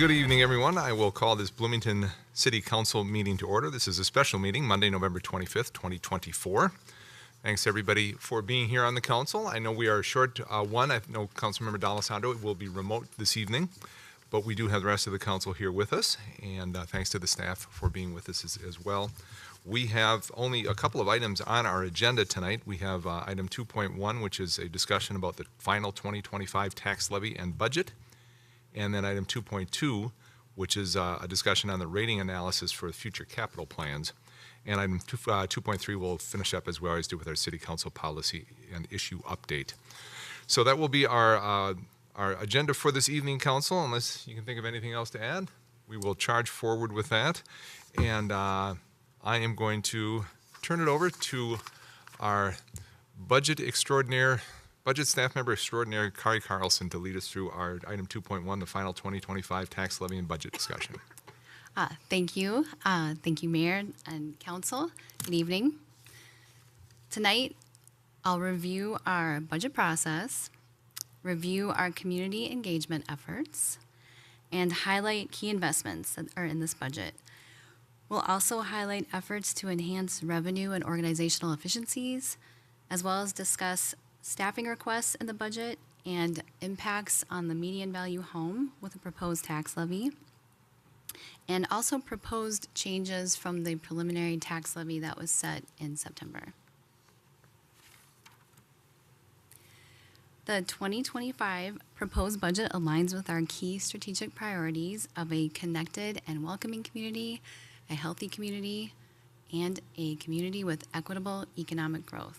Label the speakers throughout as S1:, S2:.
S1: Good evening, everyone. I will call this Bloomington City Council meeting to order. This is a special meeting, Monday, November 25th, 2024. Thanks, everybody, for being here on the council. I know we are short one. I know Councilmember D'Alessandro will be remote this evening, but we do have the rest of the council here with us, and thanks to the staff for being with us as well. We have only a couple of items on our agenda tonight. We have item 2.1, which is a discussion about the final 2025 tax levy and budget. And then item 2.2, which is a discussion on the rating analysis for future capital plans. And item 2.3 will finish up as we always do with our city council policy and issue update. So that will be our agenda for this evening, council. Unless you can think of anything else to add, we will charge forward with that. And I am going to turn it over to our budget staff member extraordinaire, Kari Carlson, to lead us through our item 2.1, the final 2025 tax levy and budget discussion.
S2: Thank you. Thank you, Mayor and Council. Good evening. Tonight, I'll review our budget process, review our community engagement efforts, and highlight key investments that are in this budget. We'll also highlight efforts to enhance revenue and organizational efficiencies, as well as discuss staffing requests in the budget and impacts on the median value home with a proposed tax levy, and also proposed changes from the preliminary tax levy that was set in September. The 2025 proposed budget aligns with our key strategic priorities of a connected and welcoming community, a healthy community, and a community with equitable economic growth.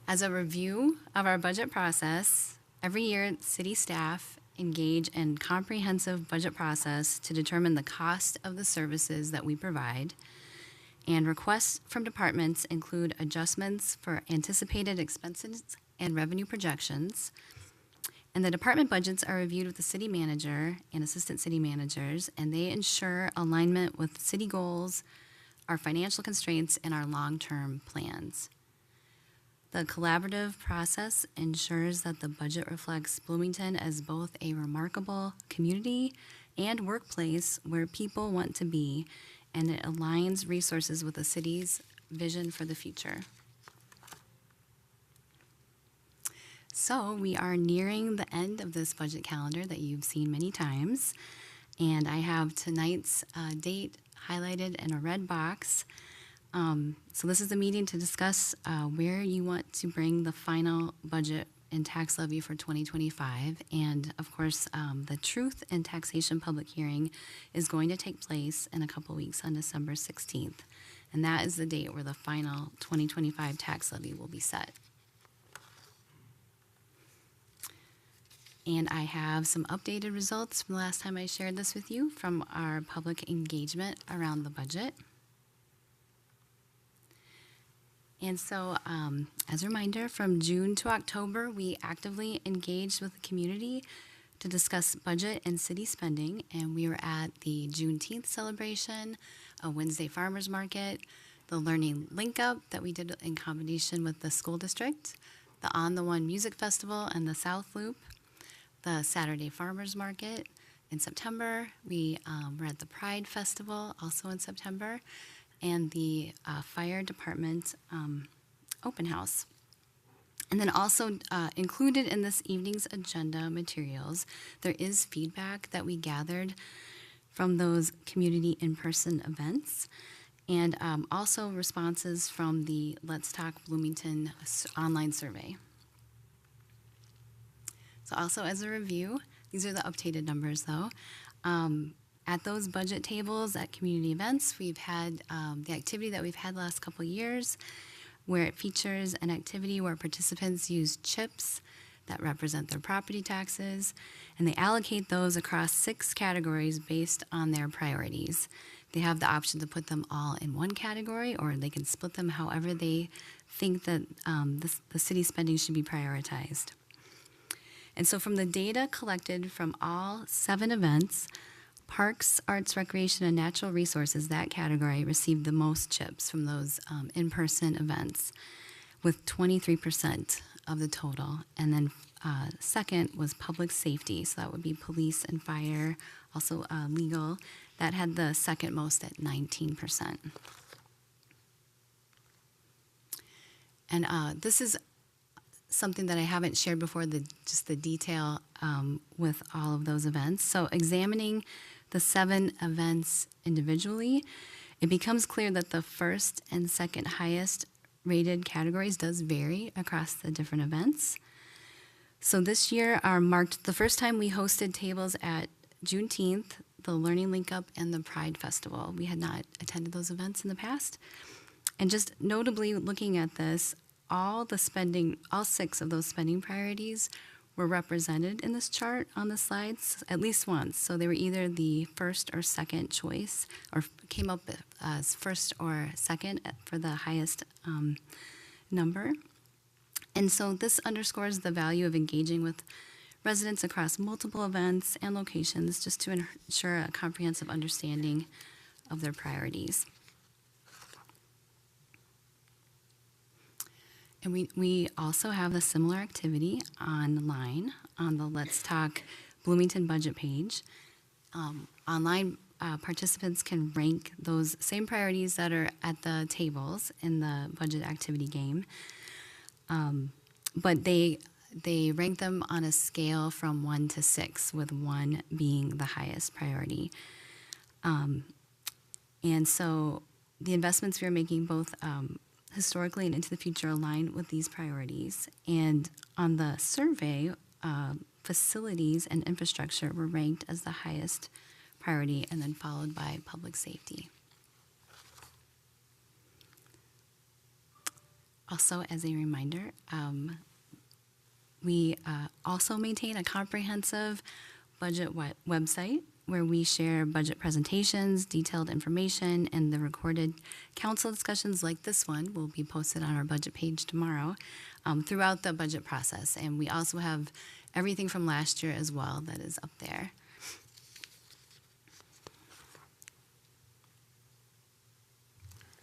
S2: As a review of our budget process, every year city staff engage in comprehensive budget process to determine the cost of the services that we provide, and requests from departments include adjustments for anticipated expenses and revenue projections. And the department budgets are reviewed with the city manager and assistant city managers, and they ensure alignment with city goals, our financial constraints, and our long-term plans. The collaborative process ensures that the budget reflects Bloomington as both a remarkable community and workplace where people want to be, and it aligns resources with the city's vision for the future. So we are nearing the end of this budget calendar that you've seen many times, and I have tonight's date highlighted in a red box. So this is the meeting to discuss where you want to bring the final budget and tax levy for 2025. And of course, the Truth and Taxation public hearing is going to take place in a couple weeks on December 16th. And that is the date where the final 2025 tax levy will be set. And I have some updated results from the last time I shared this with you from our public engagement around the budget. And so, as a reminder, from June to October, we actively engaged with the community to discuss budget and city spending, and we were at the Juneteenth celebration, a Wednesday farmers market, the Learning Link Up that we did in combination with the school district, the On the One Music Festival and the South Loop, the Saturday farmers market in September. We were at the Pride Festival also in September, and the fire department open house. And then also included in this evening's agenda materials, there is feedback that we gathered from those community in-person events, and also responses from the Let's Talk Bloomington online survey. So also as a review, these are the updated numbers though. At those budget tables at community events, we've had the activity that we've had the last couple of years, where it features an activity where participants use chips that represent their property taxes, and they allocate those across 6 categories based on their priorities. They have the option to put them all in one category, or they can split them however they think that the city spending should be prioritized. And so from the data collected from all 7 events, Parks, Arts, Recreation, and Natural Resources, that category received the most chips from those in-person events, with 23% of the total. And then second was public safety, so that would be police and fire, also legal. That had the second most at 19%. And this is something that I haven't shared before, just the detail with all of those events. So examining the 7 events individually, it becomes clear that the first and second highest rated categories does vary across the different events. So this year marked the first time we hosted tables at Juneteenth, the Learning Link Up, and the Pride Festival. We had not attended those events in the past. And just notably looking at this, all 6 of those spending priorities were represented in this chart on the slides at least once. So they were either the first or second choice, or came up as first or second for the highest number. And so this underscores the value of engaging with residents across multiple events and locations just to ensure a comprehensive understanding of their priorities. And we also have a similar activity online on the Let's Talk Bloomington budget page. Online participants can rank those same priorities that are at the tables in the budget activity game, but they rank them on a scale from 1 to 6, with 1 being the highest priority. And so the investments we are making both historically and into the future align with these priorities. And on the survey, facilities and infrastructure were ranked as the highest priority, and then followed by public safety. Also, as a reminder, we also maintain a comprehensive budget website where we share budget presentations, detailed information, and the recorded council discussions like this one will be posted on our budget page tomorrow throughout the budget process. And we also have everything from last year as well that is up there.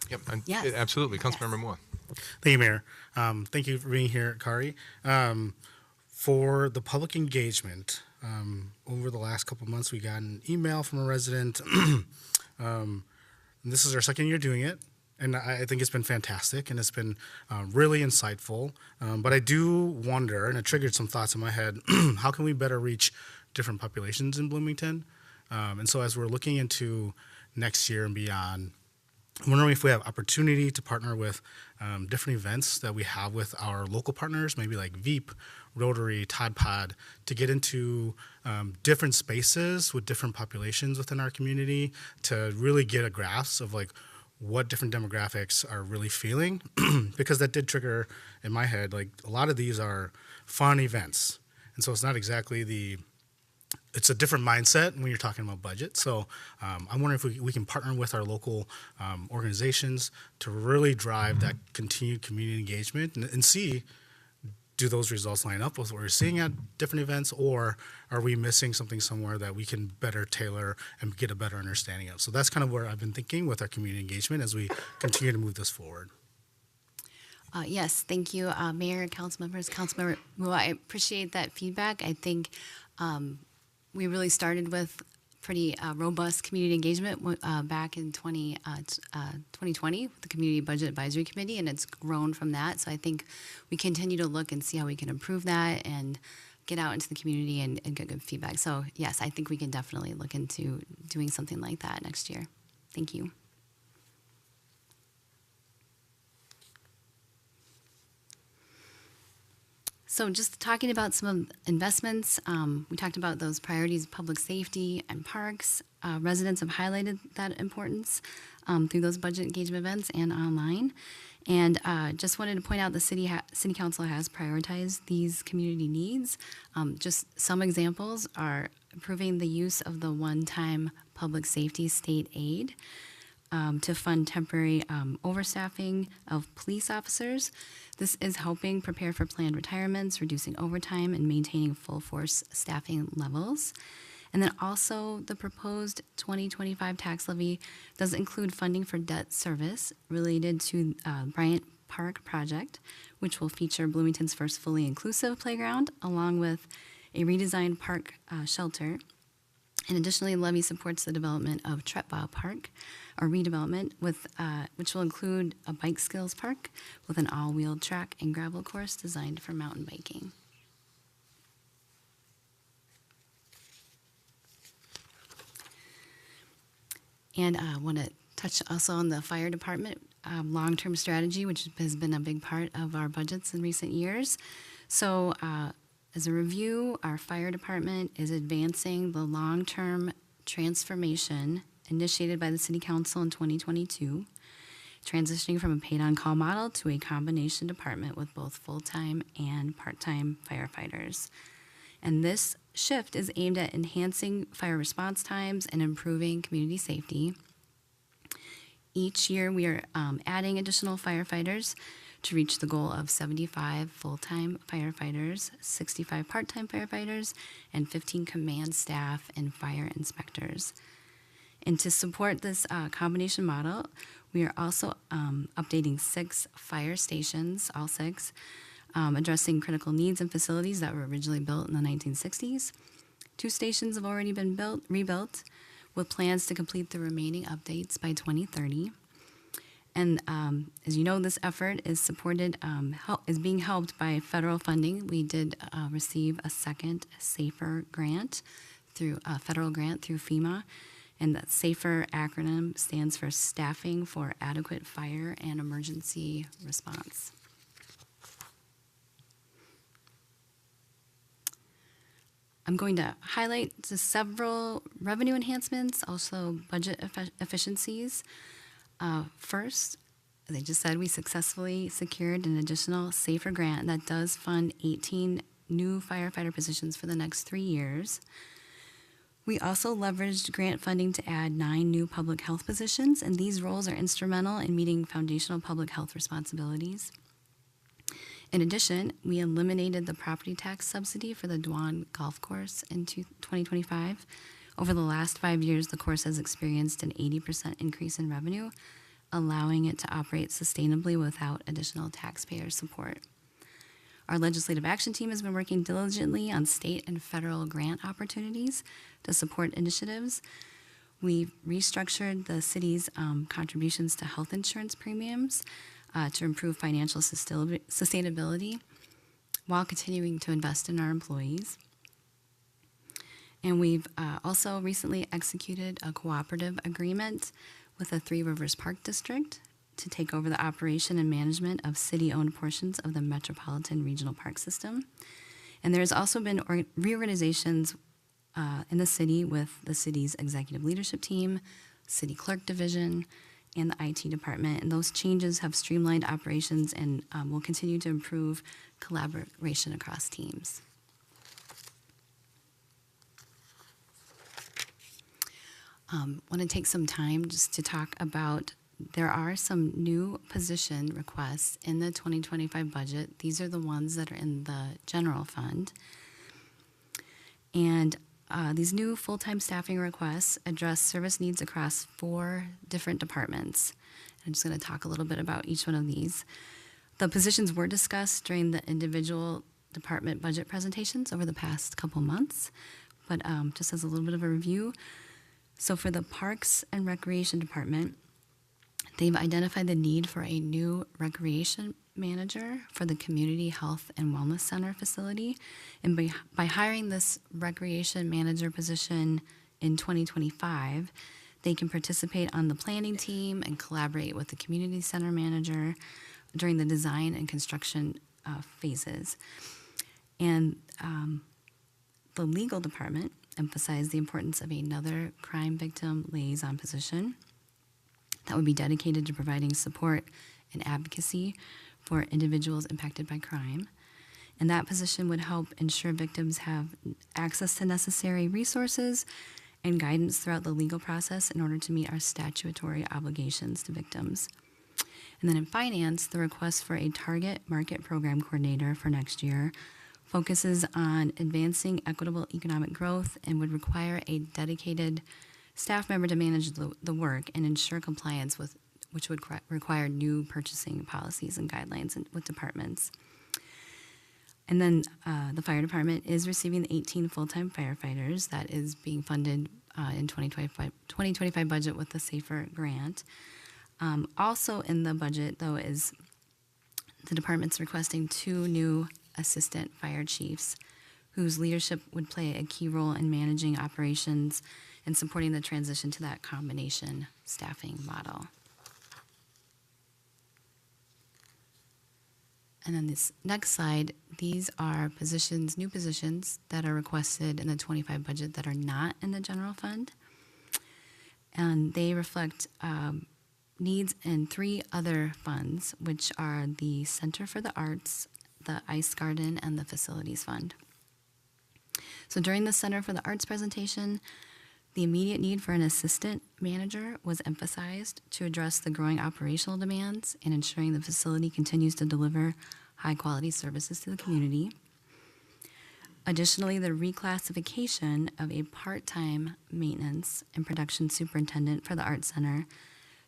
S1: Yep,
S2: Yes.
S1: absolutely.
S2: Yes.
S1: Councilmember Moore.
S3: Thank you, Mayor. Thank you for being here, Kari. For the public engagement, over the last couple of months, we got an email from a resident. This is our second year doing it, and I think it's been fantastic, and it's been really insightful. But I do wonder, and it triggered some thoughts in my head, how can we better reach different populations in Bloomington? And so as we're looking into next year and beyond, I'm wondering if we have opportunity to partner with different events that we have with our local partners, maybe like Veep, Rotary, Todd Pod, to get into different spaces with different populations within our community to really get a grasp of like what different demographics are really feeling. Because that did trigger in my head, like a lot of these are fun events. And so it's not exactly it's a different mindset when you're talking about budget. So I'm wondering if we can partner with our local organizations to really drive that continued community engagement and see, do those results line up with what we're seeing at different events, or are we missing something somewhere that we can better tailor and get a better understanding of? So that's kind of where I've been thinking with our community engagement as we continue to move this forward.
S2: Yes, thank you, Mayor, council members, Councilmember. Well, I appreciate that feedback. I think we really started with pretty robust community engagement back in 2020 with the Community Budget Advisory Committee, and it's grown from that. So I think we continue to look and see how we can improve that and get out into the community and get good feedback. So yes, I think we can definitely look into doing something like that next year. Thank you. So just talking about some investments, we talked about those priorities, public safety and parks. Residents have highlighted that importance through those budget engagement events and online. And just wanted to point out the City Council has prioritized these community needs. Just some examples are approving the use of the one-time public safety state aid to fund temporary overstaffing of police officers. This is helping prepare for planned retirements, reducing overtime, and maintaining full force staffing levels. And then also the proposed 2025 tax levy does include funding for debt service related to Bryant Park project, which will feature Bloomington's first fully inclusive playground, along with a redesigned park shelter. And additionally, Levy supports the development of Tretbow Park, or redevelopment, which will include a bike skills park with an all-wheel track and gravel course designed for mountain biking. And I want to touch also on the fire department long-term strategy, which has been a big part of our budgets in recent years. So as a review, our fire department is advancing the long-term transformation initiated by the City Council in 2022, transitioning from a paid-on-call model to a combination department with both full-time and part-time firefighters. And this shift is aimed at enhancing fire response times and improving community safety. Each year, we are adding additional firefighters to reach the goal of 75 full-time firefighters, 65 part-time firefighters, and 15 command staff and fire inspectors. And to support this combination model, we are also updating 6 fire stations, all 6, addressing critical needs and facilities that were originally built in the 1960s. 2 stations have already been rebuilt, with plans to complete the remaining updates by 2030. And as you know, this effort is supported, is being helped by federal funding. We did receive a second SAFER grant through a federal grant through FEMA. And that SAFER acronym stands for Staffing for Adequate Fire and Emergency Response. I'm going to highlight just several revenue enhancements, also budget efficiencies. First, as I just said, we successfully secured an additional SAFER grant that does fund 18 new firefighter positions for the next 3 years. We also leveraged grant funding to add 9 new public health positions, and these roles are instrumental in meeting foundational public health responsibilities. In addition, we eliminated the property tax subsidy for the Dwan Golf Course in 2025. Over the last 5 years, the course has experienced an 80% increase in revenue, allowing it to operate sustainably without additional taxpayer support. Our legislative action team has been working diligently on state and federal grant opportunities to support initiatives. We've restructured the city's contributions to health insurance premiums to improve financial sustainability while continuing to invest in our employees. And we've also recently executed a cooperative agreement with the Three Rivers Park District to take over the operation and management of city-owned portions of the Metropolitan Regional Park System. And there's also been reorganizations in the city with the city's executive leadership team, city clerk division, and the IT department. And those changes have streamlined operations and will continue to improve collaboration across teams. Want to take some time just to talk about, there are some new position requests in the 2025 budget. These are the ones that are in the general fund. And these new full-time staffing requests address service needs across 4 different departments. I'm just going to talk a little bit about each one of these. The positions were discussed during the individual department budget presentations over the past couple months, but just as a little bit of a review. So for the Parks and Recreation Department, they've identified the need for a new recreation manager for the Community Health and Wellness Center facility. And by hiring this recreation manager position in 2025, they can participate on the planning team and collaborate with the community center manager during the design and construction phases. And the legal department emphasized the importance of another crime victim liaison position that would be dedicated to providing support and advocacy for individuals impacted by crime. And that position would help ensure victims have access to necessary resources and guidance throughout the legal process in order to meet our statutory obligations to victims. And then in finance, the request for a target market program coordinator for next year focuses on advancing equitable economic growth and would require a dedicated staff member to manage the work and ensure compliance with which would require new purchasing policies and guidelines with departments. And then the fire department is receiving 18 full-time firefighters. That is being funded in 2025 budget with the SAFER grant. Also in the budget, though, is the department's requesting 2 new assistant fire chiefs whose leadership would play a key role in managing operations and supporting the transition to that combination staffing model. And then this next slide, these are positions, new positions that are requested in the 25 budget that are not in the general fund. And they reflect needs in 3 other funds, which are the Center for the Arts, the Ice Garden, and the Facilities Fund. So during the Center for the Arts presentation, the immediate need for an assistant manager was emphasized to address the growing operational demands and ensuring the facility continues to deliver high-quality services to the community. Additionally, the reclassification of a part-time maintenance and production superintendent for the Arts Center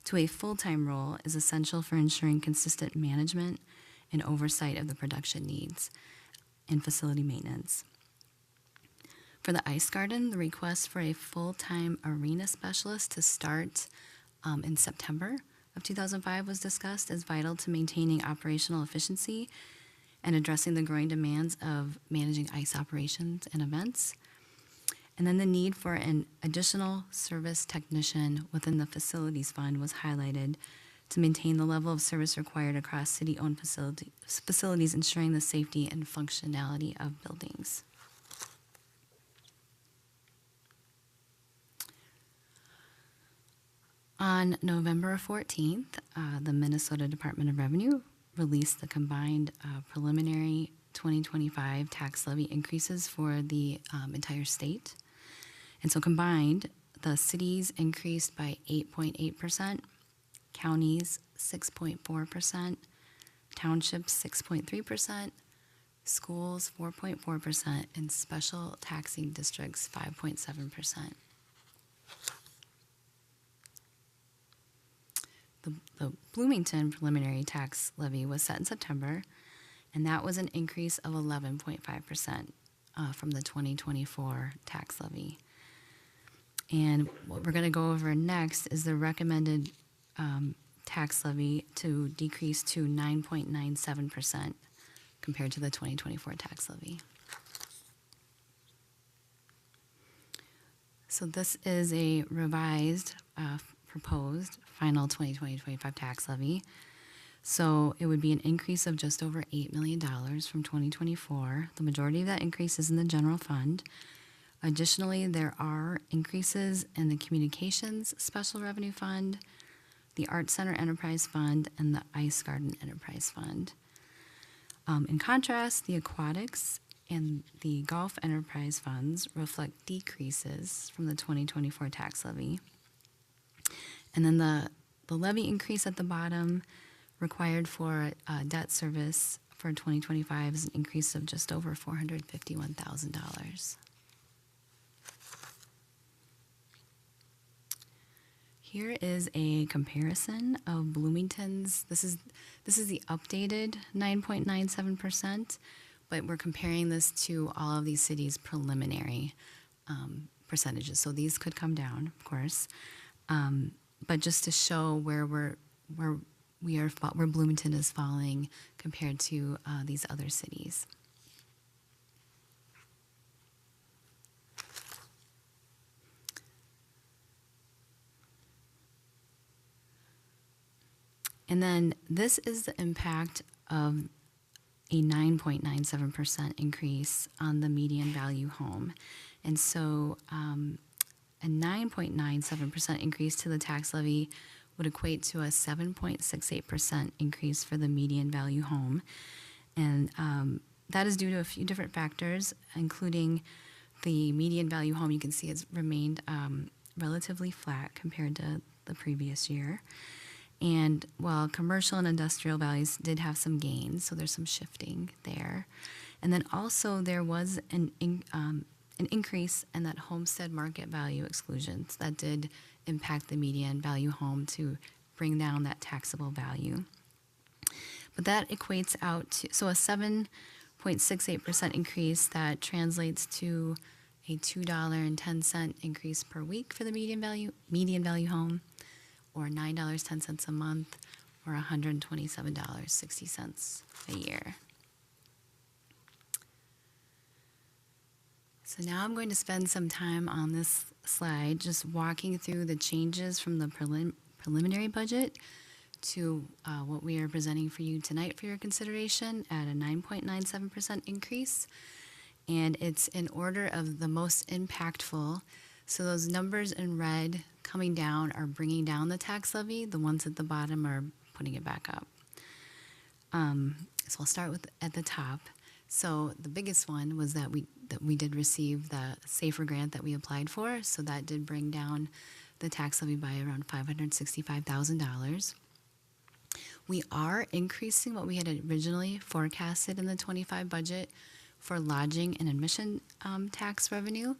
S2: to a full-time role is essential for ensuring consistent management and oversight of the production needs and facility maintenance. For the Ice Garden, the request for a full-time arena specialist to start in September of 2005 was discussed as vital to maintaining operational efficiency and addressing the growing demands of managing ice operations and events. And then the need for an additional service technician within the Facilities Fund was highlighted to maintain the level of service required across city-owned facilities, ensuring the safety and functionality of buildings. On November 14th, the Minnesota Department of Revenue released the combined preliminary 2025 tax levy increases for the entire state. And so combined, the cities increased by 8.8%, counties 6.4%, townships 6.3%, schools 4.4%, and special taxing districts 5.7%. The Bloomington preliminary tax levy was set in September, and that was an increase of 11.5% from the 2024 tax levy. And what we're going to go over next is the recommended tax levy to decrease to 9.97% compared to the 2024 tax levy. So this is a revised proposed final 2020-25 tax levy. So it would be an increase of just over $8 million from 2024. The majority of that increase is in the general fund. Additionally, there are increases in the Communications Special Revenue Fund, the Arts Center Enterprise Fund, and the Ice Garden Enterprise Fund. In contrast, the Aquatics and the Golf Enterprise Funds reflect decreases from the 2024 tax levy. And then the levy increase at the bottom required for debt service for 2025 is an increase of just over $451,000. Here is a comparison of Bloomington's. This is the updated 9.97%, but we're comparing this to all of these cities' preliminary percentages. So these could come down, of course. But just to show where Bloomington is falling compared to these other cities. And then this is the impact of a 9.97% increase on the median value home. And so a 9.97% increase to the tax levy would equate to a 7.68% increase for the median value home. And that is due to a few different factors, including the median value home you can see has remained relatively flat compared to the previous year. And while commercial and industrial values did have some gains, so there's some shifting there. And then also there was an increase in that homestead market value exclusions that did impact the median value home to bring down that taxable value. But that equates out to, so a 7.68% increase, that translates to a $2.10 increase per week for the median value home, or $9.10 a month, or $127.60 a year. So now I'm going to spend some time on this slide just walking through the changes from the preliminary budget to what we are presenting for you tonight for your consideration at a 9.97% increase. And it's in order of the most impactful. So those numbers in red coming down are bringing down the tax levy. The ones at the bottom are putting it back up. So I'll start with at the top. So the biggest one was that we did receive the SAFER grant that we applied for. So that did bring down the tax levy by around $565,000. We are increasing what we had originally forecasted in the 25 budget for lodging and admission tax revenue.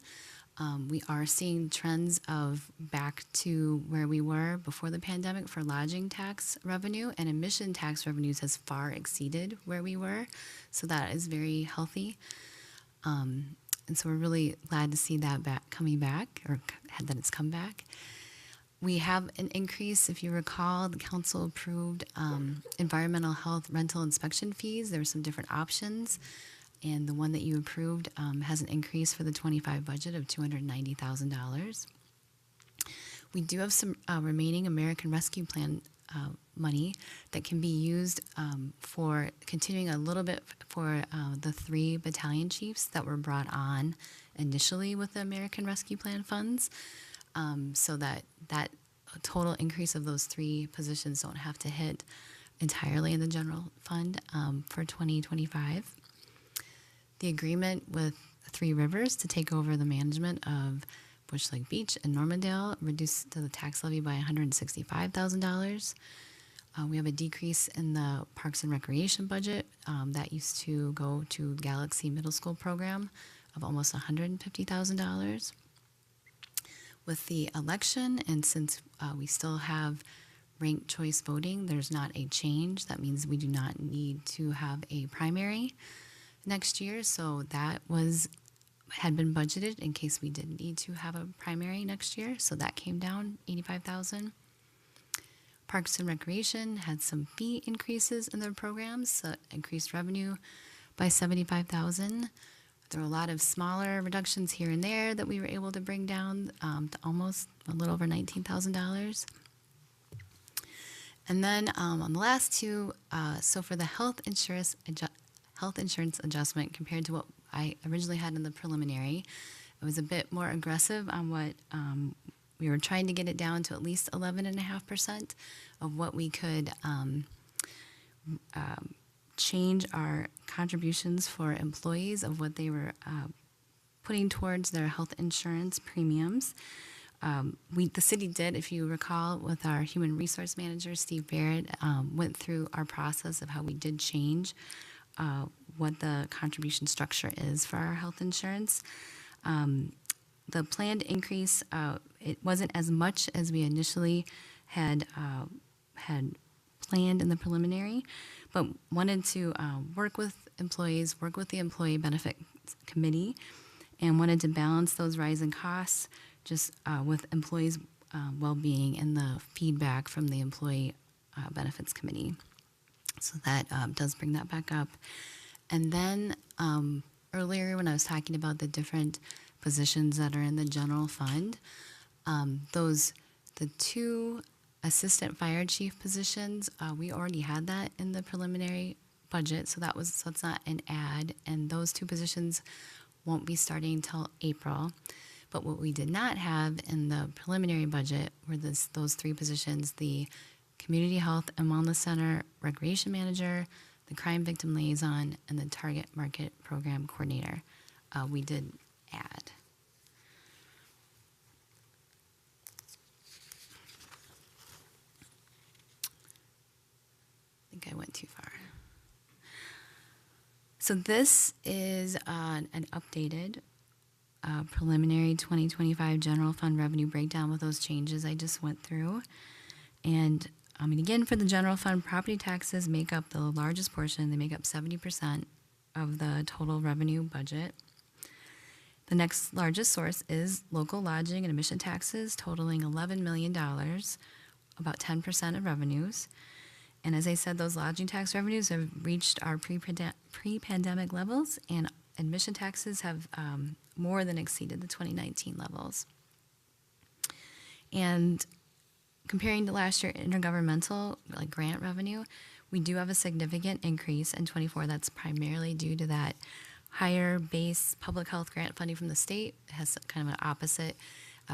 S2: We are seeing trends of back to where we were before the pandemic for lodging tax revenue, and admission tax revenues has far exceeded where we were. So that is very healthy. And so we're really glad to see that coming back, or that it's come back. We have an increase. If you recall, the council approved environmental health rental inspection fees. There were some different options, and the one that you approved has an increase for the 25 budget of $290,000. We do have some remaining American Rescue Plan money that can be used for continuing a little bit for the 3 battalion chiefs that were brought on initially with the American Rescue Plan funds. So that total increase of those 3 positions don't have to hit entirely in the general fund for 2025. The agreement with 3 Rivers to take over the management of Bush Lake Beach and Normandale reduced the tax levy by $165,000. We have a decrease in the Parks and Recreation budget that used to go to Galaxy Middle School program of almost $150,000. With the election, and since we still have ranked choice voting, there's not a change. That means we do not need to have a primary next year. So that had been budgeted in case we did need to have a primary next year. So that came down $85,000. Parks and Recreation had some fee increases in their programs, so increased revenue by $75,000. There were a lot of smaller reductions here and there that we were able to bring down to almost a little over $19,000. And then on the last 2, so for the health insurance adjustment compared to what I originally had in the preliminary, it was a bit more aggressive on what we were trying to get it down to at least 11.5% of what we could change our contributions for employees of what they were putting towards their health insurance premiums. The city did, if you recall, with our human resource manager, Steve Barrett, went through our process of how we did change what the contribution structure is for our health insurance. The planned increase, it wasn't as much as we initially had planned in the preliminary, but wanted to work with employees, work with the Employee Benefit Committee, and wanted to balance those rising costs just with employees' well-being and the feedback from the Employee Benefits Committee. So that does bring that back up. And then earlier when I was talking about the different positions that are in the general fund, the 2 assistant fire chief positions, we already had that in the preliminary budget, so it's not an add, and those 2 positions won't be starting until April. But what we did not have in the preliminary budget were those 3 positions: the Community Health and Wellness Center Recreation Manager, the Crime Victim Liaison, and the Target Market Program Coordinator. We did add. I think I went too far. So this is an updated preliminary 2025 general fund revenue breakdown with those changes I just went through. And And again, for the general fund, property taxes make up the largest portion. They make up 70% of the total revenue budget. The next largest source is local lodging and admission taxes, totaling $11 million, about 10% of revenues. And as I said, those lodging tax revenues have reached our pre-pandemic levels, and admission taxes have more than exceeded the 2019 levels. And comparing to last year, intergovernmental like grant revenue, we do have a significant increase in 24. That's primarily due to that higher base public health grant funding from the state. It has kind of an opposite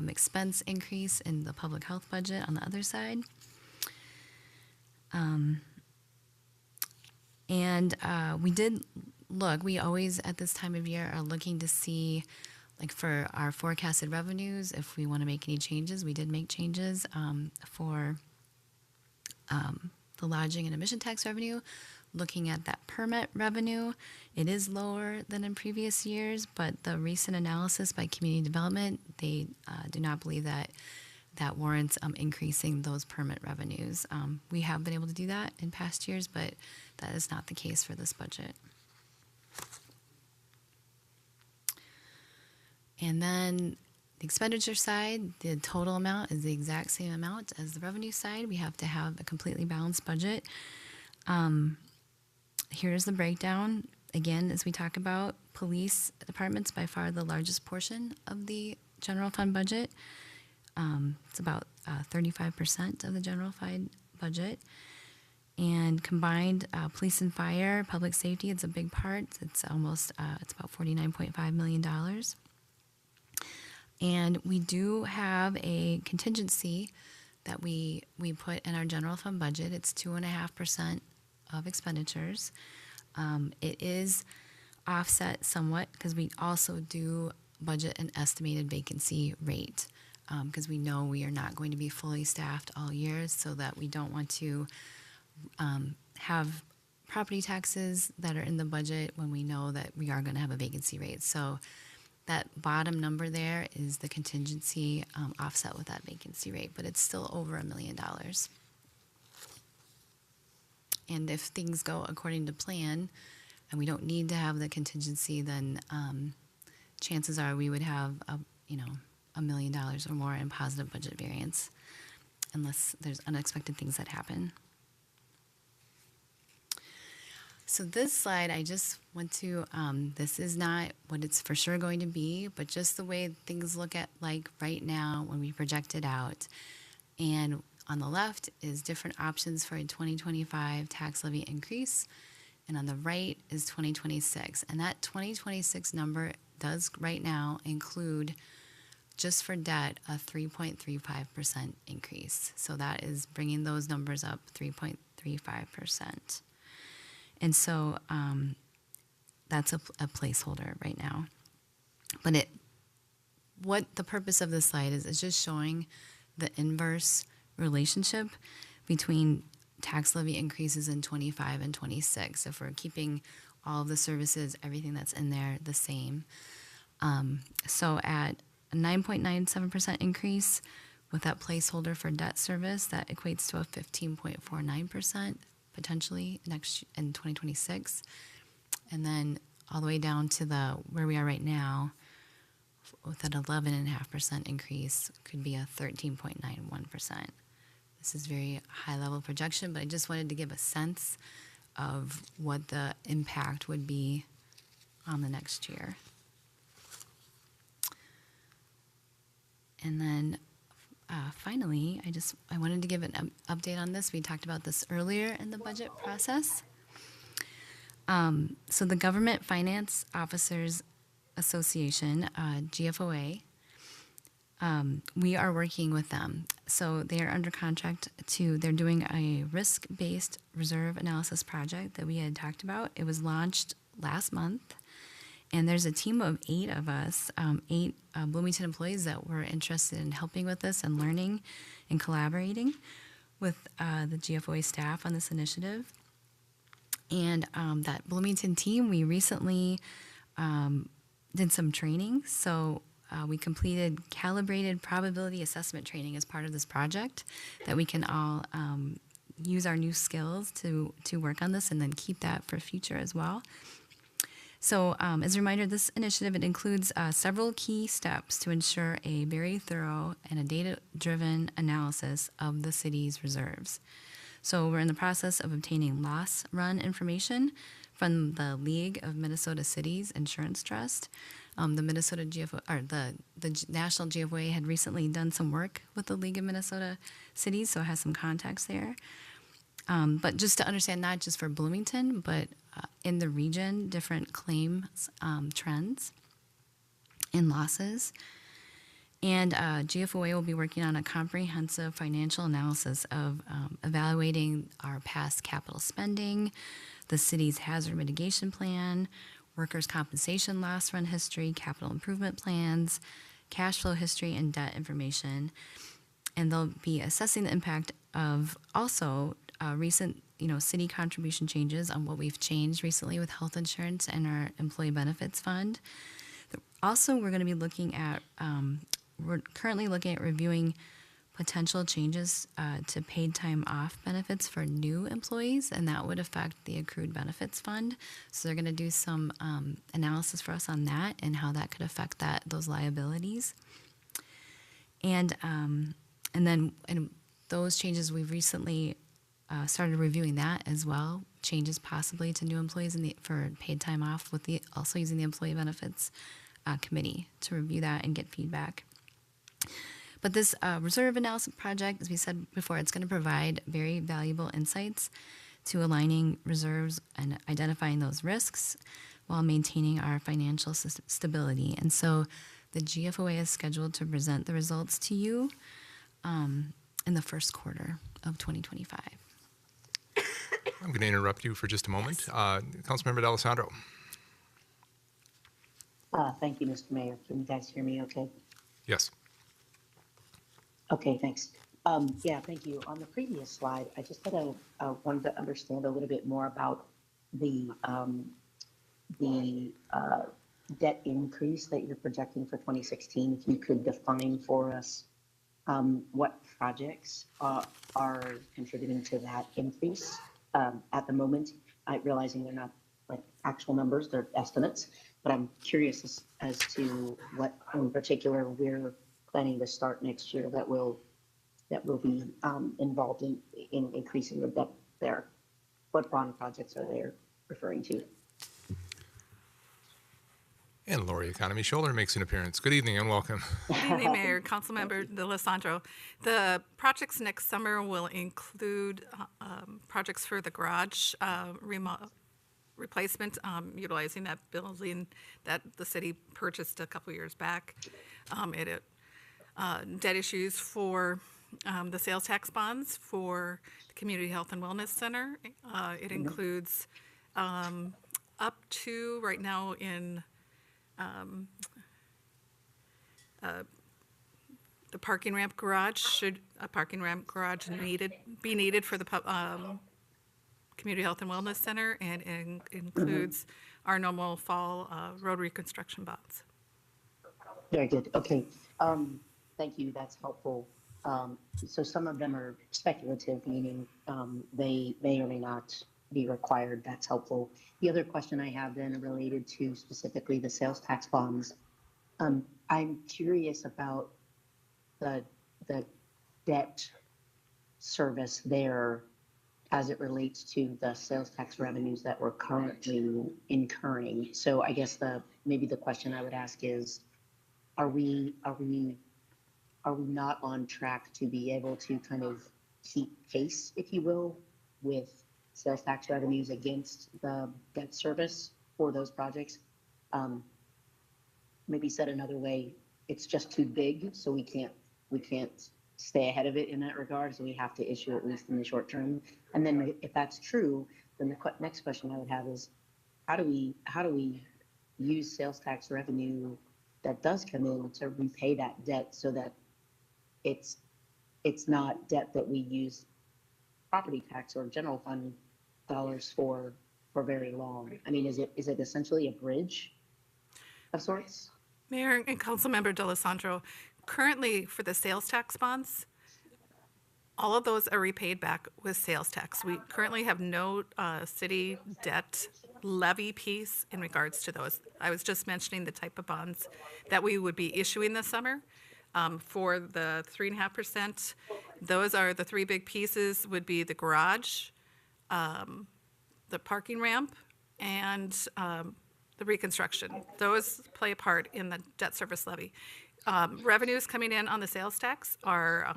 S2: expense increase in the public health budget on the other side. We did look, we always at this time of year are looking to see, like for our forecasted revenues, if we want to make any changes. We did make changes for the lodging and admission tax revenue. Looking at that permit revenue, it is lower than in previous years, but the recent analysis by community development, they do not believe that warrants increasing those permit revenues. We have been able to do that in past years, but that is not the case for this budget. And then the expenditure side, the total amount is the exact same amount as the revenue side. We have to have a completely balanced budget. Here's the breakdown. Again, as we talk about, police department's by far the largest portion of the general fund budget. It's about 35% of the general fund budget. And combined police and fire, public safety, it's a big part. It's almost, it's about $49.5 million. And we do have a contingency that we put in our general fund budget. It's 2.5% of expenditures. It is offset somewhat because we also do budget an estimated vacancy rate because we know we are not going to be fully staffed all year, so that we don't want to have property taxes that are in the budget when we know that we are going to have a vacancy rate. So that bottom number there is the contingency offset with that vacancy rate, but it's still over $1 million. And if things go according to plan and we don't need to have the contingency, then chances are we would have $1 million or more in positive budget variance, unless there's unexpected things that happen. So this slide, I just want to, this is not what it's for sure going to be, but just the way things look at like right now when we project it out. And on the left is different options for a 2025 tax levy increase. And on the right is 2026. And that 2026 number does right now include, just for debt, a 3.35% increase. So that is bringing those numbers up 3.35%. And so that's a placeholder right now. But what the purpose of this slide is just showing the inverse relationship between tax levy increases in 25 and 26. If we're keeping all of the services, everything that's in there the same. So at a 9.97% increase with that placeholder for debt service, that equates to a 15.49% potentially in 2026. And then all the way down to where we are right now with that 11.5% increase could be a 13.91%. This is very high level projection, but I just wanted to give a sense of what the impact would be on the next year. And then finally, I wanted to give an update on this. We talked about this earlier in the budget process. So the Government Finance Officers Association, GFOA, we are working with them. So they are under contract they're doing a risk-based reserve analysis project that we had talked about. It was launched last month. And there's a team of 8 of us, 8 Bloomington employees that were interested in helping with this and learning and collaborating with the GFOA staff on this initiative. And that Bloomington team, we recently did some training. So we completed calibrated probability assessment training as part of this project that we can all use our new skills to work on this and then keep that for future as well. So as a reminder, this initiative, it includes several key steps to ensure a very thorough and a data-driven analysis of the city's reserves. So we're in the process of obtaining loss run information from the League of Minnesota Cities Insurance Trust. The Minnesota GFO, or the National GFOA had recently done some work with the League of Minnesota Cities, so it has some context there. But just to understand, not just for Bloomington, but in the region, different claims trends and losses. And GFOA will be working on a comprehensive financial analysis of evaluating our past capital spending, the city's hazard mitigation plan, workers' compensation loss run history, capital improvement plans, cash flow history, and debt information. And they'll be assessing the impact of also recent, city contribution changes on what we've changed recently with health insurance and our employee benefits fund. Also, we're going to be looking at, we're currently looking at reviewing potential changes to paid time off benefits for new employees, and that would affect the accrued benefits fund. So they're going to do some analysis for us on that and how that could affect those liabilities. And those changes, we've recently started reviewing that as well. Changes possibly to new employees for paid time off, with also using the employee benefits committee to review that and get feedback. But this reserve analysis project, as we said before, it's going to provide very valuable insights to aligning reserves and identifying those risks while maintaining our financial stability. And so the GFOA is scheduled to present the results to you in the first quarter of 2025.
S1: I'm going to interrupt you for just a moment. Yes. Councilmember D'Alessandro.
S4: Thank you, Mr. Mayor. Can you guys hear me okay?
S1: Yes.
S4: Okay, thanks. Yeah, thank you. On the previous slide, I just had wanted to understand a little bit more about the debt increase that you're projecting for 2016. If you could define for us what projects are contributing to that increase at the moment. Realizing they're not like actual numbers, they're estimates, but I'm curious as to what in particular we're planning to start next year that will be involved in increasing the debt there. What bond projects are they referring to?
S1: And Lori Economy Scholler makes an appearance. Good evening and welcome.
S5: Good evening, Mayor, Councilmember D'Alessandro. The projects next summer will include projects for the garage replacement, utilizing that building that the city purchased a couple years back. Debt issues for the sales tax bonds for the Community Health and Wellness Center. It includes up to right now in the parking ramp garage. Should a parking ramp garage be needed for the Community Health and Wellness Center, and it includes our normal fall road reconstruction bonds.
S4: Very good. Okay. Thank you. That's helpful. So some of them are speculative, meaning they may or may not be required. That's helpful. The other question I have then related to specifically the sales tax bonds. I'm curious about the debt service there as it relates to the sales tax revenues that we're currently incurring. So I guess maybe the question I would ask is, are we not on track to be able to kind of keep pace, if you will, with sales tax revenues against the debt service for those projects? Maybe said another way, it's just too big, so we can't stay ahead of it in that regard, so we have to issue at least in the short term. And then if that's true, then the next question I would have is, how do we use sales tax revenue that does come in to repay that debt so that it's not debt that we use property tax or general fund dollars for very long? I mean, is it essentially a bridge of sorts?
S5: Mayor and Councilmember D'Alessandro, currently for the sales tax bonds, All of those are repaid back with sales tax. We currently have no city debt levy piece in regards to those. I was just mentioning the type of bonds that we would be issuing this summer for the 3.5%. Those are the three big pieces would be the garage, the parking ramp, and the reconstruction. Those play a part in the debt service levy. Revenues coming in on the sales tax are,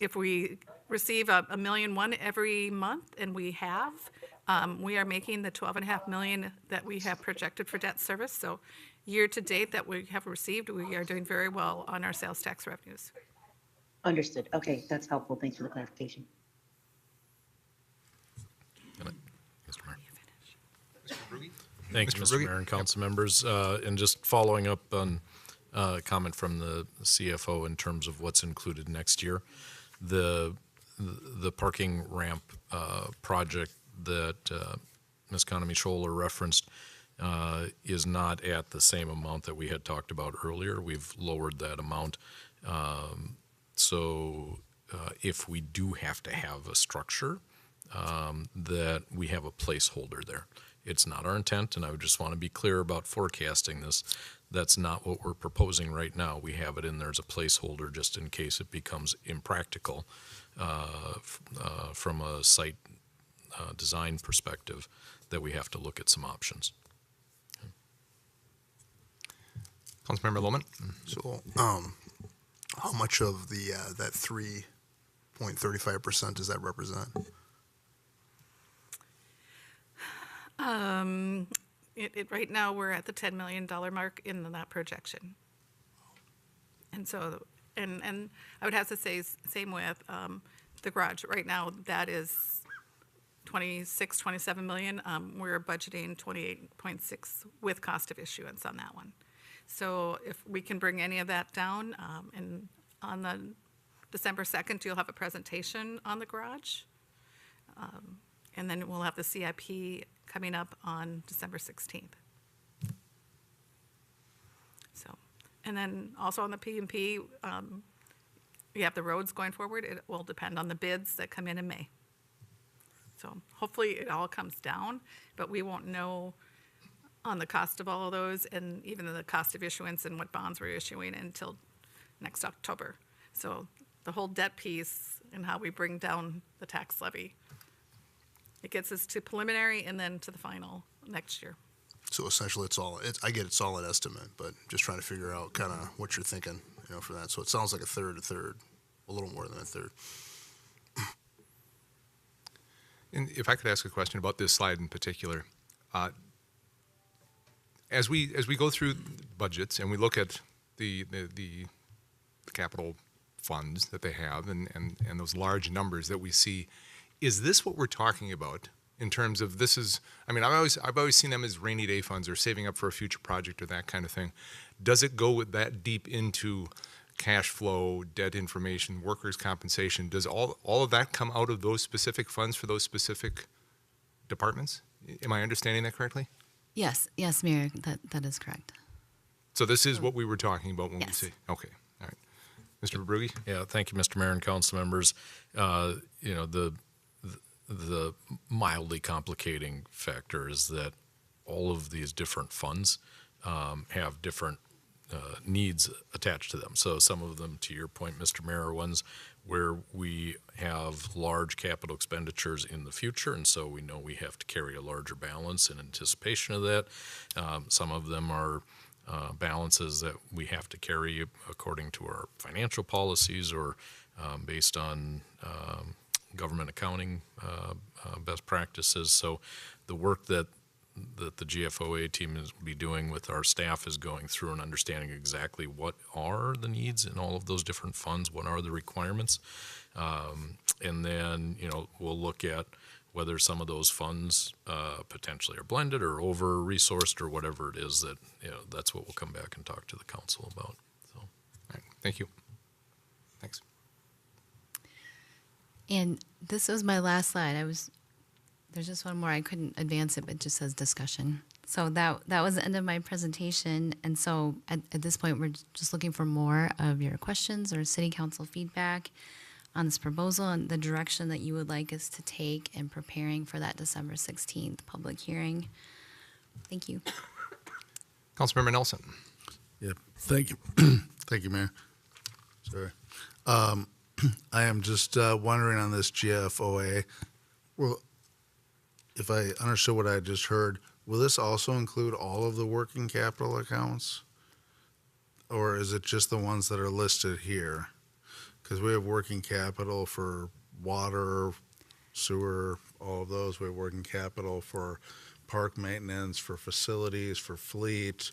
S5: if we receive $1.1 million every month, and we have, we are making the $12.5 million that we have projected for debt service. So year to date that we have received, we are doing very well on our sales tax revenues.
S4: Understood. Okay, that's helpful. Thanks for the clarification.
S1: Mr. Mayor. Mr. Brugge?
S6: Thank you,
S1: Mr.
S6: Mr.
S1: Brugge?
S6: Mayor and council members. And just following up on a comment from the CFO in terms of what's included next year, the parking ramp project that Ms. Economy Scholler referenced is not at the same amount that we had talked about earlier. We've lowered that amount. So if we do have to have a structure, that we have a placeholder there. It's not our intent, and I would just want to be clear about forecasting this. That's not what we're proposing right now. We have it in there as a placeholder just in case it becomes impractical from a site design perspective, that we have to look at some options.
S1: Councilmember Lohman?
S7: So, how much of the that 3.35% does that represent?
S5: Right now, we're at the $10 million mark in that projection. And so, and I would have to say, same with the garage. Right now, that is 27 million. We're budgeting 28.6 with cost of issuance on that one. So if we can bring any of that down, and on the December 2nd, you'll have a presentation on the garage. And then we'll have the CIP coming up on December 16th. So, and then also on the P&P, we have the roads going forward. It will depend on the bids that come in May. So hopefully it all comes down, but we won't know on the cost of all of those, and even the cost of issuance and what bonds we're issuing until next October. So the whole debt piece and how we bring down the tax levy, it gets us to preliminary and then to the final next year.
S7: So essentially, I get it's all an estimate, but just trying to figure out kind of what you're thinking, for that. So it sounds like a third, a little more than a third.
S1: And if I could ask a question about this slide in particular, as we go through budgets and we look at the capital funds that they have and those large numbers that we see, is this what we're talking about in terms of this is? I mean, I've always seen them as rainy day funds or saving up for a future project or that kind of thing. Does it go with that deep into cash flow, debt information, workers' compensation? Does all of that come out of those specific funds for those specific departments? Am I understanding that correctly?
S2: Yes, Mayor, that is correct.
S1: So this is what we were talking about when we
S2: Yes.
S1: say, okay, all right. Mr. Brugge?
S6: Yeah, thank you, Mr. Mayor and council members. The mildly complicating factor is that all of these different funds have different needs attached to them. So some of them, to your point, Mr. Mayor, are ones where we have large capital expenditures in the future, and so we know we have to carry a larger balance in anticipation of that. Some of them are balances that we have to carry according to our financial policies or based on government accounting best practices. So the work that the GFOA team is be doing with our staff is going through and understanding exactly what are the needs in all of those different funds, what are the requirements, and then we'll look at whether some of those funds potentially are blended or over-resourced or whatever it is that, that's what we'll come back and talk to the council about. So,
S1: All right, thank you. Thanks.
S2: And this was my last slide. There's just one more. I couldn't advance it, but it just says discussion. So that was the end of my presentation. And so at this point, we're just looking for more of your questions or city council feedback. on this proposal and the direction that you would like us to take in preparing for that December 16th public hearing. Thank you.
S1: Councilmember Nelson.
S8: Yeah, thank you. Thank you, Mayor. Sorry. I am just wondering on this GFOA, well, if I understood what I just heard, will this also include all of the working capital accounts? Or is it just the ones that are listed here? Because we have working capital for water, sewer, all of those. We have working capital for park maintenance, for facilities, for fleet,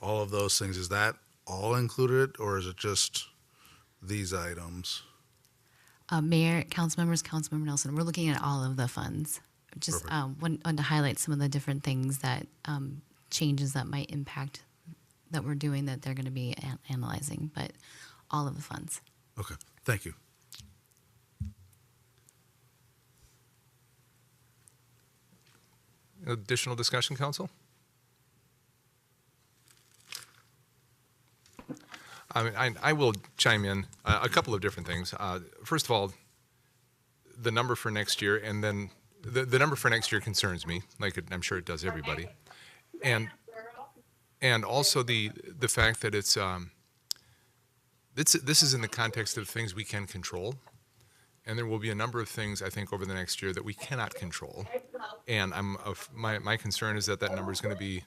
S8: all of those things. Is that all included, or is it just these items?
S2: Mayor, council members, Councilmember Nelson, we're looking at all of the funds. Just want to highlight some of the different things that changes that might impact that we're doing that they're going to be analyzing, but all of the funds.
S8: Okay, thank you.
S1: Additional discussion, council? I will chime in a couple of different things. First of all, the number for next year, and then the number for next year concerns me, like I'm sure it does everybody, and also the fact that it's this is in the context of things we can control, and there will be a number of things I think over the next year that we cannot control, and my concern is that number is going to be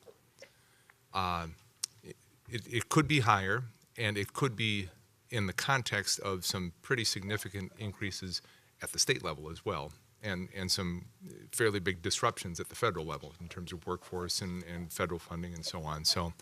S1: it could be higher. And it could be in the context of some pretty significant increases at the state level as well, and some fairly big disruptions at the federal level in terms of workforce and federal funding and so on. So,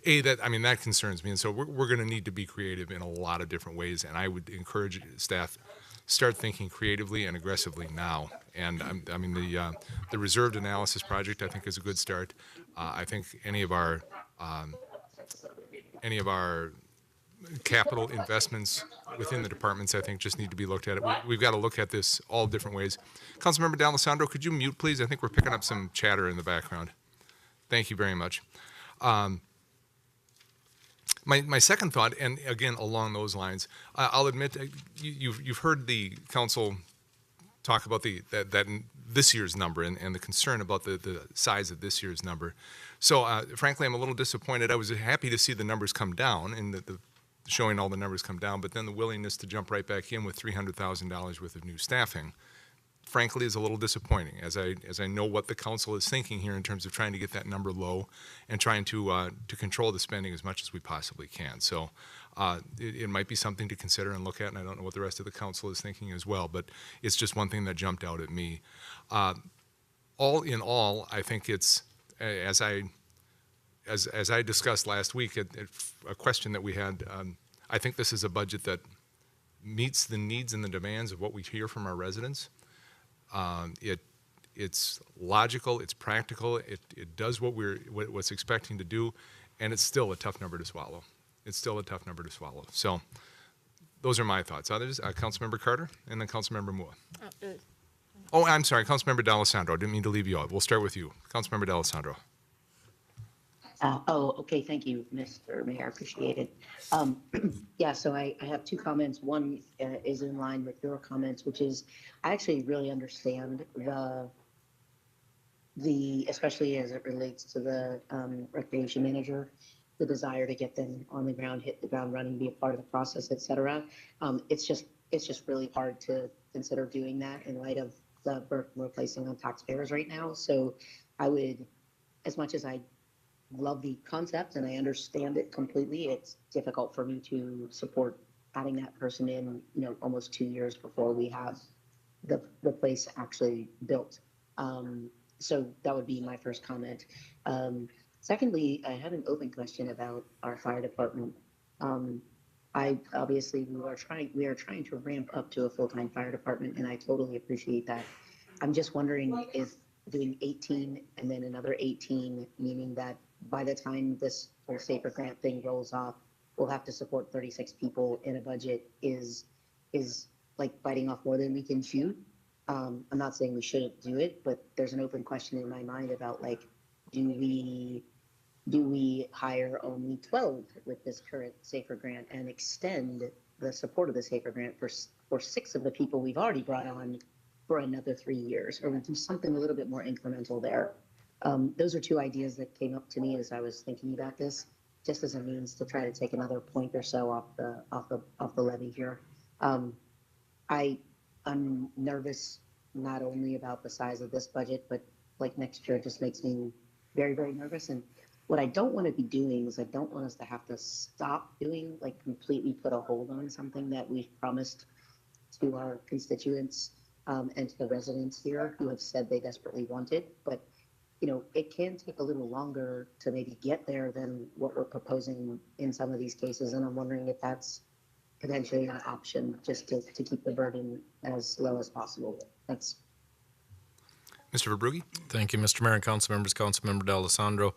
S1: that concerns me. And so we're going to need to be creative in a lot of different ways. And I would encourage staff, start thinking creatively and aggressively now. And the reserved analysis project, I think, is a good start. I think any of our capital investments within the departments, I think, just need to be looked at. We've got to look at this all different ways. Councilmember D'Alessandro, could you mute, please? I think we're picking up some chatter in the background. Thank you very much. My second thought, and again along those lines, I'll admit you've heard the council talk about that this year's number and the concern about the size of this year's number. So frankly, I'm a little disappointed. I was happy to see the numbers come down and the showing all the numbers come down, but then the willingness to jump right back in with $300,000 worth of new staffing, frankly, is a little disappointing. As I know what the council is thinking here in terms of trying to get that number low and trying to control the spending as much as we possibly can. So it might be something to consider and look at, and I don't know what the rest of the council is thinking as well, but it's just one thing that jumped out at me. All in all, I think it's as I discussed last week, a question that we had, I think this is a budget that meets the needs and the demands of what we hear from our residents. It's logical, it's practical, it does what's expecting to do, and it's still a tough number to swallow. It's still a tough number to swallow. So those are my thoughts. Others, Councilmember Carter and then Councilmember Mua. Oh, I'm sorry, Councilmember D'Alessandro. I didn't mean to leave you out. We'll start with you. Councilmember D'Alessandro.
S4: Okay. Thank you, Mr. Mayor. Appreciate it. Yeah, so I have two comments. One is in line with your comments, which is I actually really understand the especially as it relates to the recreation manager, the desire to get them on the ground, hit the ground running, be a part of the process, et cetera. It's just really hard to consider doing that in light of the burden we're placing on taxpayers right now. So I would, as much as I love the concept and I understand it completely, it's difficult for me to support adding that person in, almost 2 years before we have the place actually built. So that would be my first comment. Secondly, I had an open question about our fire department. Obviously we are trying to ramp up to a full-time fire department, and I totally appreciate that. I'm just wondering if doing 18 and then another 18, meaning that by the time this whole SAFER grant thing rolls off, we'll have to support 36 people in a budget is like biting off more than we can chew. I'm not saying we shouldn't do it, but there's an open question in my mind about like, do we hire only 12 with this current SAFER grant and extend the support of the SAFER grant for for 6 of the people we've already brought on for another 3 years, or we do something a little bit more incremental there. Those are 2 ideas that came up to me as I was thinking about this, just as a means to try to take another point or so off the levy here. I'm nervous not only about the size of this budget, but like next year, it just makes me very, very nervous. And what I don't want to be doing is I don't want us to have to stop doing, like completely put a hold on something that we've promised to our constituents and to the residents here who have said they desperately want it. But, you know, it can take a little longer to maybe get there than what we're proposing in some of these cases. And I'm wondering if that's potentially an option just to keep the burden as low as possible. Thanks.
S1: Mr. Verbrugge?
S6: Thank you, Mr. Mayor and council members. Councilmember D'Alessandro,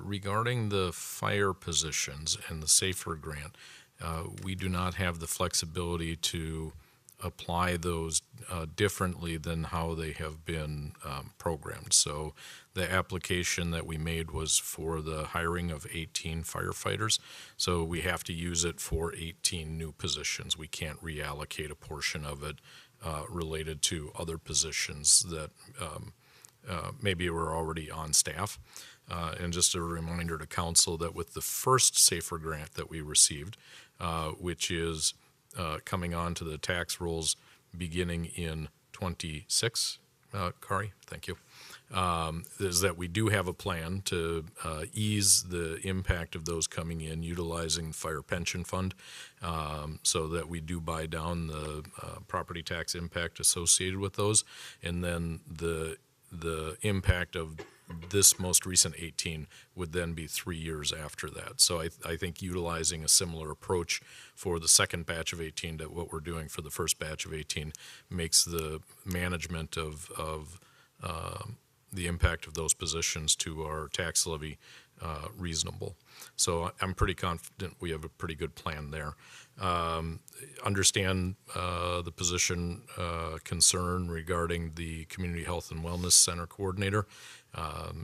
S6: regarding the fire positions and the SAFER grant, we do not have the flexibility to apply those differently than how they have been programmed. So the application that we made was for the hiring of 18 firefighters. So we have to use it for 18 new positions. We can't reallocate a portion of it related to other positions that maybe were already on staff. And just a reminder to council that with the first SAFER grant that we received, which is coming on to the tax rolls beginning in 26, Kari, thank you, is that we do have a plan to ease the impact of those coming in utilizing the fire pension fund, so that we do buy down the property tax impact associated with those, and then the impact of this most recent 18 would then be 3 years after that. So I think utilizing a similar approach for the second batch of 18 to what we're doing for the first batch of 18 makes the management of the impact of those positions to our tax levy reasonable. So I'm pretty confident we have a pretty good plan there. Understand the position concern regarding the Community Health and Wellness Center coordinator,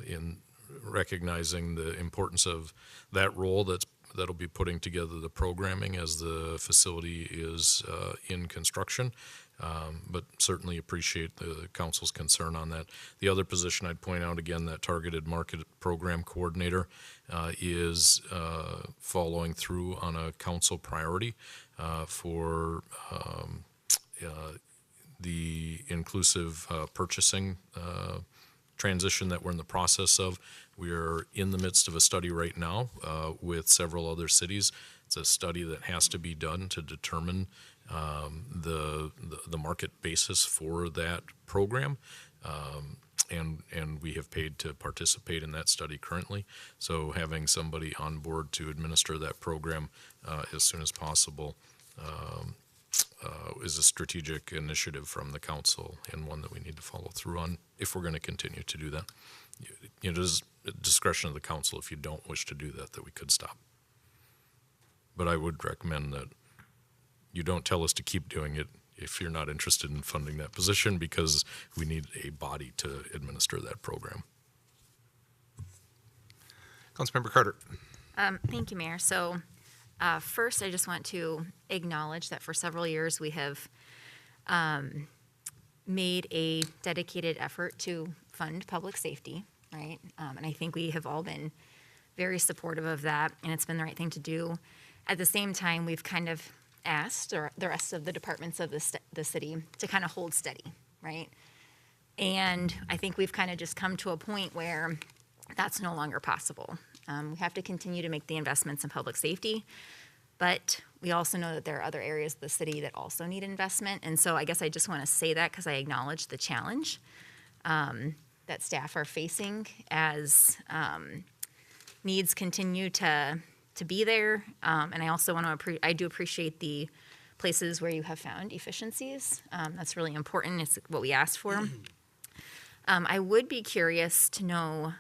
S6: in recognizing the importance of that role that'll be putting together the programming as the facility is in construction. But certainly appreciate the council's concern on that. The other position I'd point out again, that targeted market program coordinator is following through on a council priority for the inclusive purchasing transition that we're in the process of. We are in the midst of a study right now with several other cities. It's a study that has to be done to determine the market basis for that program, and we have paid to participate in that study currently. So having somebody on board to administer that program as soon as possible is a strategic initiative from the council and one that we need to follow through on if we're going to continue to do that. It is at discretion of the council if you don't wish to do that we could stop. But I would recommend that you don't tell us to keep doing it if you're not interested in funding that position, because we need a body to administer that program.
S1: Councilmember Carter.
S9: Thank you, Mayor. So first, I just want to acknowledge that for several years we have made a dedicated effort to fund public safety, right? And I think we have all been very supportive of that, and it's been the right thing to do. At the same time, we've kind of asked the rest of the departments of the city to kind of hold steady, right? And I think we've kind of just come to a point where that's no longer possible. We have to continue to make the investments in public safety, but we also know that there are other areas of the city that also need investment. And so I guess I just want to say that because I acknowledge the challenge that staff are facing as needs continue to be there. And I also want to I do appreciate the places where you have found efficiencies. That's really important. It's what we asked for. I would be curious to know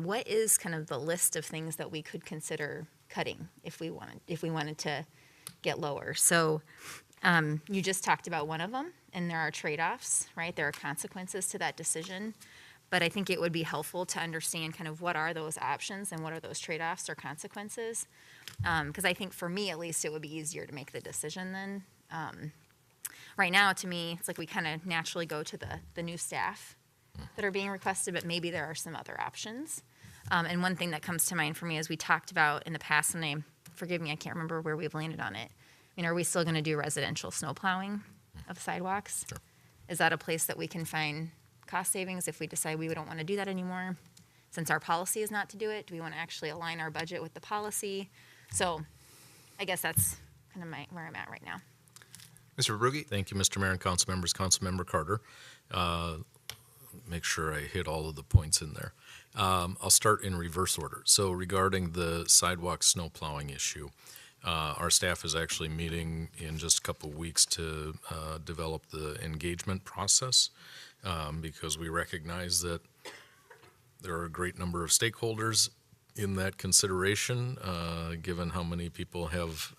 S9: what is kind of the list of things that we could consider cutting if we wanted to get lower. So you just talked about one of them, and there are trade-offs, right? There are consequences to that decision. But I think it would be helpful to understand kind of what are those options and what are those trade-offs or consequences. Because I think for me, at least, it would be easier to make the decision then. right now, to me, it's like we kind of naturally go to the new staff that are being requested, but maybe there are some other options. And one thing that comes to mind for me is we talked about in the past, and forgive me, I can't remember where we've landed on it. I mean, are we still going to do residential snow plowing of sidewalks?
S6: Sure.
S9: Is that a place that we can find cost savings if we decide we don't want to do that anymore? Since our policy is not to do it, do we want to actually align our budget with the policy? So I guess that's kind of where I'm at right now.
S1: Mr. Brugge?
S6: Thank you, Mr. Mayor and council members. Councilmember Carter. Make sure I hit all of the points in there. I'll start in reverse order. So regarding the sidewalk snow plowing issue, our staff is actually meeting in just a couple of weeks to develop the engagement process because we recognize that there are a great number of stakeholders in that consideration, given how many people have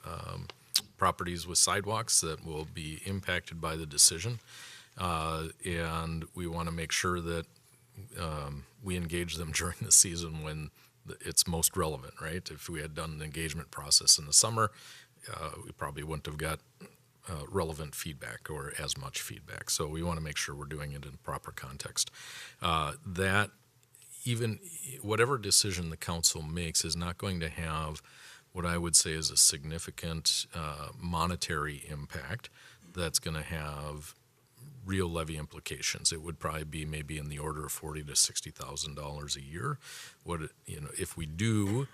S6: properties with sidewalks that will be impacted by the decision. And we want to make sure that we engage them during the season when it's most relevant, right? If we had done an engagement process in the summer, we probably wouldn't have got relevant feedback or as much feedback. So we want to make sure we're doing it in proper context. That even whatever decision the council makes is not going to have what I would say is a significant monetary impact that's going to have real levy implications. It would probably be maybe in the order of $40,000 to $60,000 a year. If we do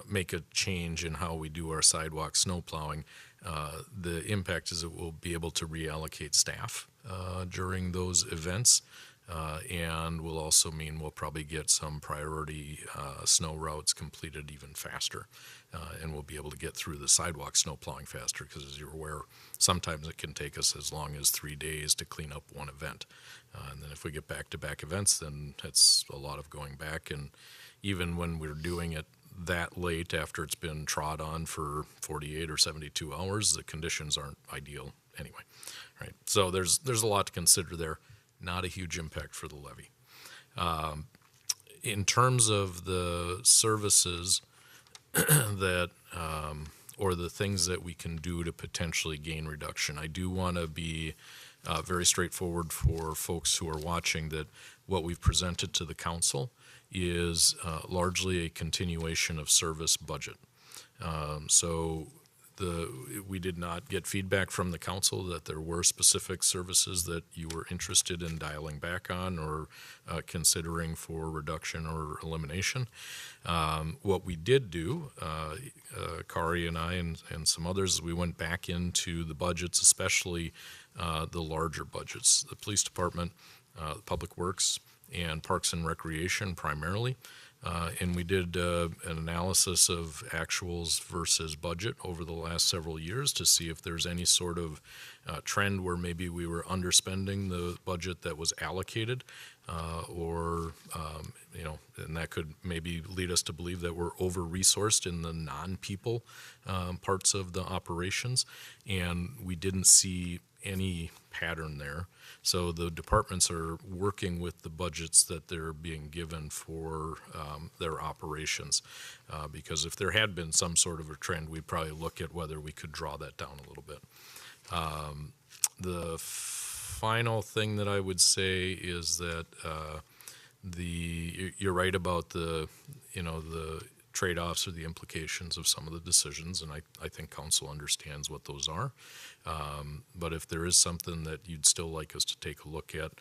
S6: make a change in how we do our sidewalk snow plowing, the impact is that we'll be able to reallocate staff during those events. And will also mean we'll probably get some priority snow routes completed even faster. And we'll be able to get through the sidewalk snow plowing faster because, as you're aware, sometimes it can take us as long as 3 days to clean up one event. And then if we get back-to-back events, then it's a lot of going back. And even when we're doing it that late after it's been trod on for 48 or 72 hours, the conditions aren't ideal anyway, right? So there's a lot to consider there. Not a huge impact for the levy. In terms of the services that, or the things that we can do to potentially gain reduction, I do want to be very straightforward for folks who are watching that what we've presented to the council is largely a continuation of service budget. So we did not get feedback from the council that there were specific services that you were interested in dialing back on or considering for reduction or elimination. What we did do, Kari and I and some others, we went back into the budgets, especially the larger budgets, the police department, public works, and parks and recreation primarily. And we did an analysis of actuals versus budget over the last several years to see if there's any sort of trend where maybe we were underspending the budget that was allocated, and that could maybe lead us to believe that we're over-resourced in the non-people parts of the operations. And we didn't see any pattern there. So the departments are working with the budgets that they're being given for their operations. Because if there had been some sort of a trend, we'd probably look at whether we could draw that down a little bit. The final thing that I would say is that you're right about the trade-offs or the implications of some of the decisions, and I think council understands what those are. But if there is something that you'd still like us to take a look at,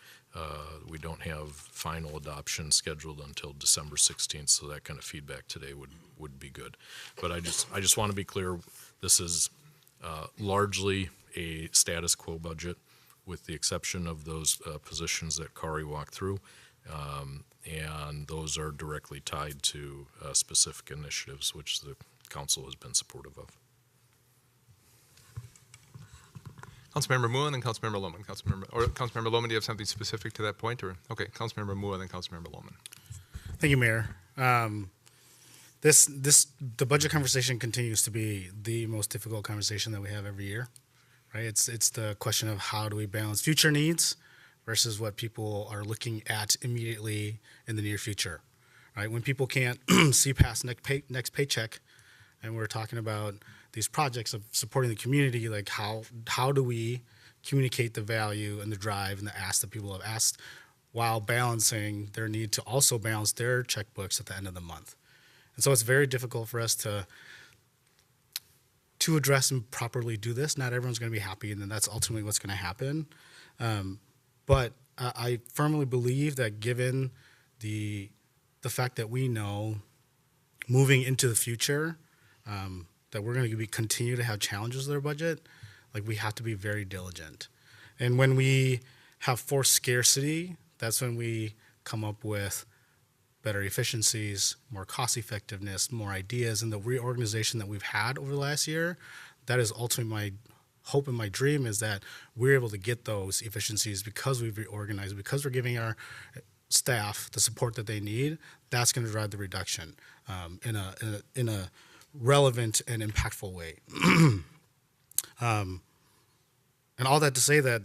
S6: we don't have final adoption scheduled until December 16th, so that kind of feedback today would be good. But I just want to be clear, this is largely a status quo budget with the exception of those positions that Kari walked through. And those are directly tied to specific initiatives, which the council has been supportive of.
S1: Councilmember Mua and then Councilmember Lohman. Councilmember Lohman, do you have something specific to that point? Or okay, Councilmember Mua and then Councilmember Lohman.
S3: Thank you, Mayor. The budget conversation continues to be the most difficult conversation that we have every year, right? It's the question of how do we balance future needs versus what people are looking at immediately in the near future, right? When people can't see past next paycheck, and we're talking about these projects of supporting the community, like how do we communicate the value and the drive and the ask that people have asked while balancing their need to also balance their checkbooks at the end of the month. And so it's very difficult for us to address and properly do this. Not everyone's going to be happy, and then that's ultimately what's going to happen. But I firmly believe that given the fact that we know moving into the future that we're going to continue to have challenges with our budget, like we have to be very diligent. And when we have forced scarcity, that's when we come up with better efficiencies, more cost effectiveness, more ideas, and the reorganization that we've had over the last year. That is ultimately my hope and my dream, is that we're able to get those efficiencies because we've reorganized, because we're giving our staff the support that they need. That's going to drive the reduction in a relevant and impactful way. And all that to say that,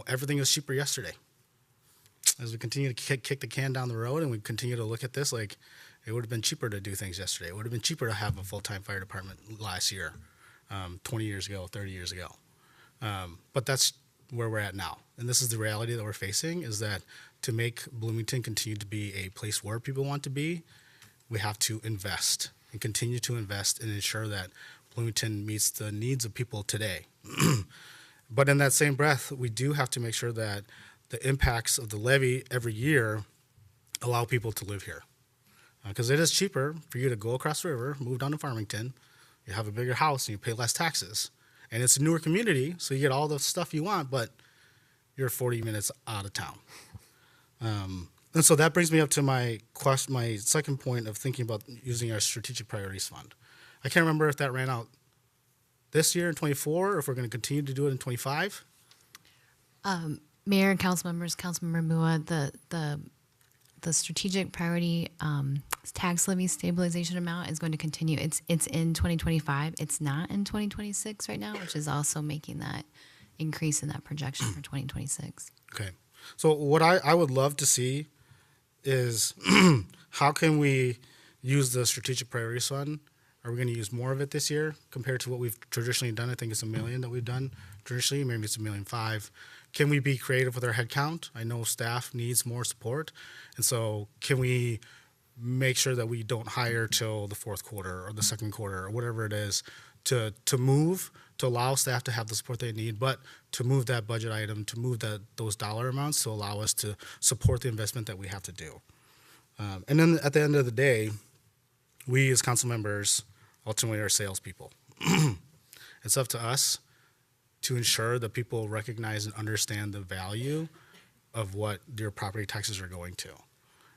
S3: everything was cheaper yesterday. As we continue to kick the can down the road and we continue to look at this, like it would have been cheaper to do things yesterday. It would have been cheaper to have a full-time fire department last year, 20 years ago, 30 years ago. But that's where we're at now. And this is the reality that we're facing, is that to make Bloomington continue to be a place where people want to be, we have to invest and continue to invest and ensure that Bloomington meets the needs of people today. But in that same breath, we do have to make sure that the impacts of the levy every year allow people to live here. Because it is cheaper for you to go across the river, move down to Farmington, you have a bigger house, and you pay less taxes. And it's a newer community, so you get all the stuff you want, but you're 40 minutes out of town. And so that brings me up to my second point of thinking about using our Strategic Priorities Fund. I can't remember if that ran out this year in 24, or if we're going to continue to do it in 25.
S2: Mayor and council members, Councilmember Mua, the strategic priority tax levy stabilization amount is going to continue. It's in 2025. It's not in 2026 right now, which is also making that increase in that projection for 2026.
S3: Okay. So what I would love to see is how can we use the Strategic Priorities Fund? Are we going to use more of it this year compared to what we've traditionally done? I think it's $1 million that we've done traditionally. Maybe it's $1.5 million. Can we be creative with our headcount? I know staff needs more support. And so can we make sure that we don't hire till the fourth quarter or the second quarter or whatever it is to allow staff to have the support they need, but to move that budget item, to move those dollar amounts to allow us to support the investment that we have to do. And then at the end of the day, we as council members ultimately are salespeople. It's up to us to ensure that people recognize and understand the value of what their property taxes are going to.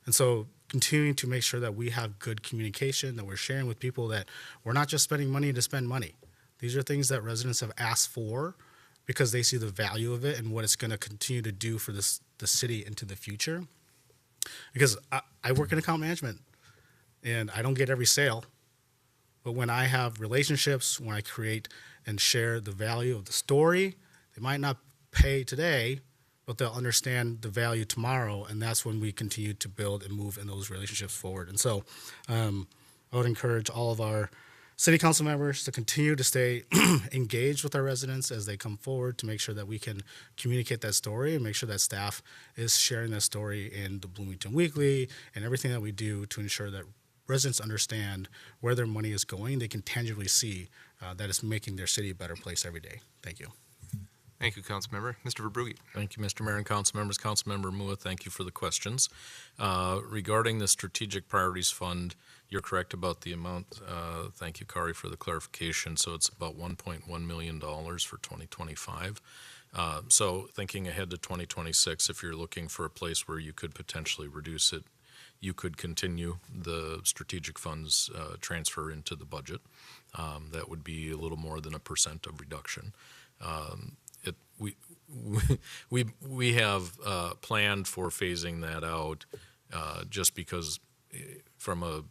S3: And so continuing to make sure that we have good communication, that we're sharing with people that we're not just spending money to spend money. These are things that residents have asked for because they see the value of it and what it's going to continue to do for the city into the future. Because I work in account management, and I don't get every sale. But when I have relationships, when I create and share the value of the story, they might not pay today, but they'll understand the value tomorrow, and that's when we continue to build and move in those relationships forward. And so I would encourage all of our city council members to continue to stay engaged with our residents as they come forward, to make sure that we can communicate that story and make sure that staff is sharing that story in the Bloomington Weekly and everything that we do to ensure that residents understand where their money is going. They can tangibly see that it's making their city a better place every day. Thank you.
S1: Thank you, Councilmember. Mr. Verbrugge.
S6: Thank you, Mr. Mayor and council members. Councilmember Mua, thank you for the questions. Regarding the Strategic Priorities Fund, you're correct about the amount. Thank you, Kari, for the clarification. So it's about $1.1 million for 2025. So thinking ahead to 2026, if you're looking for a place where you could potentially reduce it, you could continue the strategic funds transfer into the budget. That would be a little more than 1% of reduction. We have planned for phasing that out just because from a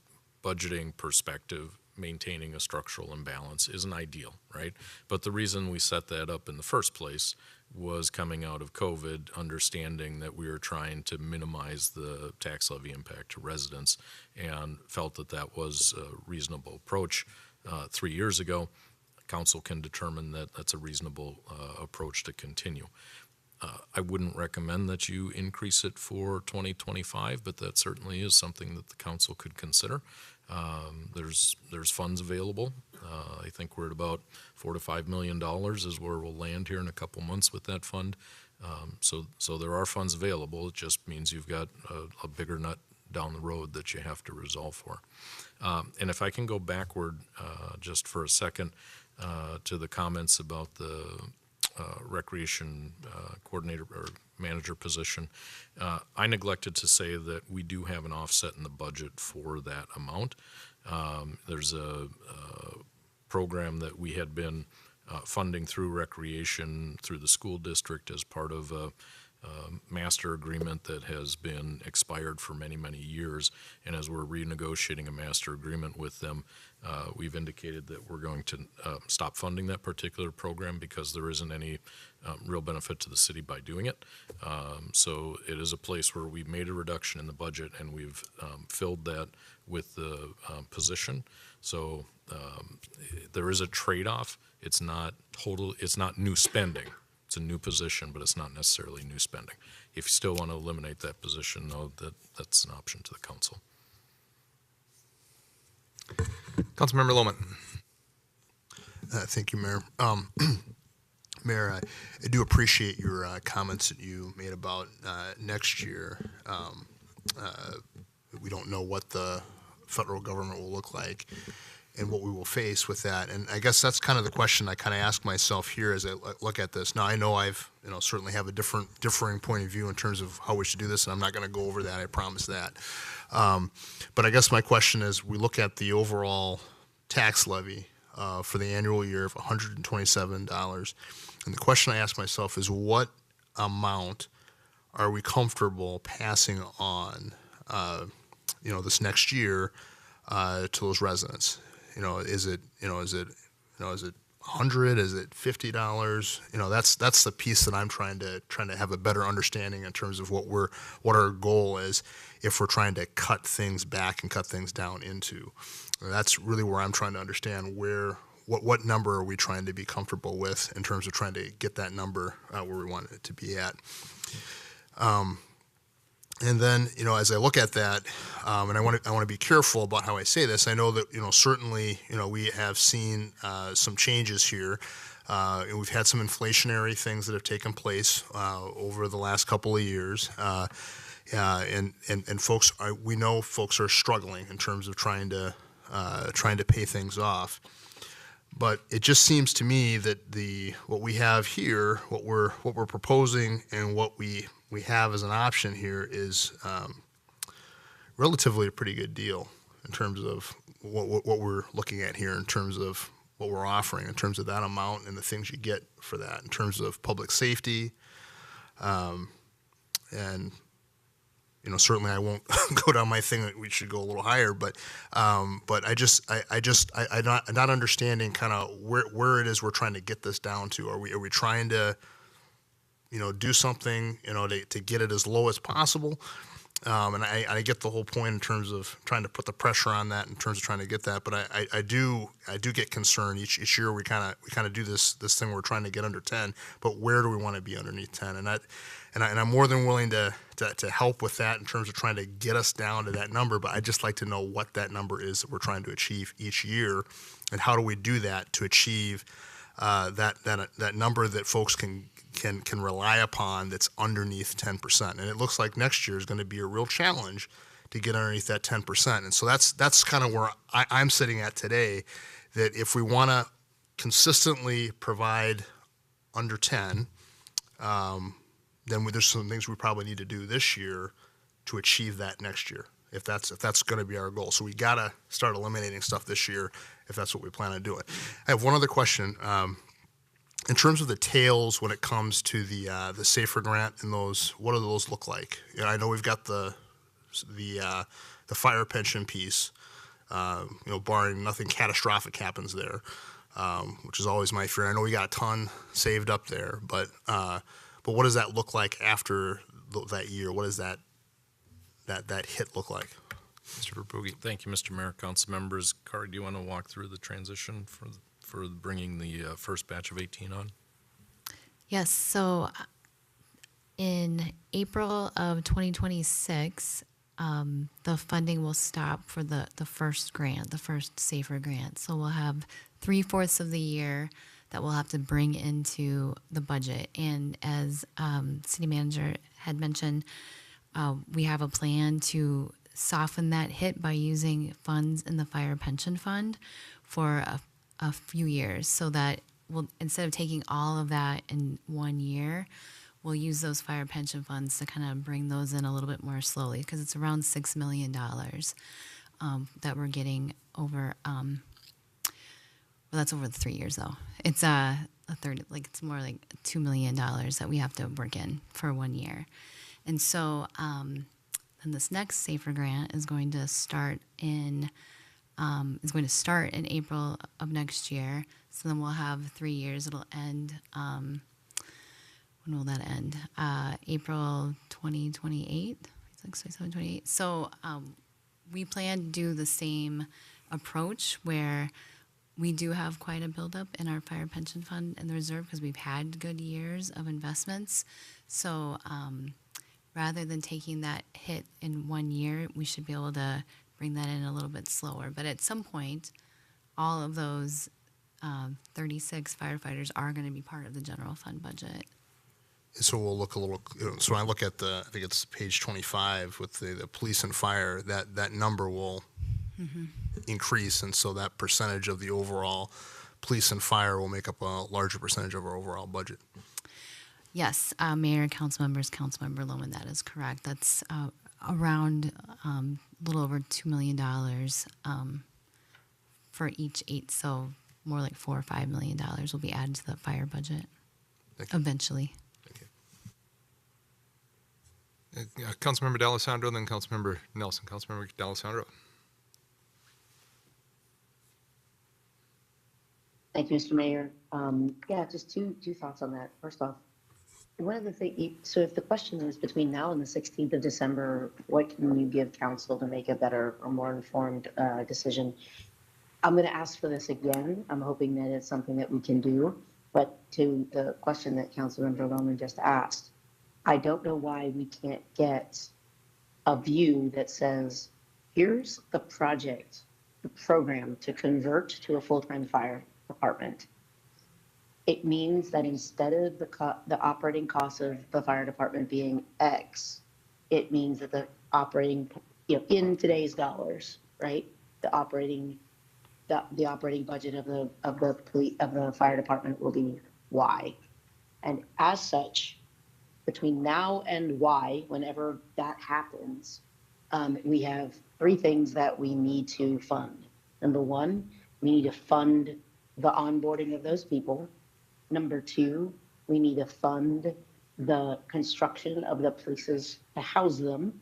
S6: budgeting perspective, maintaining a structural imbalance isn't ideal, right? But the reason we set that up in the first place was coming out of COVID, understanding that we were trying to minimize the tax levy impact to residents, and felt that that was a reasonable approach 3 years ago. council can determine that that's a reasonable approach to continue. I wouldn't recommend that you increase it for 2025, but that certainly is something that the council could consider. There's funds available. I think we're at about $4 to $5 million is where we'll land here in a couple months with that fund. So there are funds available. It just means you've got a bigger nut down the road that you have to resolve for. And if I can go backward just for a second to the comments about the recreation coordinator or manager position, I neglected to say that we do have an offset in the budget for that amount. There's a program that we had been funding through recreation through the school district as part of a master agreement that has been expired for many, many years. And as we're renegotiating a master agreement with them, we've indicated that we're going to stop funding that particular program because there isn't any real benefit to the city by doing it. So it is a place where we've made a reduction in the budget and we've filled that with the position. So there is a trade-off. It's not new spending. It's a new position, but it's not necessarily new spending. If you still want to eliminate that position, though, that's an option to the council.
S1: Councilmember Lohman.
S7: Thank you, Mayor. Mayor, I do appreciate your comments that you made about next year. We don't know what the federal government will look like and what we will face with that. And I guess that's kind of the question I kind of ask myself here as I look at this. Now, I know I've, certainly have a differing point of view in terms of how we should do this, and I'm not going to go over that, I promise that. But I guess my question is, we look at the overall tax levy for the annual year of $127. And the question I ask myself is, what amount are we comfortable passing on, this next year to those residents? Is it 100? Is it $50? That's the piece that I'm trying to have a better understanding in terms of what our goal is if we're trying to cut things back and cut things down into. That's really where I'm trying to understand what number are we trying to be comfortable with in terms of trying to get that number where we want it to be at. And then, as I look at that, and I want to be careful about how I say this. I know that, certainly, we have seen some changes here. And we've had some inflationary things that have taken place over the last couple of years. And folks, we know folks are struggling in terms of trying to pay things off. But it just seems to me that what we have here, what we're proposing, and what we have as an option here is relatively a pretty good deal in terms of what we're looking at here, in terms of what we're offering, in terms of that amount and the things you get for that, in terms of public safety, and certainly I won't go down my thing that we should go a little higher, but I'm not understanding kind of where it is we're trying to get this down to. Are we trying to do something to get it as low as possible? And I get the whole point in terms of trying to put the pressure on that, in terms of trying to get that. But I do get concerned each year. We kind of do this thing where we're trying to get under 10. But where do we want to be underneath 10? And I'm more than willing to help with that in terms of trying to get us down to that number. But I just like to know what that number is that we're trying to achieve each year, and how do we do that to achieve that number that folks can rely upon that's underneath 10%. And it looks like next year is going to be a real challenge to get underneath that 10%. And so that's kind of where I'm sitting at today, that if we want to consistently provide under 10, then there's some things we probably need to do this year to achieve that next year, if that's going to be our goal. So we got to start eliminating stuff this year if that's what we plan on doing. I have one other question. In terms of the tails, when it comes to the SAFER grant and those, what do those look like? I know we've got the fire pension piece, barring nothing catastrophic happens there, which is always my fear. I know we got a ton saved up there, but what does that look like after that year? What does that hit look like?
S1: Mr. Verbrugge.
S6: Thank you, Mr. Mayor, council members. Kari, do you want to walk through the transition for for bringing the first batch of 18 on?
S2: Yes, so in April of 2026, the funding will stop for the first grant, the first SAFER grant. So we'll have 3/4 of the year that we'll have to bring into the budget. And as city manager had mentioned, we have a plan to soften that hit by using funds in the fire pension fund for a few years, so that we'll, instead of taking all of that in 1 year, we'll use those fire pension funds to kind of bring those in a little bit more slowly, because it's around $6 million that we're getting over. Well, that's over the 3 years though. It's a third, like it's more like $2 million that we have to work in for 1 year. And so then this next SAFER grant is going to start in April of next year. So then we'll have 3 years. It'll end. When will that end? April 2028. 27, 28. So we plan to do the same approach where we do have quite a buildup in our fire pension fund and the reserve, because we've had good years of investments. So rather than taking that hit in 1 year, we should be able to bring that in a little bit slower. But at some point, all of those 36 firefighters are going to be part of the general fund budget.
S7: So we'll look a little, so when I look at I think it's page 25 with the police and fire, that number will increase. And so that percentage of the overall police and fire will make up a larger percentage of our overall budget.
S2: Yes, Mayor, council member Loman, that is correct. That's around a little over $2 million for each 8. So more like $4 or $5 million will be added to the fire budget eventually.
S1: Councilmember D'Alessandro, then Councilmember Nelson. Councilmember D'Alessandro.
S4: Thank you, Mr. Mayor. Yeah, just two thoughts on that. First off, one of the things, so if the question is between now and the 16th of December, what can you give council to make a better or more informed decision? I'm going to ask for this again. I'm hoping that it's something that we can do. But to the question that Councilmember Loman just asked, I don't know why we can't get a view that says, here's the project, the program to convert to a full-time fire department. It means that instead of the operating costs of the fire department being X, it means that the operating, in today's dollars, right? The operating budget of the fire department will be Y. And as such, between now and Y, whenever that happens, we have 3 things that we need to fund. Number 1, we need to fund the onboarding of those people. Number 2, we need to fund the construction of the places to house them,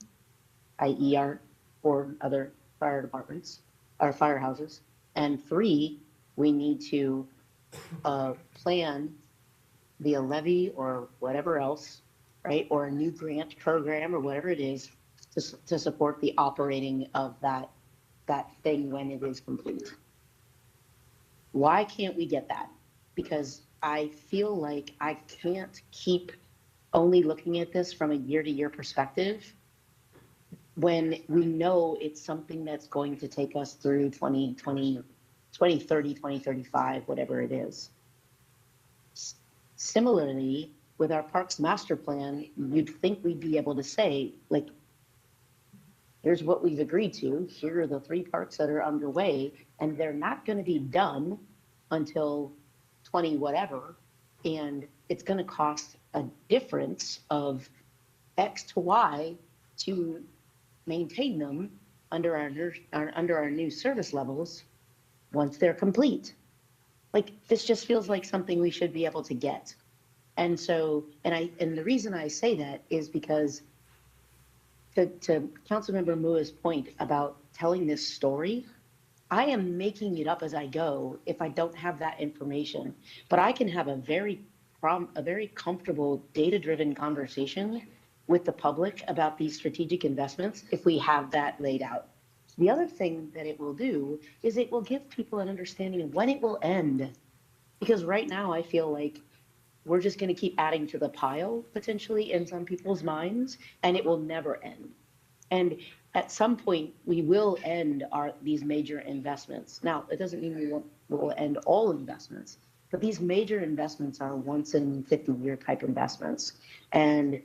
S4: i.e. our 4 other fire departments, our firehouses. And 3, we need to plan via levy or whatever else, right, or a new grant program or whatever it is to support the operating of that thing when it is complete. Why can't we get that? Because I feel like I can't keep only looking at this from a year-to-year perspective when we know it's something that's going to take us through 2020, 2030, 2035, whatever it is. Similarly, with our parks master plan, you'd think we'd be able to say, like, here's what we've agreed to, here are the 3 parks that are underway, and they're not going to be done until 20 whatever, and it's going to cost a difference of X to Y to maintain them under our new service levels once they're complete. Like, this just feels like something we should be able to get. And so, and the reason I say that is because to Councilmember Mua's point about telling this story, I am making it up as I go if I don't have that information. But I can have a very comfortable, data-driven conversation with the public about these strategic investments if we have that laid out. The other thing that it will do is it will give people an understanding of when it will end. Because right now I feel like we're just going to keep adding to the pile potentially in some people's minds, and it will never end. And at some point, we will end these major investments. Now, it doesn't mean we'll end all investments, but these major investments are once in 50-year type investments, and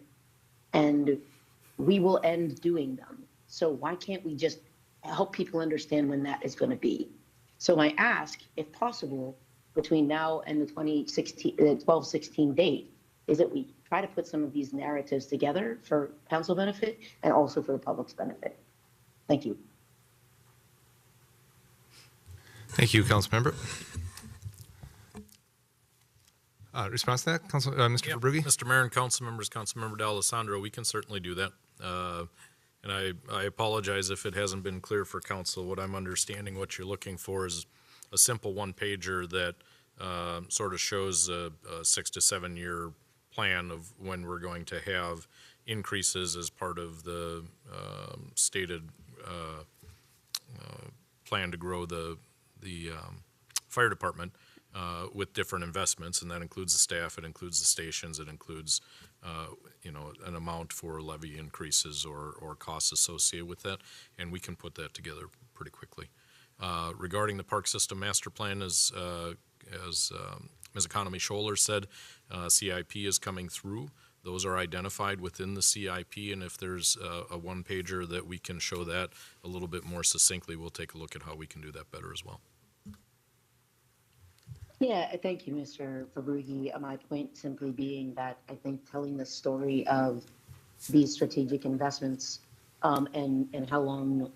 S4: we will end doing them. So why can't we just help people understand when that is going to be? So my ask, if possible, between now and the 12/16 date, is that we try to put some of these narratives together for council benefit and also for the public's benefit. Thank you.
S1: Thank you, Councilmember. Response to that, Mr. Verbrugge?
S6: Mr. Mayor and council members, Councilmember D'Alessandro, we can certainly do that. And I apologize if it hasn't been clear for council. What I'm understanding what you're looking for is a simple one-pager that sort of shows a 6 to 7 year plan of when we're going to have increases as part of the stated plan to grow the fire department with different investments, and that includes the staff, it includes the stations, it includes an amount for levy increases or costs associated with that, and we can put that together pretty quickly. Regarding the park system master plan, as Ms. Economy Scholler said, CIP is coming through. Those are identified within the CIP, and if there's a one-pager that we can show that a little bit more succinctly, we'll take a look at how we can do that better as well.
S4: Yeah, thank you, Mr. Verbrugge. My point simply being that I think telling the story of these strategic investments and how long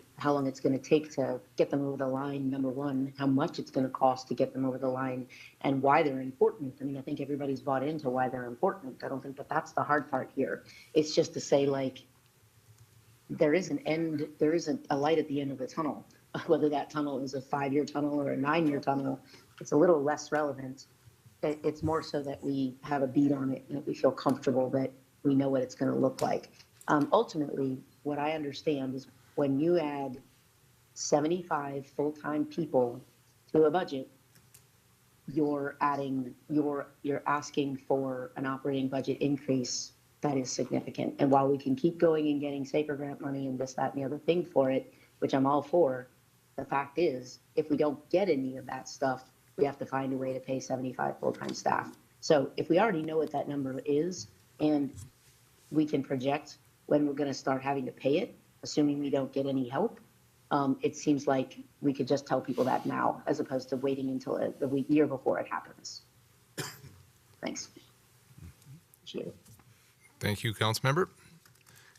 S4: it's going to take to get them over the line, number one, how much it's going to cost to get them over the line, and why they're important. I mean, I think everybody's bought into why they're important. I don't think that that's the hard part here. It's just to say, like, there is a light at the end of the tunnel. Whether that tunnel is a 5-year tunnel or a 9-year tunnel, it's a little less relevant. It's more so that we have a beat on it and that we feel comfortable that we know what it's going to look like. Ultimately, what I understand is when you add 75 full-time people to a budget, you're asking for an operating budget increase that is significant. And while we can keep going and getting safer grant money and this, that, and the other thing for it, which I'm all for, the fact is, if we don't get any of that stuff, we have to find a way to pay 75 full-time staff. So if we already know what that number is and we can project when we're going to start having to pay it, assuming we don't get any help, it seems like we could just tell people that now as opposed to waiting until the year before it happens. Thanks. Appreciate it.
S1: Thank you, Councilmember.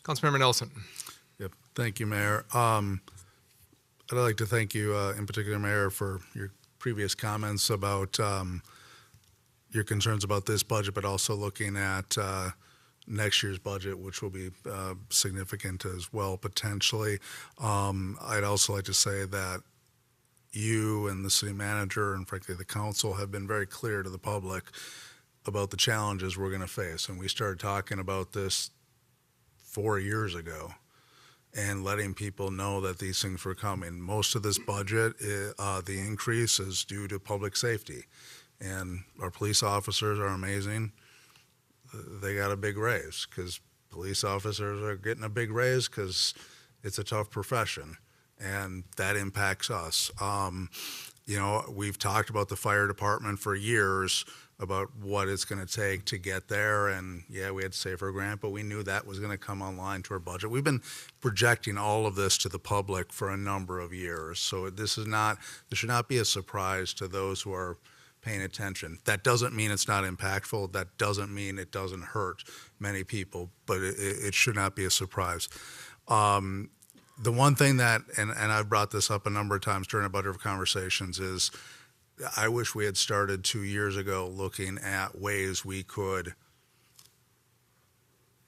S1: Councilmember Nelson.
S8: Yep. Thank you, Mayor. I'd like to thank you in particular, Mayor, for your previous comments about your concerns about this budget, but also looking at next year's budget, which will be significant as well, potentially. I'd also like to say that you and the city manager and frankly the council have been very clear to the public about the challenges we're going to face. And we started talking about this 4 years ago and letting people know that these things were coming. Most of this budget, the increase is due to public safety. And our police officers are amazing. They got a big raise because police officers are getting a big raise because it's a tough profession, and that impacts us. We've talked about the fire department for years about what it's going to take to get there, and yeah, we had Safer Grant, but we knew that was going to come online to our budget. We've been projecting all of this to the public for a number of years, so this should not be a surprise to those who are paying attention. That doesn't mean it's not impactful. That doesn't mean it doesn't hurt many people, but it should not be a surprise. The one thing that, and I've brought this up a number of times during a budget conversations, is I wish we had started 2 years ago looking at ways we could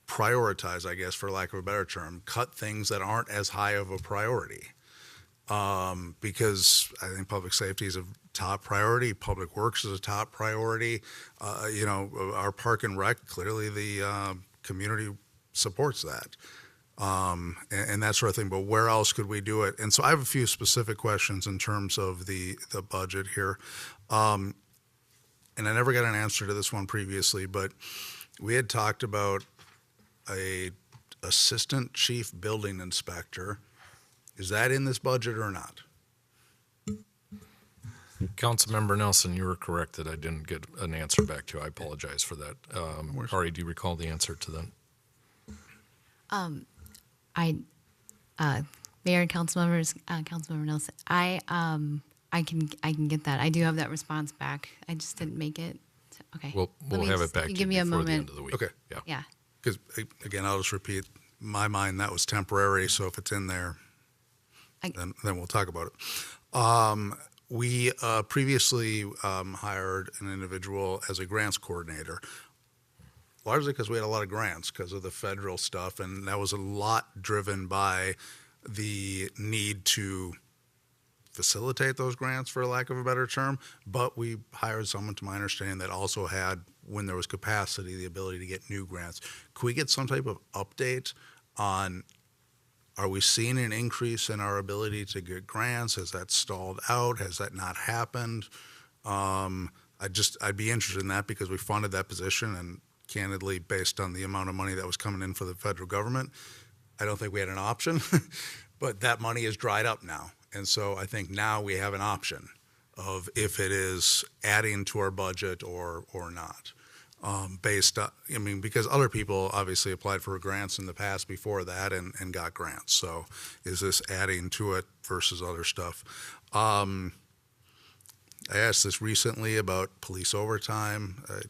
S8: prioritize, I guess, for lack of a better term, cut things that aren't as high of a priority. Because I think public safety is a top priority, public works is a top priority. Our park and rec, clearly the community supports that. And that sort of thing, but where else could we do it? And so I have a few specific questions in terms of the budget here. and I never got an answer to this one previously, but we had talked about a assistant chief building inspector. Is that in this budget or not?
S6: Councilmember Nelson, you were correct that I didn't get an answer back to you. I apologize for that. Kari, do you recall the answer to that?
S2: Mayor and council members, Councilmember Nelson, I can get that. I do have that response back. I just didn't make it. So, okay.
S6: We'll have it back to you
S2: give me a
S6: before the end
S2: moment.
S6: of the week.
S8: Okay.
S6: Yeah.
S2: Yeah.
S8: Because, again, I'll just repeat, my mind, that was temporary, so if it's in there, then we'll talk about it. We previously hired an individual as a grants coordinator, largely because we had a lot of grants because of the federal stuff, and that was a lot driven by the need to facilitate those grants, for lack of a better term. But we hired someone, to my understanding, that also had, when there was capacity, the ability to get new grants. Could we get some type of update on, are we seeing an increase in our ability to get grants? Has that stalled out? Has that not happened? I'd be interested in that because we funded that position, and candidly, based on the amount of money that was coming in for the federal government, I don't think we had an option. But that money is dried up now. And so I think now we have an option of if it is adding to our budget or not. Based on, because other people obviously applied for grants in the past before that and got grants. So is this adding to it versus other stuff? I asked this recently about police overtime. I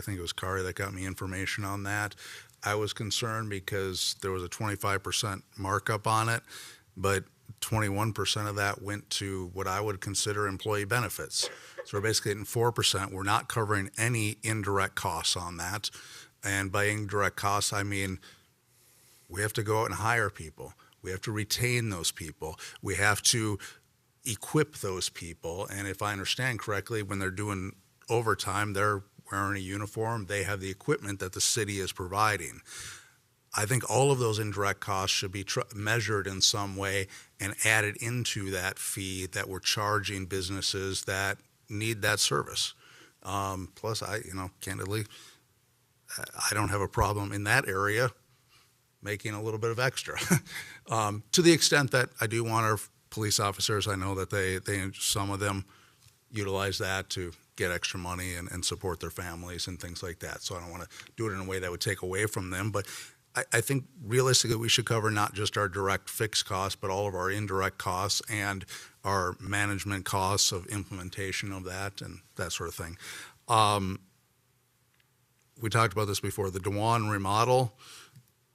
S8: think it was Kari that got me information on that. I was concerned because there was a 25% markup on it, but 21% of that went to what I would consider employee benefits. So we're basically getting 4%. We're not covering any indirect costs on that. And by indirect costs, I mean we have to go out and hire people. We have to retain those people. We have to equip those people. And if I understand correctly, when they're doing overtime, they're wearing a uniform. They have the equipment that the city is providing. I think all of those indirect costs should be measured in some way and added into that fee that we're charging businesses that need that service. Plus, candidly, I don't have a problem in that area making a little bit of extra. To the extent that I do want our police officers, I know that they some of them utilize that to get extra money and support their families and things like that. So I don't want to do it in a way that would take away from them. But I think realistically we should cover not just our direct fixed costs, but all of our indirect costs and our management costs of implementation of that and that sort of thing. We talked about this before, the Dewan remodel.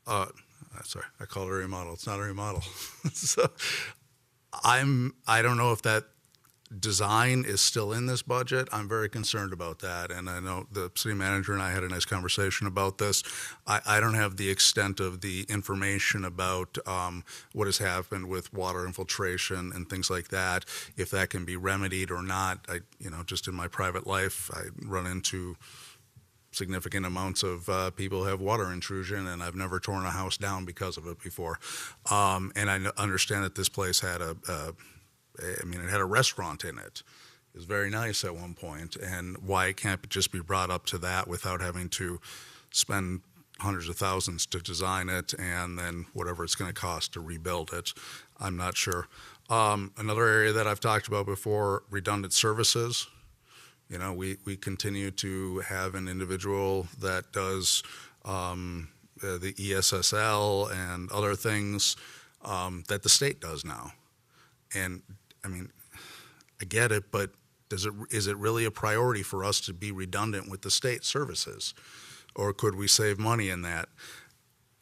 S8: Sorry, I call it a remodel. It's not a remodel. So I don't know if that design is still in this budget. I'm very concerned about that, and I know the city manager and I had a nice conversation about this. I don't have the extent of the information about what has happened with water infiltration and things like that, if that can be remedied or not. Just in my private life, I run into significant amounts of people who have water intrusion, and I've never torn a house down because of it before. And I understand that this place had it had a restaurant in it. It was very nice at one point, and why it can't just be brought up to that without having to spend hundreds of thousands to design it and then whatever it's going to cost to rebuild it, I'm not sure. Another area that I've talked about before, redundant services. We continue to have an individual that does the ESSL and other things that the state does now. And I get it, but is it really a priority for us to be redundant with the state services? Or could we save money in that?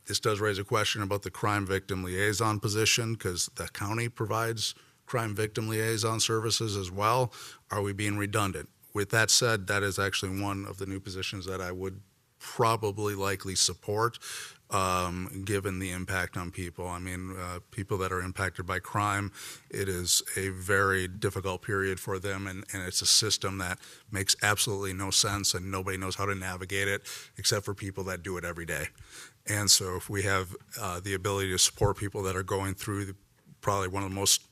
S8: This does raise a question about the crime victim liaison position, because the county provides crime victim liaison services as well. Are we being redundant? With that said, that is actually one of the new positions that I would probably likely support, given the impact on people. People that are impacted by crime, it is a very difficult period for them, and it's a system that makes absolutely no sense, and nobody knows how to navigate it except for people that do it every day. And so if we have the ability to support people that are going through probably one of the most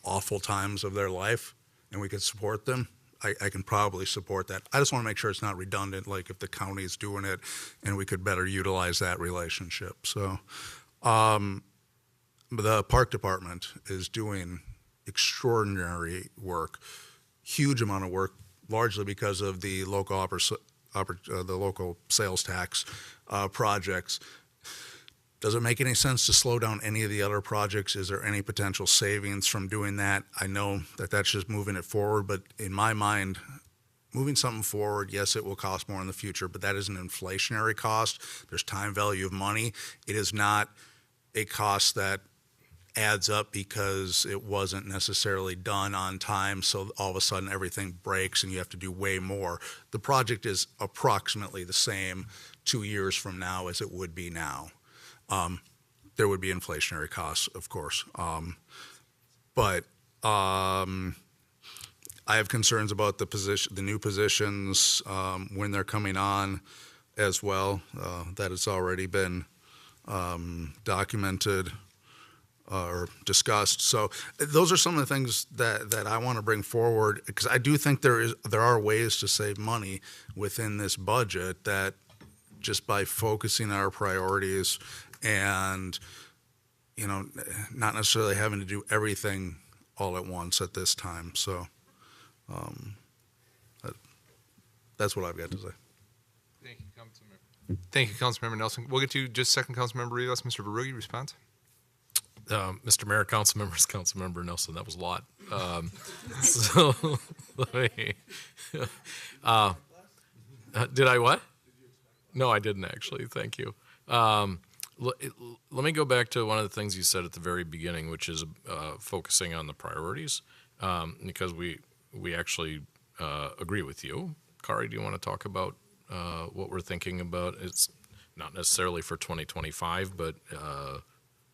S8: awful times of their life, and we can support them, I can probably support that. I just want to make sure it's not redundant, like if the county's doing it and we could better utilize that relationship. So the park department is doing extraordinary work, huge amount of work, largely because of the local the local sales tax projects. Does it make any sense to slow down any of the other projects? Is there any potential savings from doing that? I know that that's just moving it forward, but in my mind, moving something forward, yes, it will cost more in the future, but that is an inflationary cost. There's time value of money. It is not a cost that adds up because it wasn't necessarily done on time, so all of a sudden everything breaks and you have to do way more. The project is approximately the same 2 years from now as it would be now. There would be inflationary costs, of course. But I have concerns about the new positions when they're coming on as well. That has already been documented or discussed. So those are some of the things that I want to bring forward, because I do think there are ways to save money within this budget, that just by focusing our priorities and, you know, not necessarily having to do everything all at once at this time. So that's what I've got to say.
S1: Thank you, Councilmember Nelson. We'll get to just second, Councilmember Rivas. Mr. Verrugi, response?
S6: Mr. Mayor, Councilmember Nelson, that was a lot. So, let me, did I what? No, I didn't actually. Thank you. Let me go back to one of the things you said at the very beginning, which is focusing on the priorities, because we actually agree with you. Kari, do you want to talk about what we're thinking about? It's not necessarily for 2025, but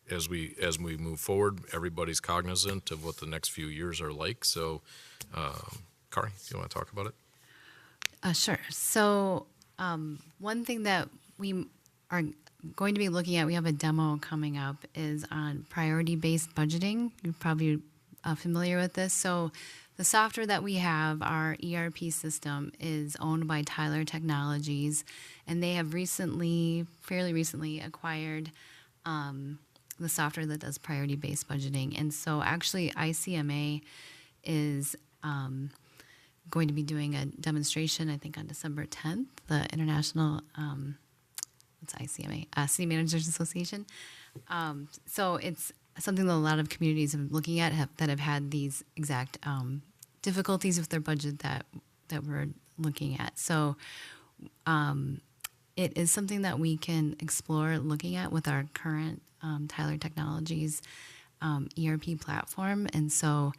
S6: as we move forward, everybody's cognizant of what the next few years are like. So, Kari, do you want to talk about it?
S2: Sure. So one thing that we are going to be looking at, we have a demo coming up, is on priority-based budgeting. You're probably familiar with this. So the software that we have, our ERP system, is owned by Tyler Technologies, and they have fairly recently acquired the software that does priority-based budgeting. And so actually ICMA is going to be doing a demonstration, I think on December 10th, the International, what's ICMA? City Managers Association. So it's something that a lot of communities are looking at that have had these exact difficulties with their budget that we're looking at. So it is something that we can explore looking at with our current Tyler Technologies ERP platform. And so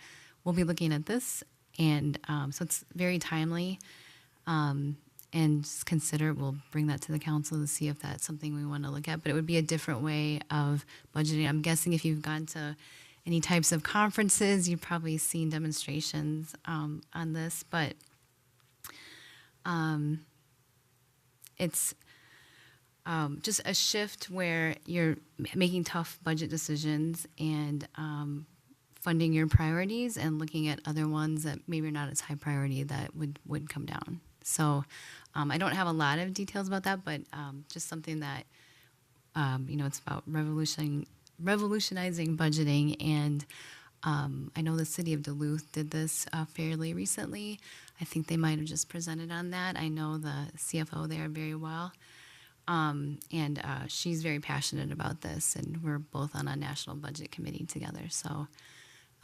S2: we'll be looking at this, and so it's very timely, and just we'll bring that to the council to see if that's something we want to look at. But it would be a different way of budgeting. I'm guessing if you've gone to any types of conferences, you've probably seen demonstrations on this, but it's just a shift where you're making tough budget decisions and funding your priorities and looking at other ones that maybe are not as high priority that would come down. So I don't have a lot of details about that, but just something that, it's about revolutionizing budgeting. And I know the city of Duluth did this fairly recently. I think they might have just presented on that. I know the CFO there very well. And she's very passionate about this, and we're both on a national budget committee together. So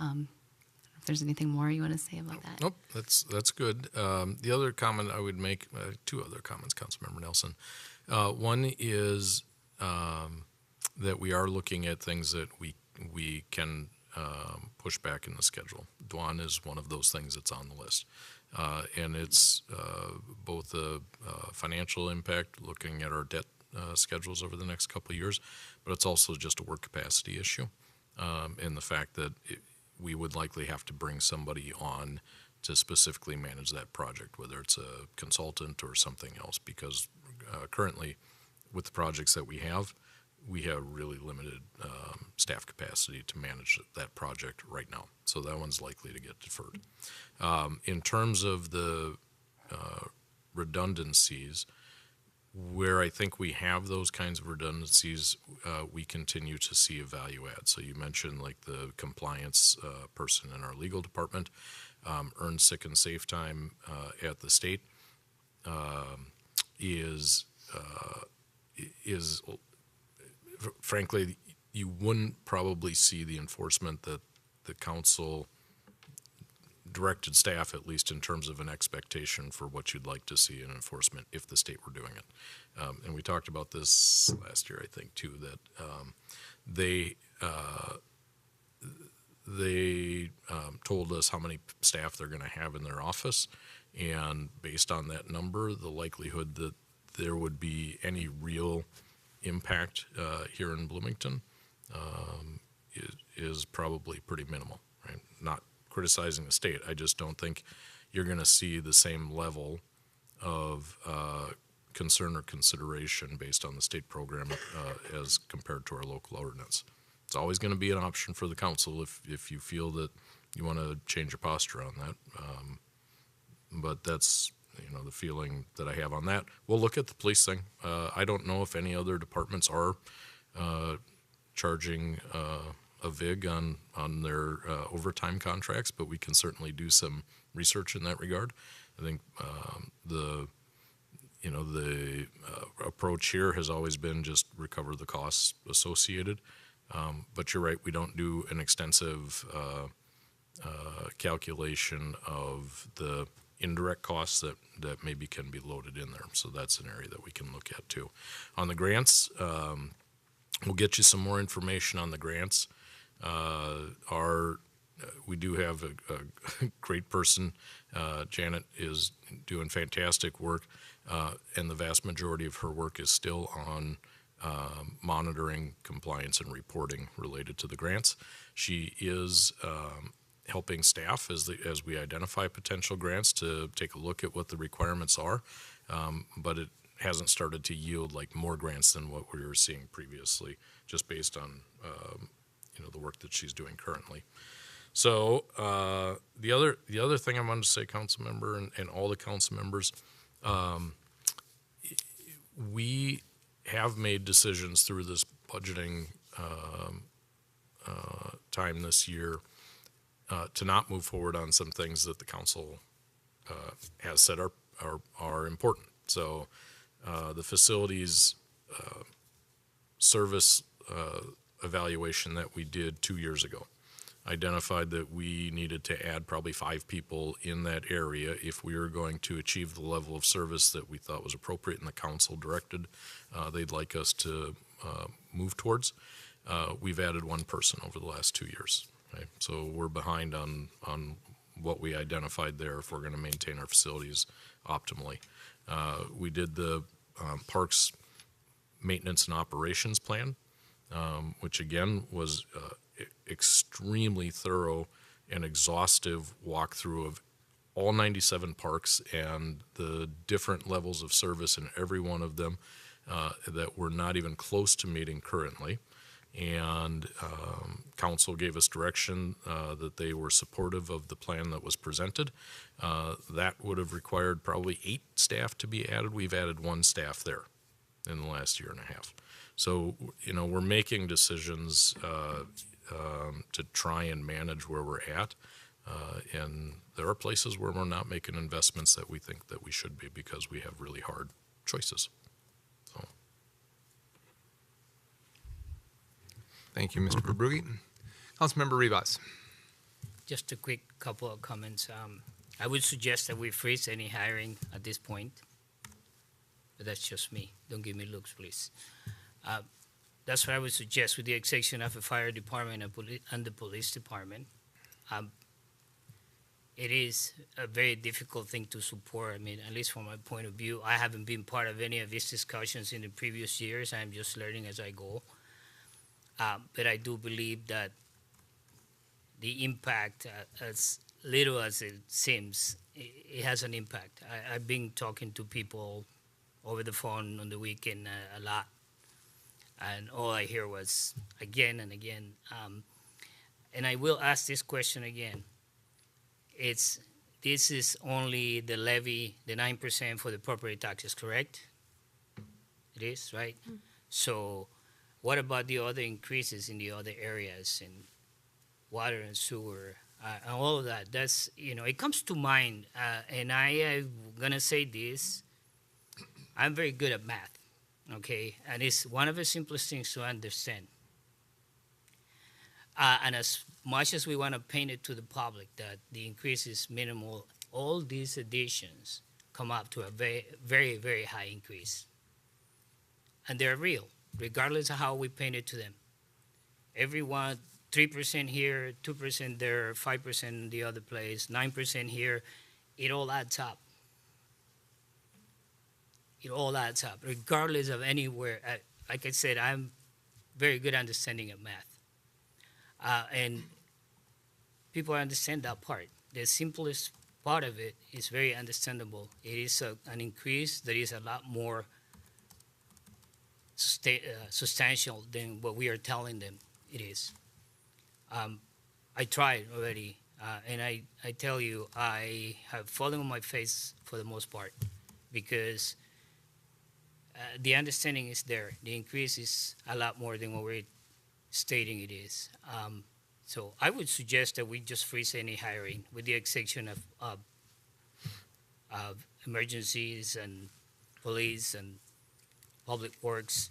S2: if there's anything more you want to say about that.
S6: Nope, that's good. The other comment I would make, two other comments, Councilmember Nelson. One is that we are looking at things that we can push back in the schedule. Dwan is one of those things that's on the list. And it's both a financial impact, looking at our debt schedules over the next couple of years, but it's also just a work capacity issue, and the fact that we would likely have to bring somebody on to specifically manage that project, whether it's a consultant or something else, because currently with the projects that we have, we have really limited staff capacity to manage that project right now. So that one's likely to get deferred. In terms of the redundancies, where I think we have those kinds of redundancies, we continue to see a value add. So you mentioned like the compliance person in our legal department, earned sick and safe time at the state is frankly, you wouldn't probably see the enforcement that the council directed staff, at least in terms of an expectation for what you'd like to see in enforcement if the state were doing it. And we talked about this last year, I think, too, that they told us how many staff they're going to have in their office, and based on that number, the likelihood that there would be any real impact here in Bloomington is probably pretty minimal, right? Not criticizing the state. I just don't think you're going to see the same level of concern or consideration based on the state program as compared to our local ordinance. It's always going to be an option for the council if you feel that you want to change your posture on that. But that's the feeling that I have on that. We'll look at the police thing. I don't know if any other departments are charging a VIG on their overtime contracts, but we can certainly do some research in that regard. I think the approach here has always been just recover the costs associated. But you're right, we don't do an extensive calculation of the indirect costs that maybe can be loaded in there. So that's an area that we can look at too. On the grants, we'll get you some more information on the grants. We do have a great person. Janet is doing fantastic work, and the vast majority of her work is still on monitoring compliance and reporting related to the grants. She is helping staff as we identify potential grants to take a look at what the requirements are, but it hasn't started to yield like more grants than what we were seeing previously, just based on the work that she's doing currently. So the other thing I wanted to say, council member and all the council members, we have made decisions through this budgeting time this year to not move forward on some things that the council has said are important. So the facilities service evaluation that we did 2 years ago identified that we needed to add probably 5 people in that area if we were going to achieve the level of service that we thought was appropriate and the council directed they'd like us to move towards. We've added 1 person over the last 2 years. Right? So we're behind on what we identified there if we're going to maintain our facilities optimally. We did the parks maintenance and operations plan, which again was extremely thorough and exhaustive walkthrough of all 97 parks and the different levels of service in every one of them that we're not even close to meeting currently. And council gave us direction that they were supportive of the plan that was presented. That would have required probably 8 staff to be added. We've added 1 staff there in the last year and a half. So, we're making decisions to try and manage where we're at. And there are places where we're not making investments that we think that we should be because we have really hard choices. So.
S1: Thank you, Mr. Verbrugge. Councilmember Rivas.
S10: Just a quick couple of comments. I would suggest that we freeze any hiring at this point, but that's just me. Don't give me looks, please. That's what I would suggest, with the exception of the fire department and the police department. It is a very difficult thing to support. I mean, at least from my point of view, I haven't been part of any of these discussions in the previous years. I'm just learning as I go. But I do believe that the impact, as little as it seems, it has an impact. I've been talking to people over the phone on the weekend a lot. and all I hear was again and again. And I will ask this question again. This is only the levy, the 9% for the property taxes, correct? It is, right? So what about the other increases in the other areas in water and sewer and all of that? That's, it comes to mind. And I am going to say this. I'm very good at math, okay? And it's one of the simplest things to understand. And as much as we want to paint it to the public that the increase is minimal, all these additions come up to a very, very, very high increase. And they're real, regardless of how we paint it to them. Everyone, 3% here, 2% there, 5% in the other place, 9% here, it all adds up. It all adds up, regardless of anywhere. Like I said, I'm very good understanding of math. And people understand that part. The simplest part of it is very understandable. It is an increase that is a lot more substantial than what we are telling them it is. I tried already, and I tell you, I have fallen on my face for the most part because the understanding is there. The increase is a lot more than what we're stating it is. So I would suggest that we just freeze any hiring with the exception of emergencies and police and public works.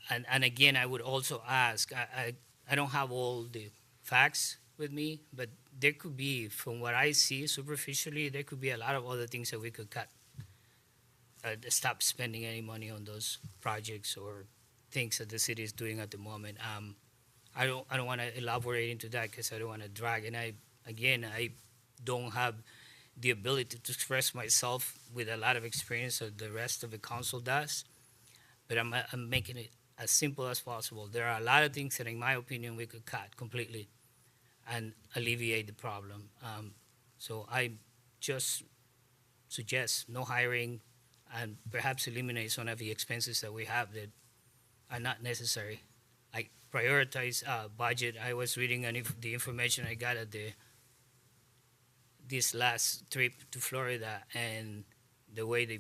S10: And again, I would also ask, I don't have all the facts with me, but there could be, from what I see superficially, there could be a lot of other things that we could cut. Stop spending any money on those projects or things that the city is doing at the moment. I don't want to elaborate into that because I don't want to drag. And I don't have the ability to express myself with a lot of experience that the rest of the council does. But I'm making it as simple as possible. There are a lot of things that, in my opinion, we could cut completely and alleviate the problem. So I just suggest no hiring and perhaps eliminate some of the expenses that we have that are not necessary. I prioritize budget. I was reading the information I got at this last trip to Florida, and the way they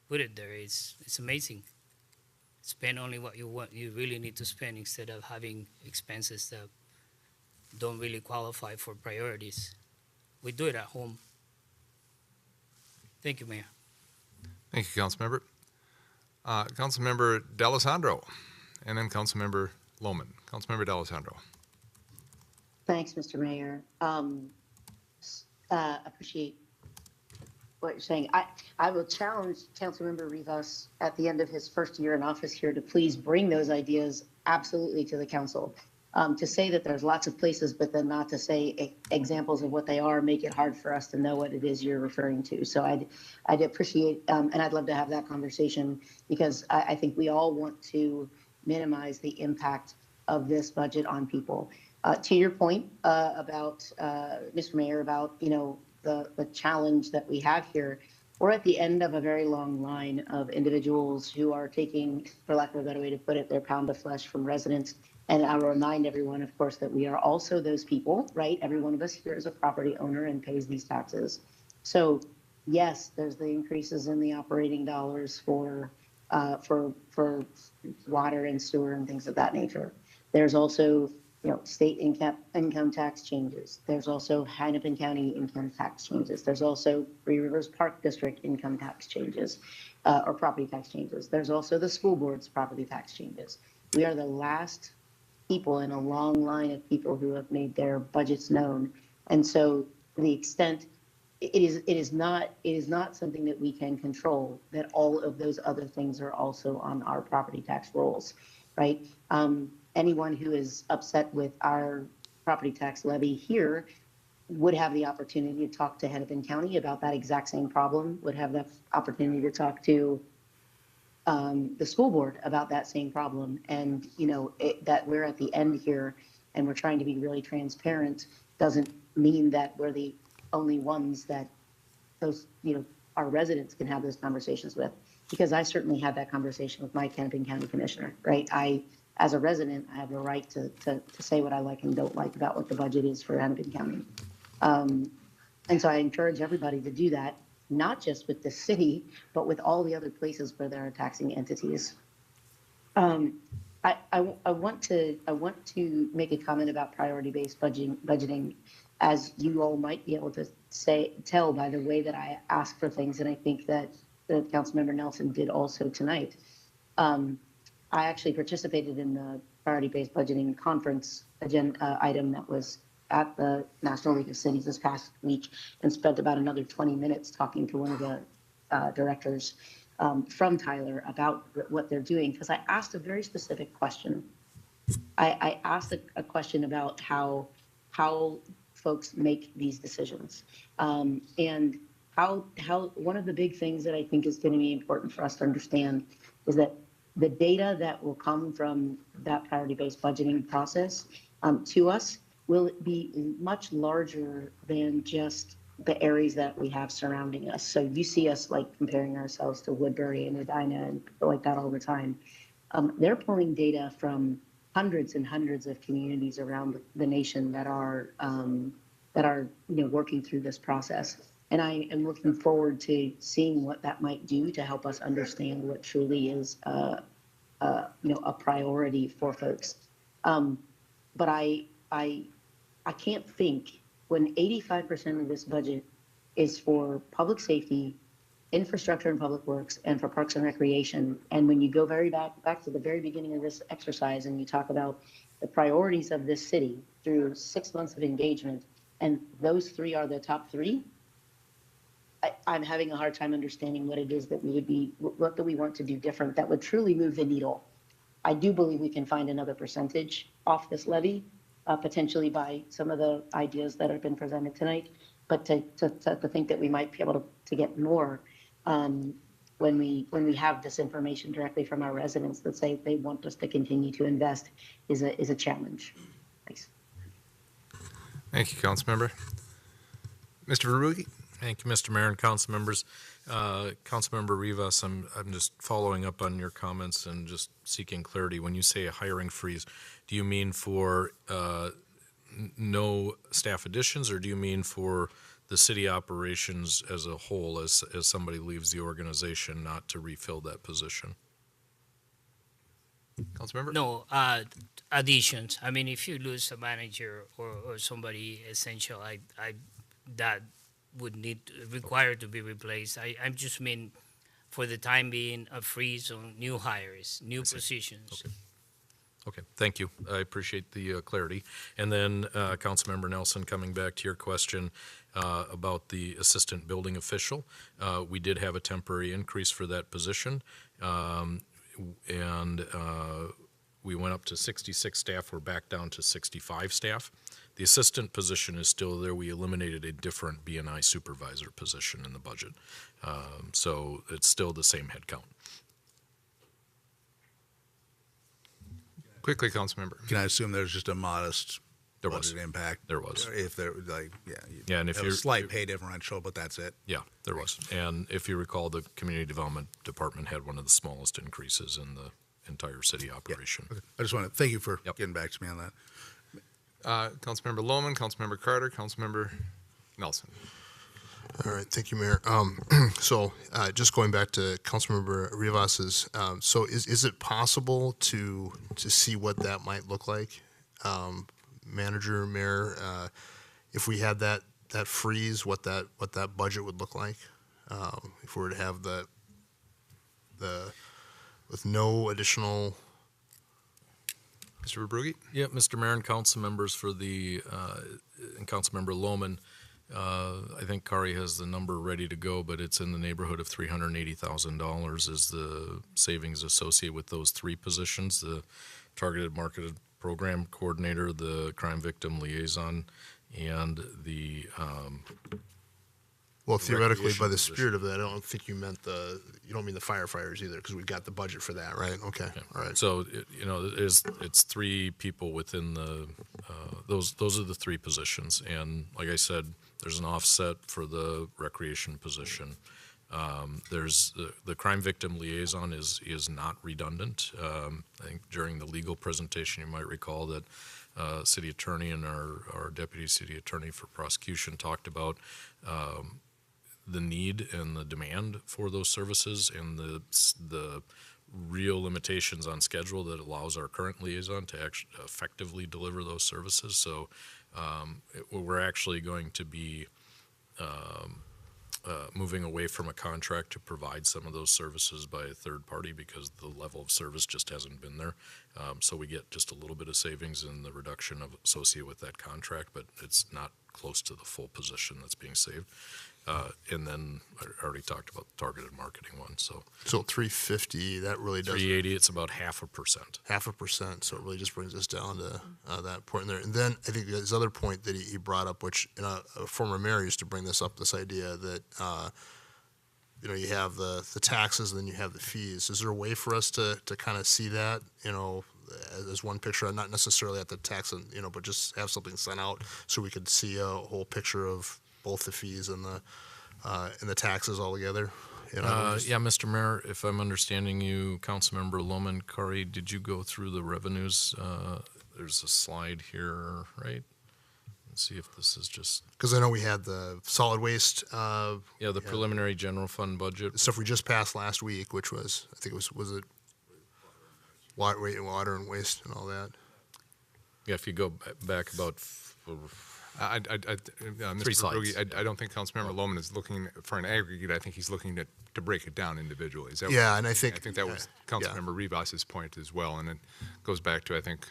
S10: put it there is it's amazing. Spend only what you really need to spend instead of having expenses that don't really qualify for priorities. We do it at home. Thank you, Mayor.
S1: Thank you, Councilmember. Councilmember D'Alessandro, and then Councilmember Lohman. Councilmember D'Alessandro.
S4: Thanks, Mr. Mayor. Appreciate what you're saying. I will challenge Councilmember Rivas at the end of his first year in office here to please bring those ideas absolutely to the council. To say that there's lots of places, but then not to say examples of what they are, make it hard for us to know what it is you're referring to. So I'd appreciate, and I'd love to have that conversation because I think we all want to minimize the impact of this budget on people. To your point about, Mr. Mayor, about, the challenge that we have here, we're at the end of a very long line of individuals who are taking, for lack of a better way to put it, their pound of flesh from residents. And I will remind everyone, of course, that we are also those people, right? Every one of us here is a property owner and pays these taxes. So yes, there's the increases in the operating dollars for water and sewer and things of that nature. There's also, state income tax changes. There's also Hennepin County income tax changes. There's also Three Rivers Park District income tax changes, or property tax changes. There's also the school board's property tax changes. We are the last people in a long line of people who have made their budgets known. And so to the extent it is not something that we can control, that all of those other things are also on our property tax rolls, right? Anyone who is upset with our property tax levy here would have the opportunity to talk to Hennepin County about that exact same problem, would have the opportunity to talk to the school board about that same problem. And, that we're at the end here and we're trying to be really transparent doesn't mean that we're the only ones that those, our residents can have those conversations with. because I certainly had that conversation with my Hennepin County Commissioner, right? As a resident, I have the right to say what I like and don't like about what the budget is for Hennepin County. And so I encourage everybody to do that, not just with the city, but with all the other places where there are taxing entities. I want to make a comment about priority-based budgeting, as you all might be able to tell by the way that I ask for things, and I think that the Councilmember Nelson did also tonight. I actually participated in the priority-based budgeting conference agenda item that was at the National League of Cities this past week, and spent about another 20 minutes talking to one of the directors from Tyler about what they're doing, because I asked a very specific question. I asked a question about how folks make these decisions, and how one of the big things that I think is going to be important for us to understand is that the data that will come from that priority-based budgeting process to us will be much larger than just the areas that we have surrounding us. So you see us like comparing ourselves to Woodbury and Edina and people like that all the time. They're pulling data from hundreds and hundreds of communities around the nation that are working through this process. And I am looking forward to seeing what that might do to help us understand what truly is a priority for folks. But I can't think, when 85% of this budget is for public safety, infrastructure and public works, and for parks and recreation, and when you go back to the very beginning of this exercise and you talk about the priorities of this city through 6 months of engagement, and those three are the top three, I'm having a hard time understanding what it is that what do we want to do different that would truly move the needle. I do believe we can find another percentage off this levy, potentially by some of the ideas that have been presented tonight, but to think that we might be able to get more when we have this information directly from our residents that say they want us to continue to invest is a challenge. Thanks.
S1: Thank you, Councilmember. Mr. Verrugi?
S6: Thank you, Mr. Mayor and council members. Councilmember Rivas, I'm just following up on your comments and just seeking clarity. When you say a hiring freeze, do you mean for no staff additions, or do you mean for the city operations as a whole, as somebody leaves the organization, not to refill that position?
S1: Councilmember?
S10: No, additions. I mean, if you lose a manager or somebody essential, that would require to be replaced. I just mean, for the time being, a freeze on new hires, new positions.
S6: Okay, thank you. I appreciate the clarity. And then, Councilmember Nelson, coming back to your question about the assistant building official, we did have a temporary increase for that position, and we went up to 66 staff. We're back down to 65 staff. The assistant position is still there. We eliminated a different B&I supervisor position in the budget. So it's still the same head count.
S1: Quickly, Councilmember.
S8: Can I assume there's just a modest budget impact?
S6: There was.
S8: If there,
S6: And if
S8: a
S6: you're
S8: slight pay differential, but that's it.
S6: Yeah, there was. And if you recall, the community development department had one of the smallest increases in the entire city operation.
S8: Okay. I just want to thank you for getting back to me on that.
S1: Councilmember Lohman, Councilmember Carter, Councilmember Nelson.
S7: All right, thank you, Mayor. So just going back to Councilmember Rivas's, so is it possible to see what that might look like, Manager, Mayor, if we had that freeze, what that budget would look like, if we were to have the with no additional.
S1: Mr. Verbrugge?
S6: Yeah, Mr. Mayor and council members, for the and Councilmember Lohman, I think Kari has the number ready to go, but it's in the neighborhood of $380,000 is the savings associated with those three positions: the targeted marketed program coordinator, the crime victim liaison, and the
S7: Well, theoretically, by the spirit of that, I don't think you don't mean the firefighters either, because we've got the budget for that, right? Okay, all right.
S6: So, it's three people within the, those are the three positions. And like I said, there's an offset for the recreation position. There's the crime victim liaison is not redundant. I think during the legal presentation, you might recall that city attorney and our deputy city attorney for prosecution talked about the need and the demand for those services and the real limitations on schedule that allows our current liaison to actually effectively deliver those services. So we're actually going to be moving away from a contract to provide some of those services by a third party because the level of service just hasn't been there. So we get just a little bit of savings in the reduction associated with that contract, but it's not close to the full position that's being saved. And then I already talked about the targeted marketing one. So
S7: 350, that really does
S6: 380, it's about 0.5%.
S7: 0.5%. So it really just brings us down to that point there. And then I think this other point that he brought up, which a former mayor used to bring this up, this idea that you have the taxes and then you have the fees. Is there a way for us to kind of see that, as one picture, not necessarily at the tax, and but just have something sent out so we could see a whole picture of both the fees and the taxes all together?
S6: Yeah, Mr. Mayor, if I'm understanding you, Councilmember Loman Kari, did you go through the revenues? There's a slide here, right? Let's see if this is just.
S7: Because I know we had the solid waste.
S6: Yeah, the preliminary general fund budget.
S7: Stuff we just passed last week, which was, I think was it water and waste and all that?
S6: Yeah, if you go back about.
S1: Mr.
S6: 3 slides.
S1: Brugge, I don't think Councilmember Lohman is looking for an aggregate. I think he's looking to break it down individually. Is that
S7: Yeah, and I think
S1: that was Councilmember Rivas's point as well, and it goes back to, I think,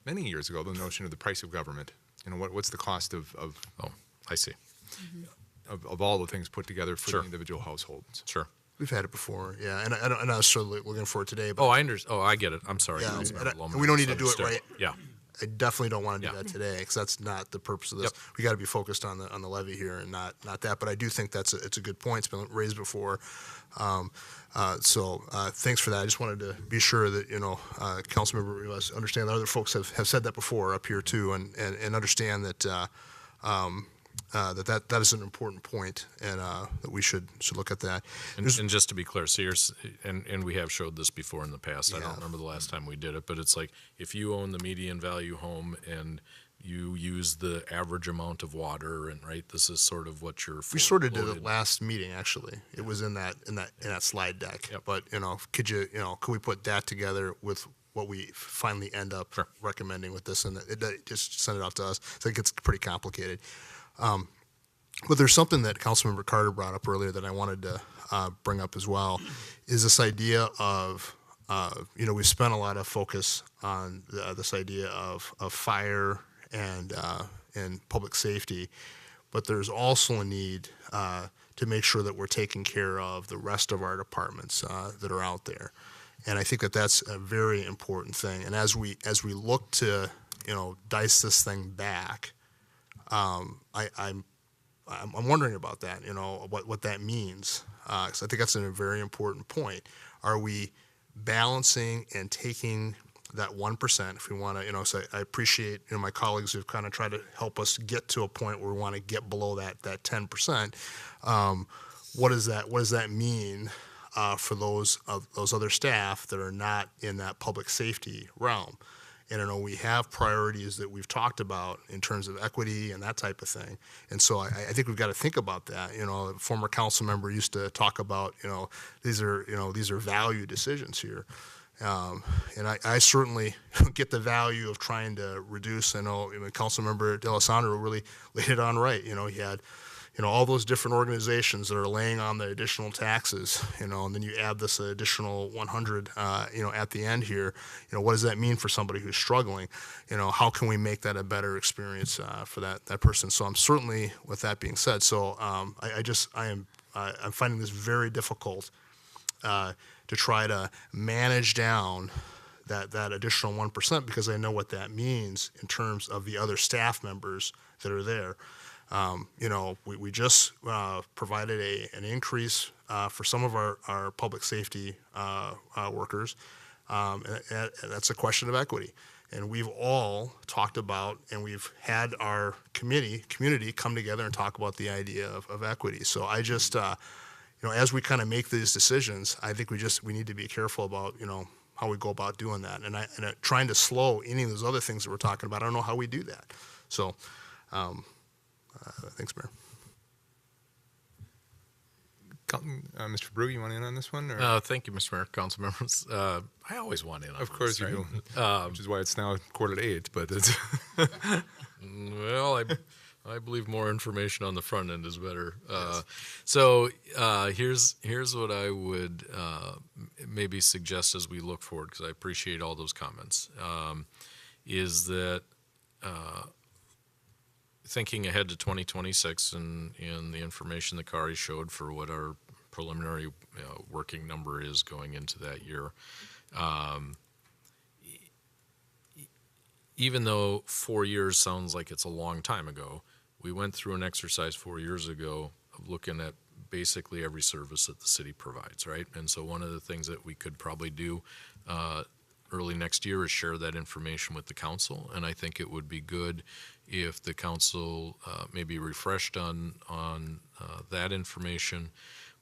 S1: many years ago, the notion of the price of government. What's the cost of
S6: Oh, I see.
S1: of all the things put together for
S6: Sure.
S1: the individual households?
S6: Sure.
S7: We've had it before, yeah, and I was sort of looking for it today. But
S6: Oh, I understand. Oh, I get it. I'm sorry.
S7: Yeah,
S6: Councilmember
S7: and
S6: Loman,
S7: we don't need to do it
S6: misunderstood.
S7: right.
S6: Yeah.
S7: I definitely don't want to do
S6: Yeah.
S7: that today because that's not the purpose of this.
S6: Yep.
S7: We got to be focused on the levy here and not that. But I do think it's a good point. It's been raised before. So thanks for that. I just wanted to be sure that Councilmember Rivas understand that other folks have said that before up here too, and understand that that is an important point, and that we should look at that.
S6: And just to be clear, so and we have showed this before in the past. I
S7: Yeah.
S6: don't remember the last time we did it, but it's like if you own the median value home and you use the average amount of water, and right, this is sort of what you're.
S7: We sort of did it last meeting, actually. It was in that slide deck.
S6: Yep.
S7: But could we put that together with what we finally end up
S6: Sure.
S7: recommending with this, and it just send it off to us? I think it's pretty complicated. But there's something that Councilmember Carter brought up earlier that I wanted to bring up as well, is this idea of we've spent a lot of focus on this idea of fire and public safety, but there's also a need to make sure that we're taking care of the rest of our departments that are out there, and I think that that's a very important thing. And as we look to dice this thing back, I'm wondering about that. What that means, because I think that's a very important point. Are we balancing and taking that 1%? If we want to, so I appreciate my colleagues who've kind of tried to help us get to a point where we want to get below that 10%. What does that mean for those other staff that are not in that public safety realm? And I know we have priorities that we've talked about in terms of equity and that type of thing. And so I think we've got to think about that. A former council member used to talk about, these are value decisions here. And I certainly get the value of trying to reduce. I know Council Member D'Alessandro really laid it on right. He had all those different organizations that are laying on the additional taxes, and then you add this additional 100, at the end here. What does that mean for somebody who's struggling? How can we make that a better experience for that person? So I'm certainly, with that being said, so I'm finding this very difficult to try to manage down that additional 1% because I know what that means in terms of the other staff members that are there. We just provided an increase for some of our public safety workers, and that's a question of equity. And we've all talked about, and we've had our community come together and talk about the idea of equity. So I just, as we kind of make these decisions, I think we need to be careful about, how we go about doing that. And trying to slow any of those other things that we're talking about, I don't know how we do that. So, thanks, Mayor.
S1: Mr. Brew, you want in on this one? Or?
S6: Thank you, Mr. Mayor, council members. I always want in on
S1: Of course
S6: this,
S1: you
S6: right?
S1: do, which is why it's now 7:45, but it's...
S6: Well, I believe more information on the front end is better. So here's what I would maybe suggest as we look forward, because I appreciate all those comments, is that thinking ahead to 2026 and the information that Kari showed for what our preliminary working number is going into that year, even though 4 years sounds like it's a long time ago, we went through an exercise 4 years ago of looking at basically every service that the city provides, right? And so one of the things that we could probably do early next year is share that information with the council. And I think it would be good if the council maybe refreshed on that information,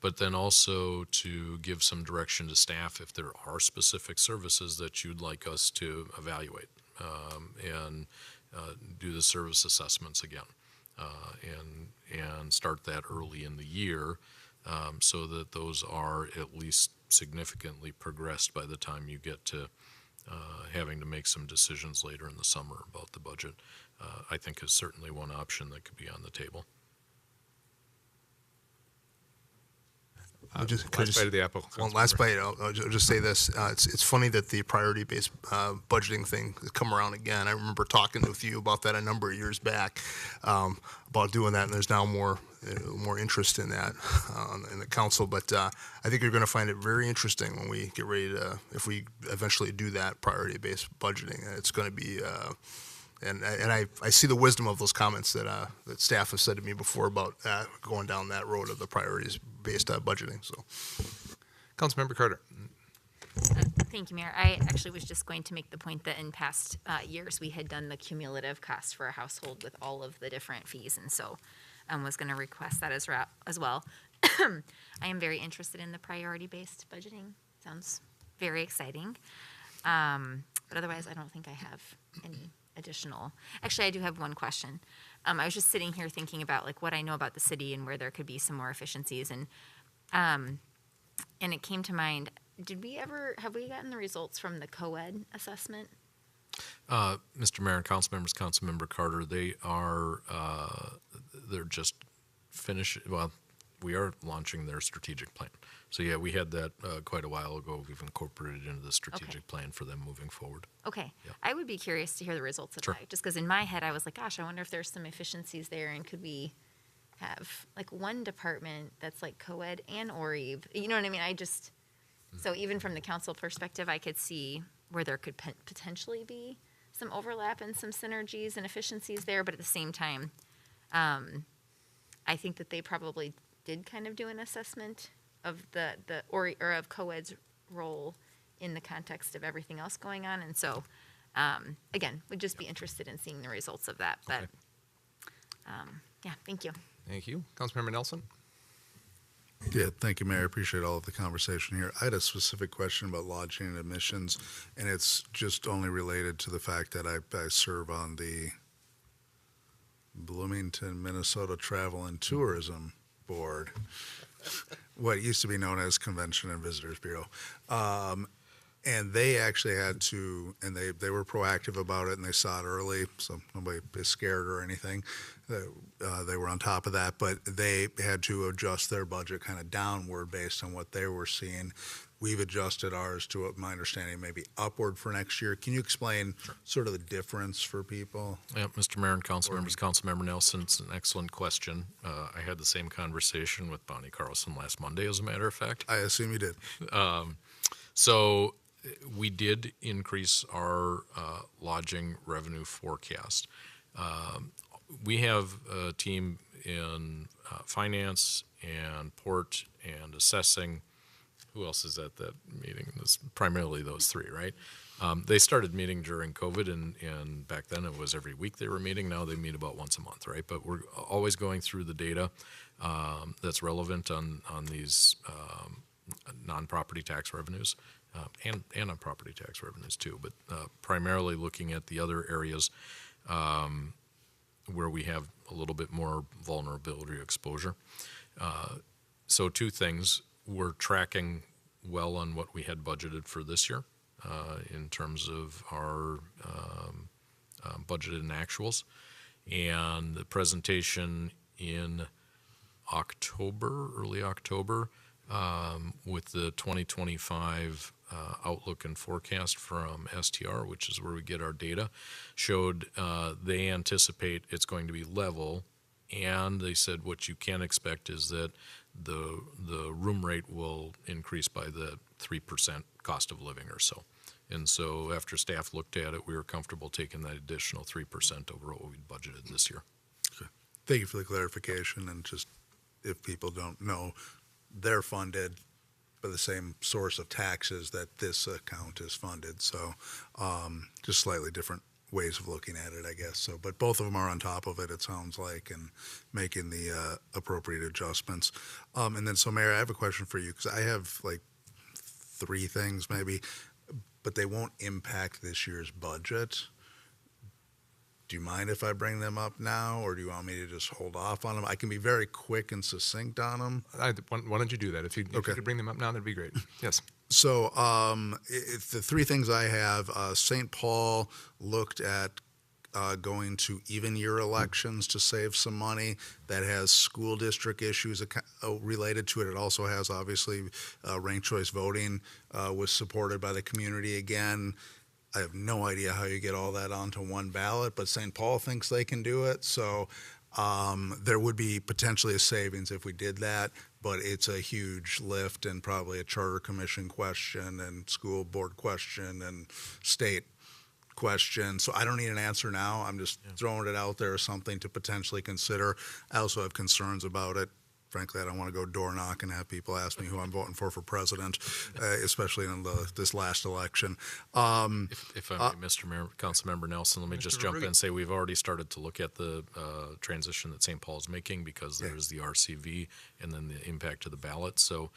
S6: but then also to give some direction to staff if there are specific services that you'd like us to evaluate and do the service assessments again. And start that early in the year so that those are at least significantly progressed by the time you get to having to make some decisions later in the summer about the budget, I think is certainly one option that could be on the table.
S1: Last bite of the apple.
S7: One last bite. I'll just say this. It's funny that the priority-based budgeting thing has come around again. I remember talking with you about that a number of years back about doing that, and there's now more interest in that in the council. But I think you're going to find it very interesting when we get ready to, if we eventually do that priority-based budgeting. It's going to be. And I see the wisdom of those comments that staff has said to me before about going down that road of the priorities-based budgeting. So,
S1: Councilmember Carter.
S9: Thank you, Mayor. I actually was just going to make the point that in past years we had done the cumulative cost for a household with all of the different fees, and so was going to request that as well. I am very interested in the priority-based budgeting. Sounds very exciting. But otherwise, I don't think I have any additional. Actually, I do have one question. I was just sitting here thinking about like what I know about the city and where there could be some more efficiencies, and it came to mind. Have we gotten the results from the co-ed assessment?
S6: Mr. Mayor and council members, Councilmember Carter, they're just finished. Well, we are launching their strategic plan. So yeah, we had that quite a while ago. We've incorporated it into the strategic plan for them moving forward.
S9: Okay.
S6: Yeah.
S9: I would be curious to hear the results of that, just because in my head I was like, gosh, I wonder if there's some efficiencies there, and could we have like one department that's like co-ed and OREV? You know what I mean? So even from the council perspective, I could see where there could potentially be some overlap and some synergies and efficiencies there, but at the same time, I think that they probably did kind of do an assessment of or of co-ed's role in the context of everything else going on, and so again, would just be interested in seeing the results of that. But yeah, thank you.
S1: Thank you, Councilmember Nelson.
S8: Yeah, thank you, Mayor. I appreciate all of the conversation here. I had a specific question about lodging and admissions, and it's just only related to the fact that I serve on the Bloomington, Minnesota Travel and Tourism Board, what used to be known as Convention and Visitors Bureau. And they actually had to, and they were proactive about it, and they saw it early, so nobody is scared or anything. They were on top of that, but they had to adjust their budget kind of downward based on what they were seeing. We've adjusted ours to, my understanding, maybe upward for next year. Can you explain sort of the difference for people?
S6: Yeah, Mr. Mayor and council members, Councilmember Nelson, it's an excellent question. I had the same conversation with Bonnie Carlson last Monday, as a matter of fact.
S8: I assume you did.
S6: So we did increase our lodging revenue forecast. We have a team in finance and port and assessing who else is at that meeting? It's primarily those three, right? They started meeting during COVID, and back then it was every week they were meeting. Now they meet about once a month, right? But we're always going through the data that's relevant on these non-property tax revenues and on property tax revenues too. But primarily looking at the other areas where we have a little bit more vulnerability exposure. So two things. We're tracking well on what we had budgeted for this year in terms of our budgeted and actuals. And the presentation in October, early October, with the 2025 outlook and forecast from STR, which is where we get our data, showed they anticipate it's going to be level, and they said what you can expect is that the room rate will increase by the 3% cost of living or so. And so after staff looked at it, we were comfortable taking that additional 3% over what we budgeted this year.
S8: Okay. Thank you for the clarification. And just if people don't know, they're funded by the same source of taxes that this account is funded. So just slightly different ways of looking at it, I guess. So, but both of them are on top of it, it sounds like, and making the appropriate adjustments. And then, so Mayor, I have a question for you, because I have like three things maybe, but they won't impact this year's budget. Do you mind if I bring them up now, or do you want me to just hold off on them? I can be very quick and succinct on them.
S1: Why don't you do that? If you could bring them up now, that'd be great. Yes.
S8: So the three things I have, St. Paul looked at going to even year elections to save some money. That has school district issues related to it. It also has, obviously, ranked choice voting was supported by the community again. I have no idea how you get all that onto one ballot, but St. Paul thinks they can do it. So there would be potentially a savings if we did that, but it's a huge lift and probably a charter commission question and school board question and state question. So I don't need an answer now. I'm just throwing it out there as something to potentially consider. I also have concerns about it. Frankly, I don't want to go door knock and have people ask me who I'm voting for president, especially in this last election.
S6: If I may, Mr. Mayor, Councilmember Nelson, let me just jump in and say we've already started to look at the transition that St. Paul is making, because there is the RCV and then the impact to the ballot. So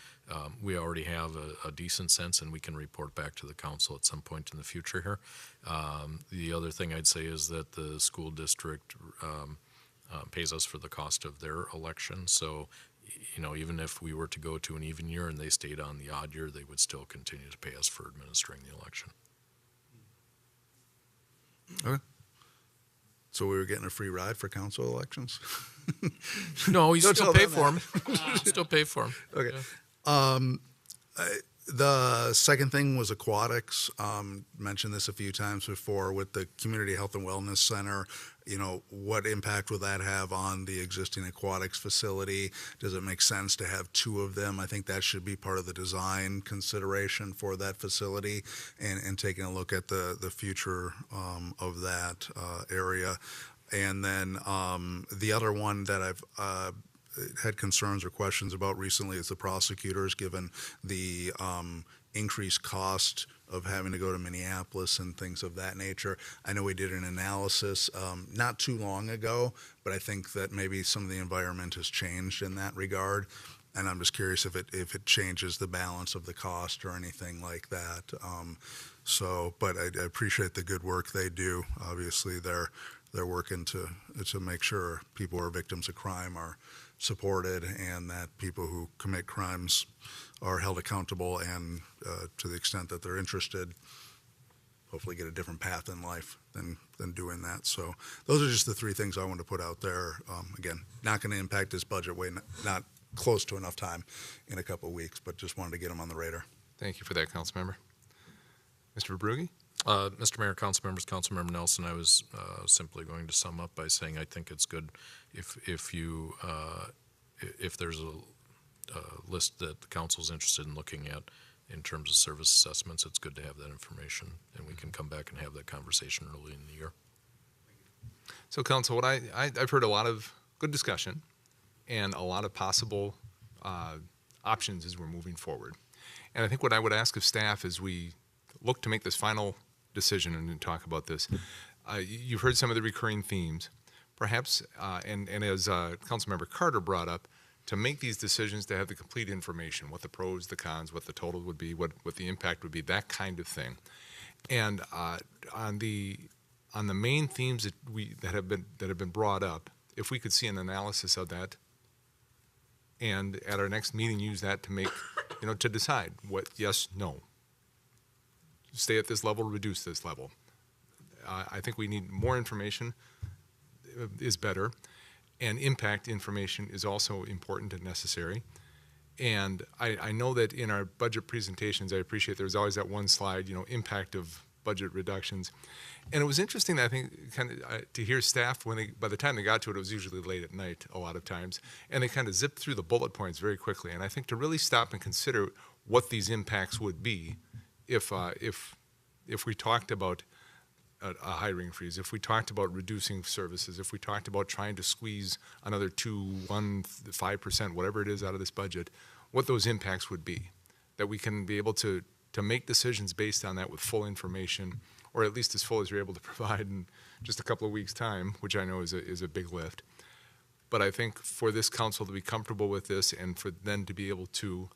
S6: we already have a decent sense, and we can report back to the council at some point in the future here. The other thing I'd say is that the school district pays us for the cost of their election. So, you know, even if we were to go to an even year and they stayed on the odd year, they would still continue to pay us for administering the election.
S8: Okay. So we were getting a free ride for council elections?
S6: No, you
S8: Don't
S6: still
S8: tell
S6: pay
S8: them
S6: for them. Still pay for them.
S8: Okay.
S6: Yeah.
S8: The second thing was aquatics. Mentioned this a few times before with the Community Health and Wellness Center. You know, what impact will that have on the existing aquatics facility? Does it make sense to have two of them? I think that should be part of the design consideration for that facility, and taking a look at the future of that area. And then the other one that I've had concerns or questions about recently is the prosecutors, given the increased cost of having to go to Minneapolis and things of that nature. I know we did an analysis not too long ago, but I think that maybe some of the environment has changed in that regard. And I'm just curious if it changes the balance of the cost or anything like that. But I appreciate the good work they do. Obviously, they're working to make sure people who are victims of crime are supported, and that people who commit crimes are held accountable, and to the extent that they're interested, hopefully get a different path in life than doing that. So those are just the three things I wanted to put out there. Again, not going to impact this budget not close to enough time in a couple of weeks, but just wanted to get them on the radar.
S1: Thank you for that, Councilmember. Mr. Verbrugge?
S6: Mr. Mayor, Councilmembers, Councilmember Nelson, I was simply going to sum up by saying I think it's good if there's a list that the council's interested in looking at in terms of service assessments, it's good to have that information, and we can come back and have that conversation early in the year.
S1: So, Council, what I've heard a lot of good discussion and a lot of possible options as we're moving forward. And I think what I would ask of staff as we look to make this final decision and talk about this, you've heard some of the recurring themes. Perhaps, and as Councilmember Carter brought up, to make these decisions, to have the complete information, what the pros, the cons, what the total would be, what the impact would be, that kind of thing. And on the main themes that have been brought up, if we could see an analysis of that, and at our next meeting use that to make, to decide what yes, no, stay at this level, reduce this level. I think we need more information is better, and impact information is also important and necessary. And I know that in our budget presentations, I appreciate there's always that one slide, impact of budget reductions. And it was interesting, I think, to hear staff, by the time they got to it, it was usually late at night a lot of times, and they kind of zipped through the bullet points very quickly. And I think to really stop and consider what these impacts would be if we talked about a hiring freeze, if we talked about reducing services, if we talked about trying to squeeze another 5%, whatever it is out of this budget, what those impacts would be, that we can be able to make decisions based on that with full information, or at least as full as you're able to provide in just a couple of weeks' time, which I know is a big lift. But I think for this council to be comfortable with this, and for then to be able to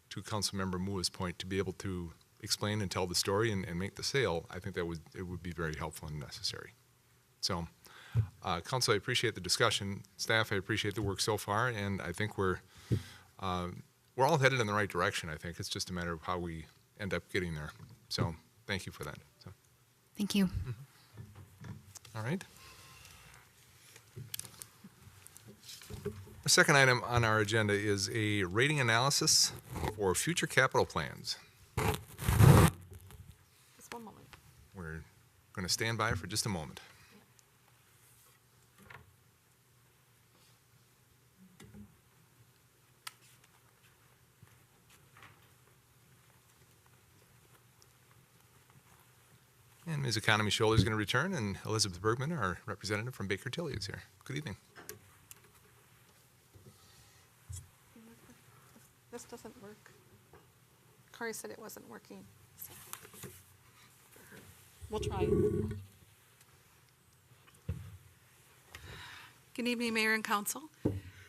S1: Councilmember Mua's point, to be able to explain and tell the story and make the sale, I think it would be very helpful and necessary. So, Council, I appreciate the discussion. Staff, I appreciate the work so far, and I think we're all headed in the right direction. I think it's just a matter of how we end up getting there. So, thank you for that. So.
S2: Thank you.
S1: All right. The second item on our agenda is a rating analysis for future capital plans.
S5: Just one moment.
S1: We're going to stand by for just a moment. And Ms. Economy Scholler is going to return, and Elizabeth Bergman, our representative from Baker Tilly, is here. Good evening.
S5: This doesn't work. Kari said it wasn't working. We'll try. Good evening, Mayor and Council.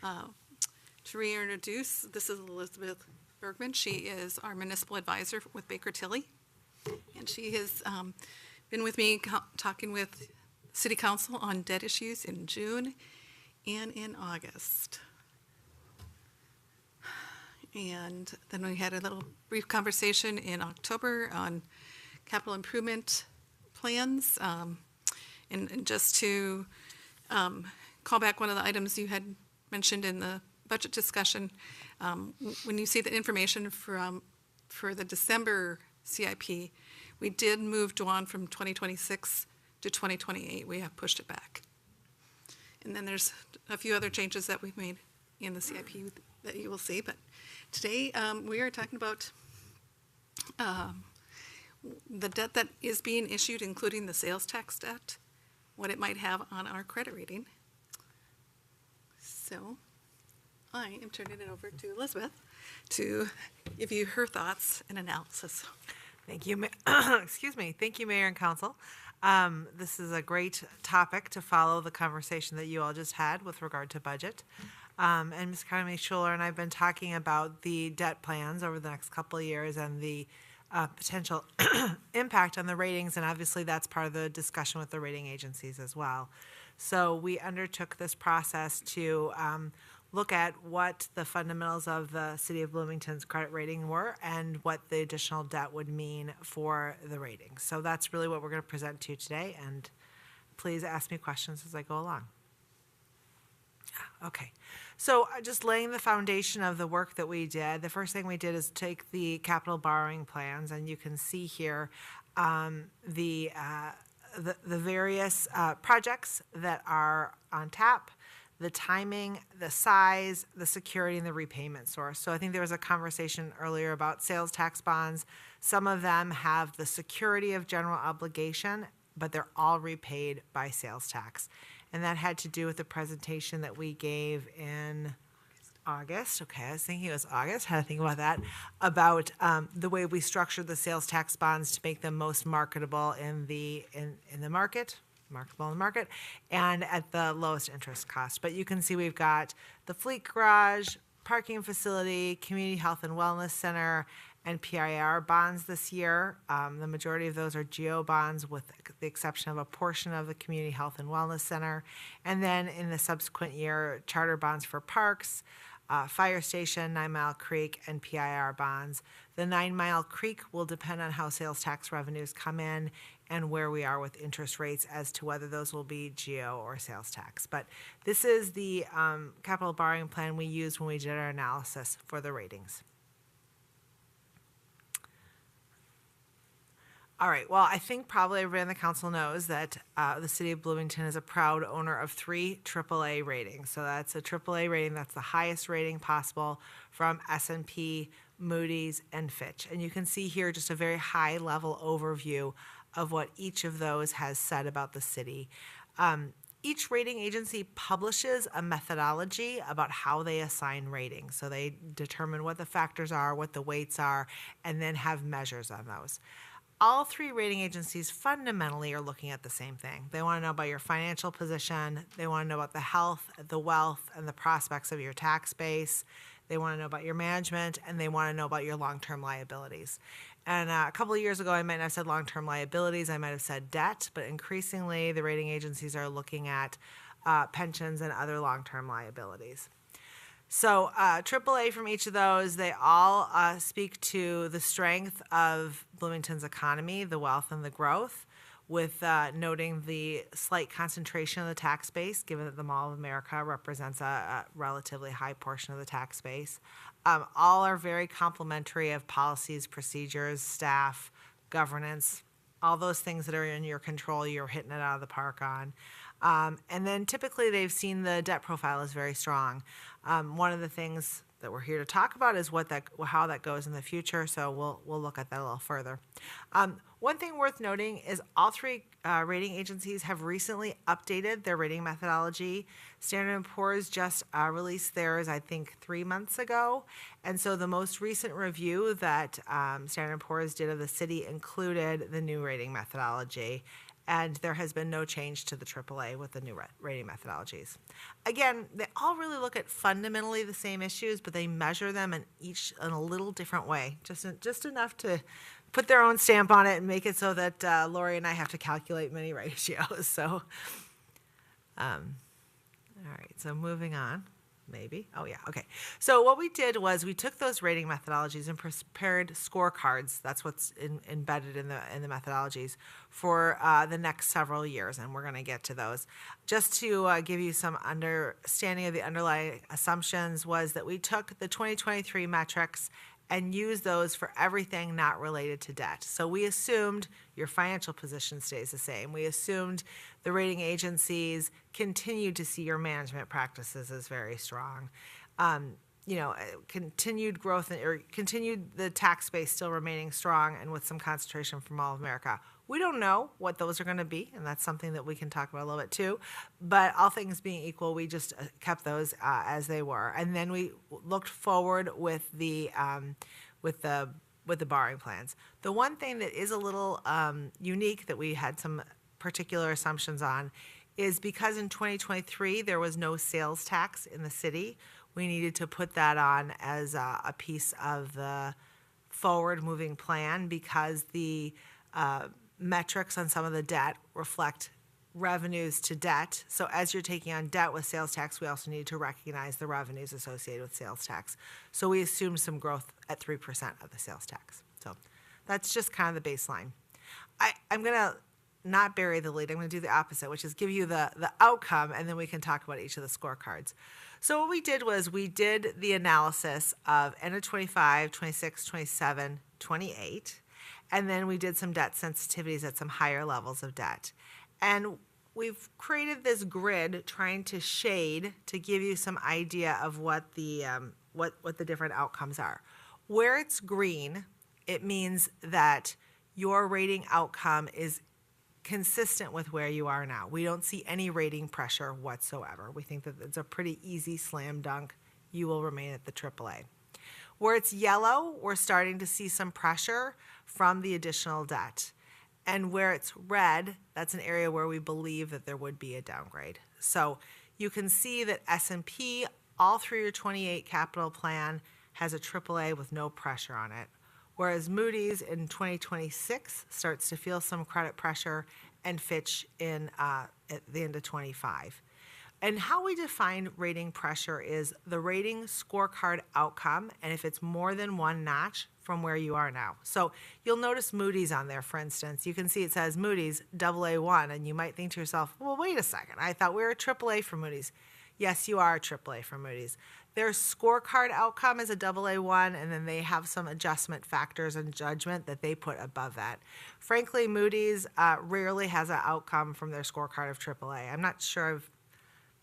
S5: To reintroduce, this is Elizabeth Bergman. She is our municipal advisor with Baker Tilly. And she has been with me talking with City Council on debt issues in June and in August. And then we had a little brief conversation in October on capital improvement plans. And just to call back one of the items you had mentioned in the budget discussion, when you see the information for the December CIP, we did move Dwan from 2026 to 2028. We have pushed it back. And then there's a few other changes that we've made in the CIP that you will see. But today we are talking about the debt that is being issued, including the sales tax debt, what it might have on our credit rating. So I am turning it over to Elizabeth to give you her thoughts and analysis.
S11: Thank you. Excuse me. Thank you, Mayor and Council. This is a great topic to follow the conversation that you all just had with regard to budget. And Ms. Economy Schuler and I have been talking about the debt plans over the next couple of years and the potential impact on the ratings, and obviously that's part of the discussion with the rating agencies as well. So we undertook this process to look at what the fundamentals of the City of Bloomington's credit rating were and what the additional debt would mean for the rating. So that's really what we're going to present to you today, and please ask me questions as I go along. Okay, so just laying the foundation of the work that we did, the first thing we did is take the capital borrowing plans, and you can see here the various projects that are on tap, the timing, the size, the security, and the repayment source. So I think there was a conversation earlier about sales tax bonds. Some of them have the security of general obligation, but they're all repaid by sales tax. And that had to do with the presentation that we gave in August. Okay, I was thinking it was August. Had to think about that. About the way we structured the sales tax bonds to make them most marketable in the market, marketable in the market, and at the lowest interest cost. But you can see we've got the fleet garage, parking facility, community health and wellness center, and PIR bonds this year. The majority of those are GO bonds with the exception of a portion of the community health and wellness center. And then in the subsequent year, charter bonds for parks, fire station, 9 Mile Creek, and PIR bonds. The 9 Mile Creek will depend on how sales tax revenues come in and where we are with interest rates as to whether those will be GO or sales tax. But this is the capital borrowing plan we used when we did our analysis for the ratings. All right, well, I think probably everybody on the council knows that the city of Bloomington is a proud owner of 3 AAA ratings. So that's a AAA rating, that's the highest rating possible from S&P, Moody's, and Fitch. And you can see here just a very high level overview of what each of those has said about the city. Each rating agency publishes a methodology about how they assign ratings. So they determine what the factors are, what the weights are, and then have measures on those. All 3 rating agencies fundamentally are looking at the same thing. They want to know about your financial position. They want to know about the health, the wealth, and the prospects of your tax base. They want to know about your management, and they want to know about your long-term liabilities. And a couple of years ago, I might not have said long-term liabilities. I might have said debt, but increasingly, the rating agencies are looking at pensions and other long-term liabilities. So AAA from each of those, they all speak to the strength of Bloomington's economy, the wealth and the growth, with noting the slight concentration of the tax base, given that the Mall of America represents a relatively high portion of the tax base. All are very complimentary of policies, procedures, staff, governance, all those things that are in your control, you're hitting it out of the park on. And then typically they've seen the debt profile is very strong. One of the things that we're here to talk about is how that goes in the future, so we'll look at that a little further. One thing worth noting is all 3 rating agencies have recently updated their rating methodology. Standard & Poor's just released theirs, I think, 3 months ago, and so the most recent review that Standard & Poor's did of the city included the new rating methodology. And there has been no change to the AAA with the new rating methodologies. Again, they all really look at fundamentally the same issues, but they measure them in a little different way, just enough to put their own stamp on it and make it so that Lori and I have to calculate many ratios. So, all right, so moving on. Maybe. Oh, yeah. Okay. So what we did was we took those rating methodologies and prepared scorecards. That's what's embedded in the methodologies for the next several years, and we're going to get to those. Just to give you some understanding of the underlying assumptions was that we took the 2023 metrics and use those for everything not related to debt. So we assumed your financial position stays the same. We assumed the rating agencies continue to see your management practices as very strong. Continued growth or continued the tax base still remaining strong and with some concentration from Mall of America. We don't know what those are going to be, and that's something that we can talk about a little bit too. But all things being equal, we just kept those as they were, and then we looked forward with the borrowing plans. The one thing that is a little unique that we had some particular assumptions on is because in 2023 there was no sales tax in the city. We needed to put that on as a piece of the forward-moving plan because the metrics on some of the debt reflect revenues to debt. So as you're taking on debt with sales tax, we also need to recognize the revenues associated with sales tax. So we assumed some growth at 3% of the sales tax. So that's just kind of the baseline. I'm going to not bury the lead. I'm going to do the opposite, which is give you the outcome, and then we can talk about each of the scorecards. So what we did was we did the analysis of end of 25, 26, 27, 28, and then we did some debt sensitivities at some higher levels of debt. And we've created this grid trying to shade to give you some idea of what the different outcomes are. Where it's green, it means that your rating outcome is consistent with where you are now. We don't see any rating pressure whatsoever. We think that it's a pretty easy slam dunk you will remain at the AAA. Where it's yellow, we're starting to see some pressure from the additional debt. And where it's red, that's an area where we believe that there would be a downgrade. So you can see that S&P all through your 28 capital plan has a AAA with no pressure on it. Whereas Moody's in 2026 starts to feel some credit pressure, and Fitch at the end of 25. And how we define rating pressure is the rating scorecard outcome, and if it's more than one notch from where you are now. So you'll notice Moody's on there, for instance. You can see it says Moody's AA1, and you might think to yourself, well, wait a second. I thought we were a AAA for Moody's. Yes, you are a AAA for Moody's. Their scorecard outcome is a AA1, and then they have some adjustment factors and judgment that they put above that. Frankly, Moody's rarely has an outcome from their scorecard of AAA. I'm not sure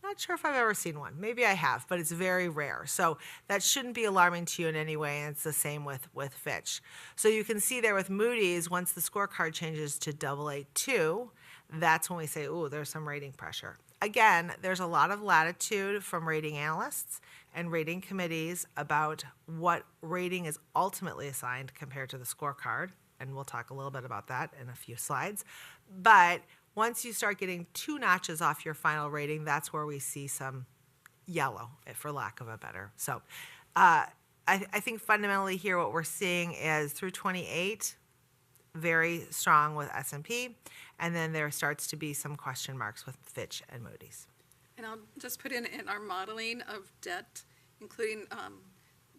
S11: if I've ever seen one. Maybe I have, but it's very rare. So that shouldn't be alarming to you in any way, and it's the same with Fitch. So you can see there with Moody's, once the scorecard changes to AA2, that's when we say, ooh, there's some rating pressure. Again, there's a lot of latitude from rating analysts and rating committees about what rating is ultimately assigned compared to the scorecard, and we'll talk a little bit about that in a few slides. But once you start getting 2 notches off your final rating, that's where we see some yellow, for lack of a better. So I think fundamentally here what we're seeing is through 28, very strong with S&P, and then there starts to be some question marks with Fitch and Moody's.
S5: And I'll just put in our modeling of debt, including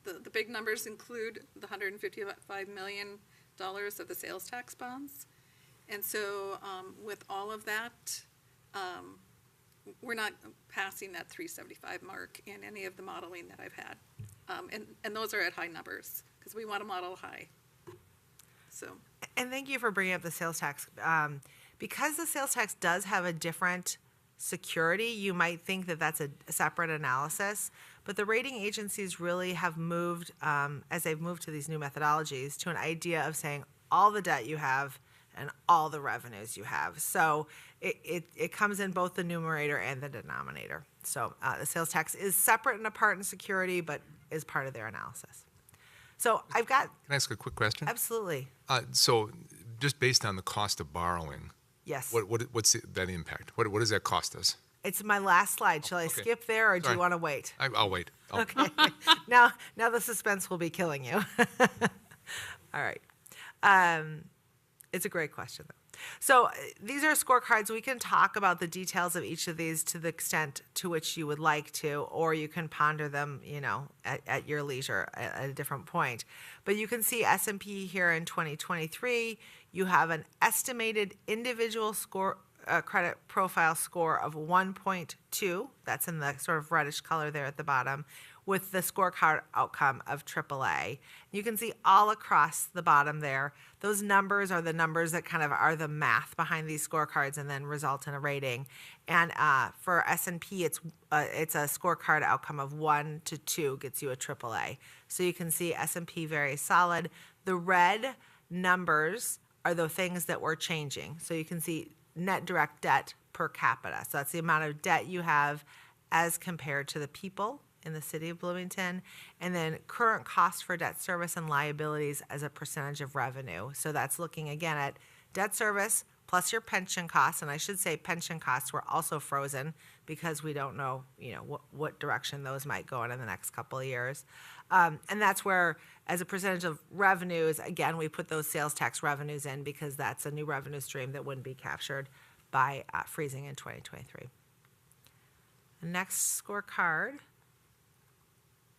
S5: the big numbers include the $155 million of the sales tax bonds. And so with all of that, we're not passing that 375 mark in any of the modeling that I've had. And those are at high numbers because we want to model high. So.
S11: And thank you for bringing up the sales tax. Because the sales tax does have a different security, you might think that that's a separate analysis. But the rating agencies really have moved, as they've moved to these new methodologies, to an idea of saying all the debt you have and all the revenues you have. So it comes in both the numerator and the denominator. So the sales tax is separate and apart in security, but is part of their analysis. So I've got...
S1: Can I ask a quick question?
S11: Absolutely.
S1: So just based on the cost of borrowing,
S11: yes.
S1: What's that impact? What does that cost us?
S11: It's my last slide. Shall I
S1: Okay.
S11: skip there, or do
S1: Sorry.
S11: you want to wait?
S1: I'll wait.
S11: Okay. now the suspense will be killing you. All right. It's a great question, though. So these are scorecards. We can talk about the details of each of these to the extent to which you would like to, or you can ponder them, at your leisure at a different point. But you can see S&P here in 2023. You have an estimated individual score, credit profile score of 1.2. That's in the sort of reddish color there at the bottom, with the scorecard outcome of AAA. You can see all across the bottom there, those numbers are the numbers that kind of are the math behind these scorecards and then result in a rating. And for S&P, it's a scorecard outcome of 1 to 2 gets you a AAA. So you can see S&P very solid. The red numbers are the things that we're changing. So you can see net direct debt per capita. So that's the amount of debt you have as compared to the people in the city of Bloomington, and then current cost for debt service and liabilities as a percentage of revenue. So that's looking again at debt service plus your pension costs, and I should say pension costs were also frozen because we don't know, what direction those might go in the next couple of years. And that's where, as a percentage of revenues, again, we put those sales tax revenues in because that's a new revenue stream that wouldn't be captured by freezing in 2023. The next scorecard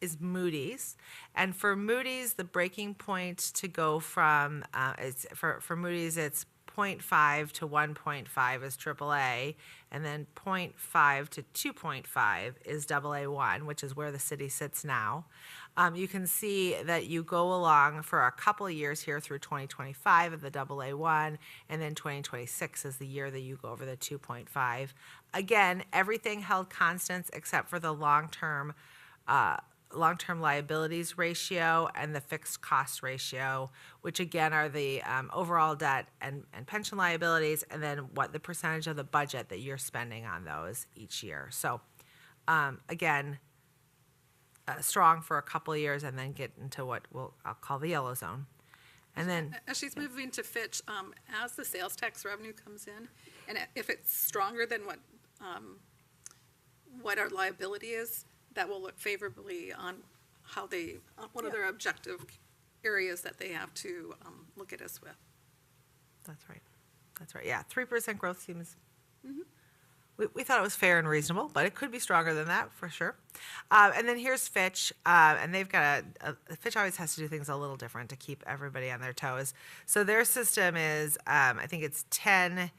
S11: is Moody's. And for Moody's, the breaking point to go from, for Moody's, it's 0.5 to 1.5 is AAA, and then 0.5 to 2.5 is AA1, which is where the city sits now. You can see that you go along for a couple of years here through 2025 of the AA1, and then 2026 is the year that you go over the 2.5. Again, everything held constant except for the long-term liabilities ratio and the fixed cost ratio, which again are the overall debt and pension liabilities, and then what the percentage of the budget that you're spending on those each year. So again, strong for a couple of years and then get into what I'll call the yellow zone. And then,
S5: As she's moving to Fitch, as the sales tax revenue comes in, and if it's stronger than what our liability is, that will look favorably on how they, what are their objective areas that they have to look at us with.
S11: that's right. That's right. Yeah, 3% growth seems, we thought it was fair and reasonable, but it could be stronger than that for sure. And then here's Fitch, and they've got Fitch always has to do things a little different to keep everybody on their toes. So their system is, I think it's 10,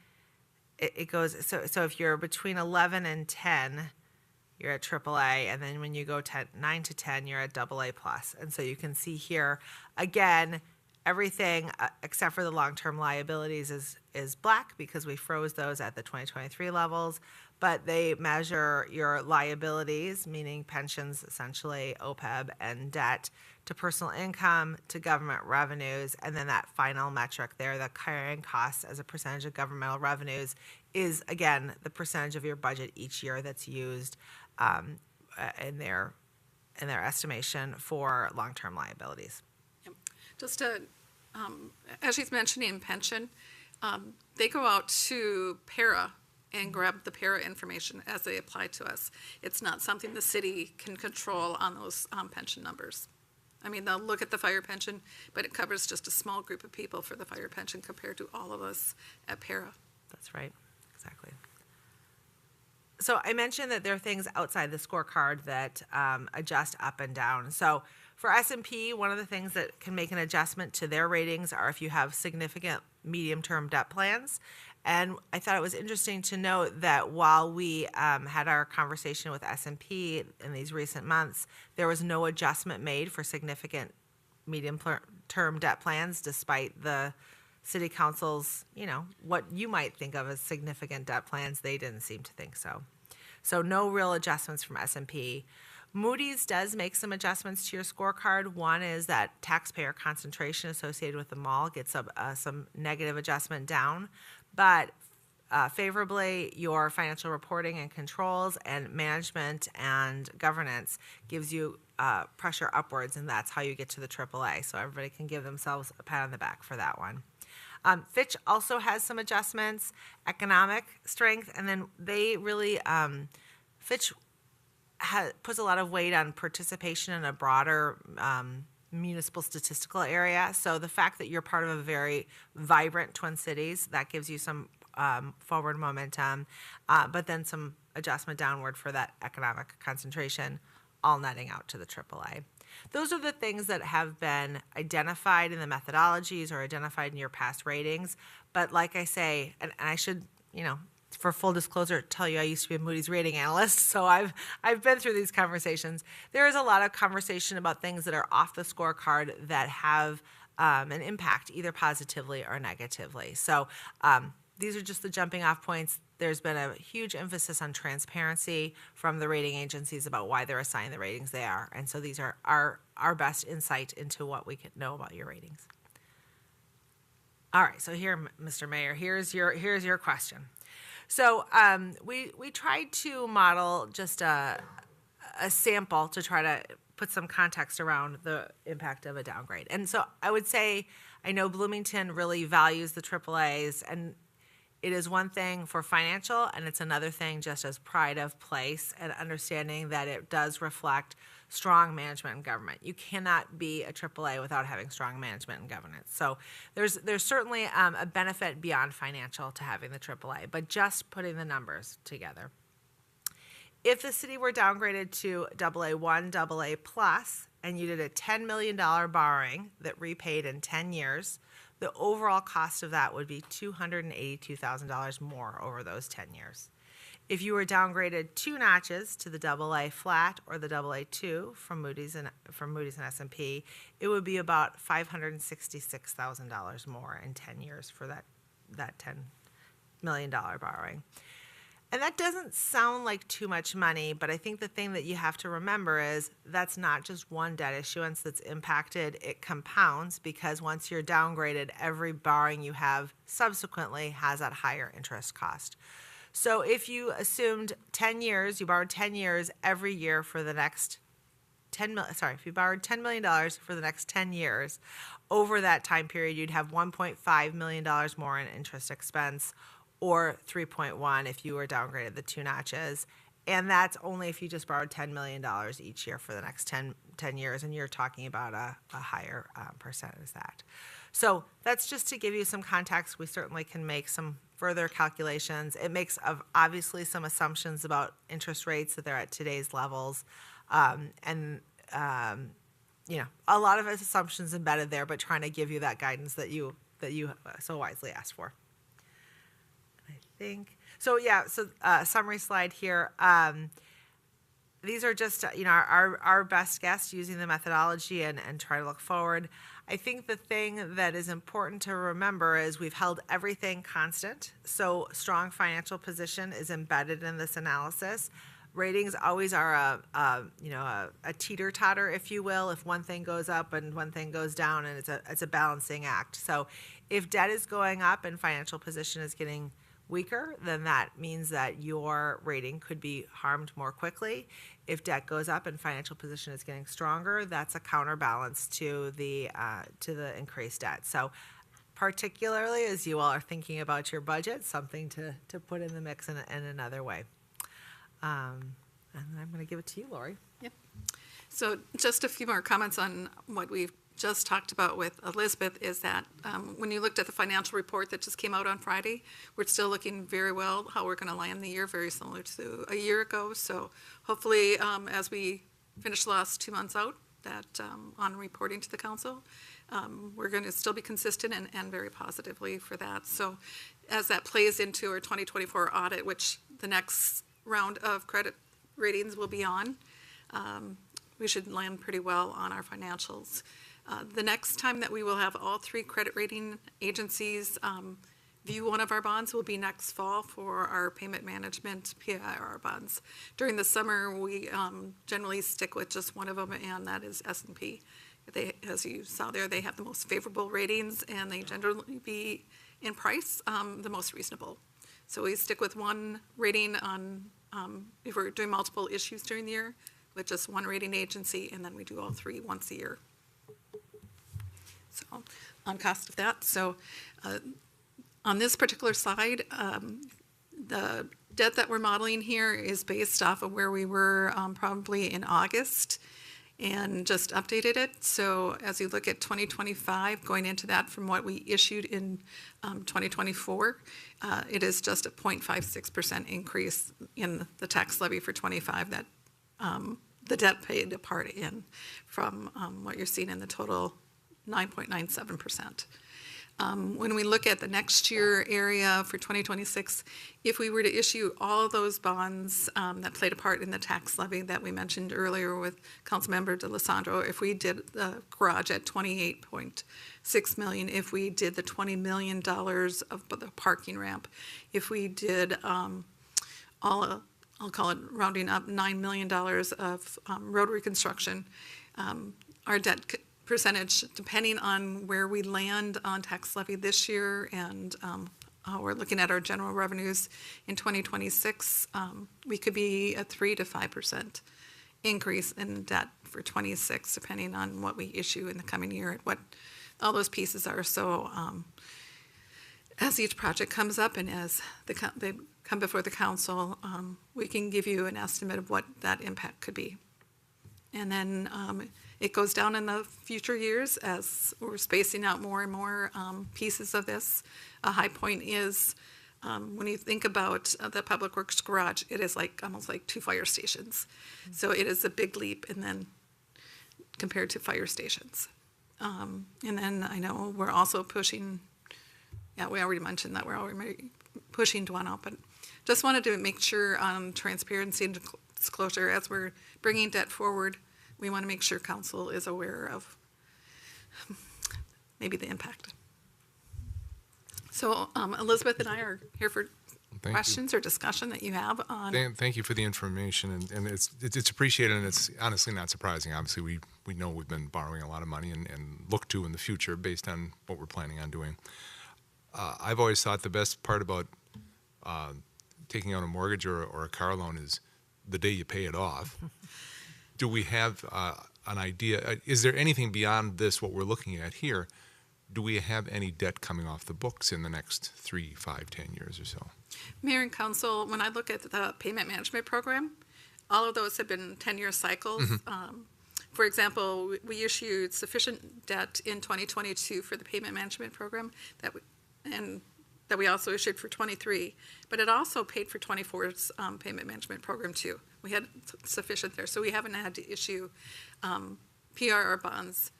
S11: it goes, so if you're between 11 and 10, you're at AAA, and then when you go 9 to 10, you're at AA+. And so you can see here, again, everything except for the long-term liabilities is black because we froze those at the 2023 levels, but they measure your liabilities, meaning pensions, essentially, OPEB, and debt, to personal income, to government revenues, and then that final metric there, the carrying costs as a percentage of governmental revenues, is, again, the percentage of your budget each year that's used in their estimation for long-term liabilities.
S5: Just to, as she's mentioning pension, they go out to para and grab the para information as they apply to us. It's not something the city can control on those pension numbers. I mean, they'll look at the fire pension, but it covers just a small group of people for the fire pension compared to all of us at para.
S11: That's right, exactly. So I mentioned that there are things outside the scorecard that adjust up and down. So for S&P, one of the things that can make an adjustment to their ratings are if you have significant medium-term debt plans. And I thought it was interesting to note that while we had our conversation with S&P in these recent months, there was no adjustment made for significant medium-term debt plans, despite the city council's, what you might think of as significant debt plans. They didn't seem to think so. So no real adjustments from S&P. Moody's does make some adjustments to your scorecard. One is that taxpayer concentration associated with the mall gets some negative adjustment down, but favorably, your financial reporting and controls and management and governance gives you pressure upwards, and that's how you get to the AAA. So everybody can give themselves a pat on the back for that one. Fitch also has some adjustments, economic strength, and then they really, Fitch puts a lot of weight on participation in a broader municipal statistical area. So the fact that you're part of a very vibrant Twin Cities, that gives you some forward momentum, but then some adjustment downward for that economic concentration, all netting out to the AAA. Those are the things that have been identified in the methodologies or identified in your past ratings. But like I say, and I should, for full disclosure, tell you I used to be a Moody's rating analyst, so I've been through these conversations. There is a lot of conversation about things that are off the scorecard that have an impact, either positively or negatively. So these are just the jumping off points. There's been a huge emphasis on transparency from the rating agencies about why they're assigning the ratings they are. And so these are our best insight into what we can know about your ratings. All right, so here, Mr. Mayor, here's your question. So we tried to model just a sample to try to put some context around the impact of a downgrade. And so I would say, I know Bloomington really values the AAAs, and it is one thing for financial, and it's another thing just as pride of place and understanding that it does reflect strong management and government. You cannot be a AAA without having strong management and governance. So there's certainly a benefit beyond financial to having the AAA, but just putting the numbers together. If the city were downgraded to AA1, AA+, and you did a $10 million borrowing that repaid in 10 years, the overall cost of that would be $282,000 more over those 10 years. If you were downgraded 2 notches to the AA flat or the AA2 from Moody's and S&P, it would be about $566,000 more in 10 years for that $10 million borrowing. And that doesn't sound like too much money, but I think the thing that you have to remember is that's not just one debt issuance that's impacted. It compounds because once you're downgraded, every borrowing you have subsequently has that higher interest cost. So if you assumed 10 years, you borrowed 10 years every year for the next if you borrowed $10 million for the next 10 years, over that time period, you'd have $1.5 million more in interest expense, or 3.1 if you were downgraded the 2 notches. And that's only if you just borrowed $10 million each year for the next 10 years, and you're talking about a higher percent as that. So that's just to give you some context. We certainly can make some further calculations. It makes obviously some assumptions about interest rates that they're at today's levels, and a lot of assumptions embedded there, but trying to give you that guidance that you so wisely asked for. I think so. Yeah. So summary slide here. These are just our best guess using the methodology and try to look forward. I think the thing that is important to remember is we've held everything constant. So strong financial position is embedded in this analysis. Ratings always are a teeter-totter, if you will. If one thing goes up and one thing goes down, and it's a balancing act. So if debt is going up and financial position is getting weaker, then that means that your rating could be harmed more quickly. If debt goes up and financial position is getting stronger, that's a counterbalance to the increased debt. So particularly as you all are thinking about your budget, something to put in the mix in another way. And I'm going to give it to you, Lori.
S5: Yep. So just a few more comments on what we've just talked about with Elizabeth is that when you looked at the financial report that just came out on Friday, we're still looking very well how we're going to land the year, very similar to a year ago. So hopefully as we finish the last 2 months out, that on reporting to the council, we're going to still be consistent and very positively for that. So as that plays into our 2024 audit, which the next round of credit ratings will be on, we should land pretty well on our financials. The next time that we will have all 3 credit rating agencies view one of our bonds will be next fall for our payment management PIR bonds. During the summer, we generally stick with just one of them, and that is S&P. As you saw there, they have the most favorable ratings, and they generally be in price the most reasonable. So we stick with one rating on if we're doing multiple issues during the year with just one rating agency, and then we do all 3 once a year. So on cost of that, so on this particular slide, the debt that we're modeling here is based off of where we were probably in August, and just updated it. So as you look at 2025, going into that from what we issued in 2024, it is just a 0.56% increase in the tax levy for 25 that the debt paid a part in from what you're seeing in the total 9.97%. When we look at the next year area for 2026, if we were to issue all of those bonds that played a part in the tax levy that we mentioned earlier with Councilmember DeLisandro, if we did the garage at $28.6 million, if we did the $20 million of the parking ramp, if we did I'll call it rounding up $9 million of road reconstruction, our debt percentage, depending on where we land on tax levy this year and how we're looking at our general revenues in 2026, we could be a 3 to 5% increase in debt for 26, depending on what we issue in the coming year and what all those pieces are. So as each project comes up and as they come before the council, we can give you an estimate of what that impact could be. And then it goes down in the future years as we're spacing out more and more pieces of this. A high point is when you think about the Public Works garage, it is almost like 2 fire stations. So it is a big leap, and then compared to fire stations. And then I know we're also pushing. Yeah, we already mentioned that we're already pushing Dwano, but just wanted to make sure on transparency and disclosure as we're bringing debt forward. We want to make sure council is aware of maybe the impact. So Elizabeth and I are here for questions or discussion that you have on.
S1: Thank you for the information, and it's appreciated, and it's honestly not surprising. Obviously, we know we've been borrowing a lot of money and look to in the future based on what we're planning on doing. I've always thought the best part about taking out a mortgage or a car loan is the day you pay it off. Do we have an idea? Is there anything beyond this, what we're looking at here? Do we have any debt coming off the books in the next 3, 5, 10 years or so?
S5: Mayor and council, when I look at the payment management program, all of those have been 10-year cycles. For example, we issued sufficient debt in 2022 for the payment management program that we also issued for 23, but it also paid for 24's payment management program too. We had sufficient there, so we haven't had to issue PRR bonds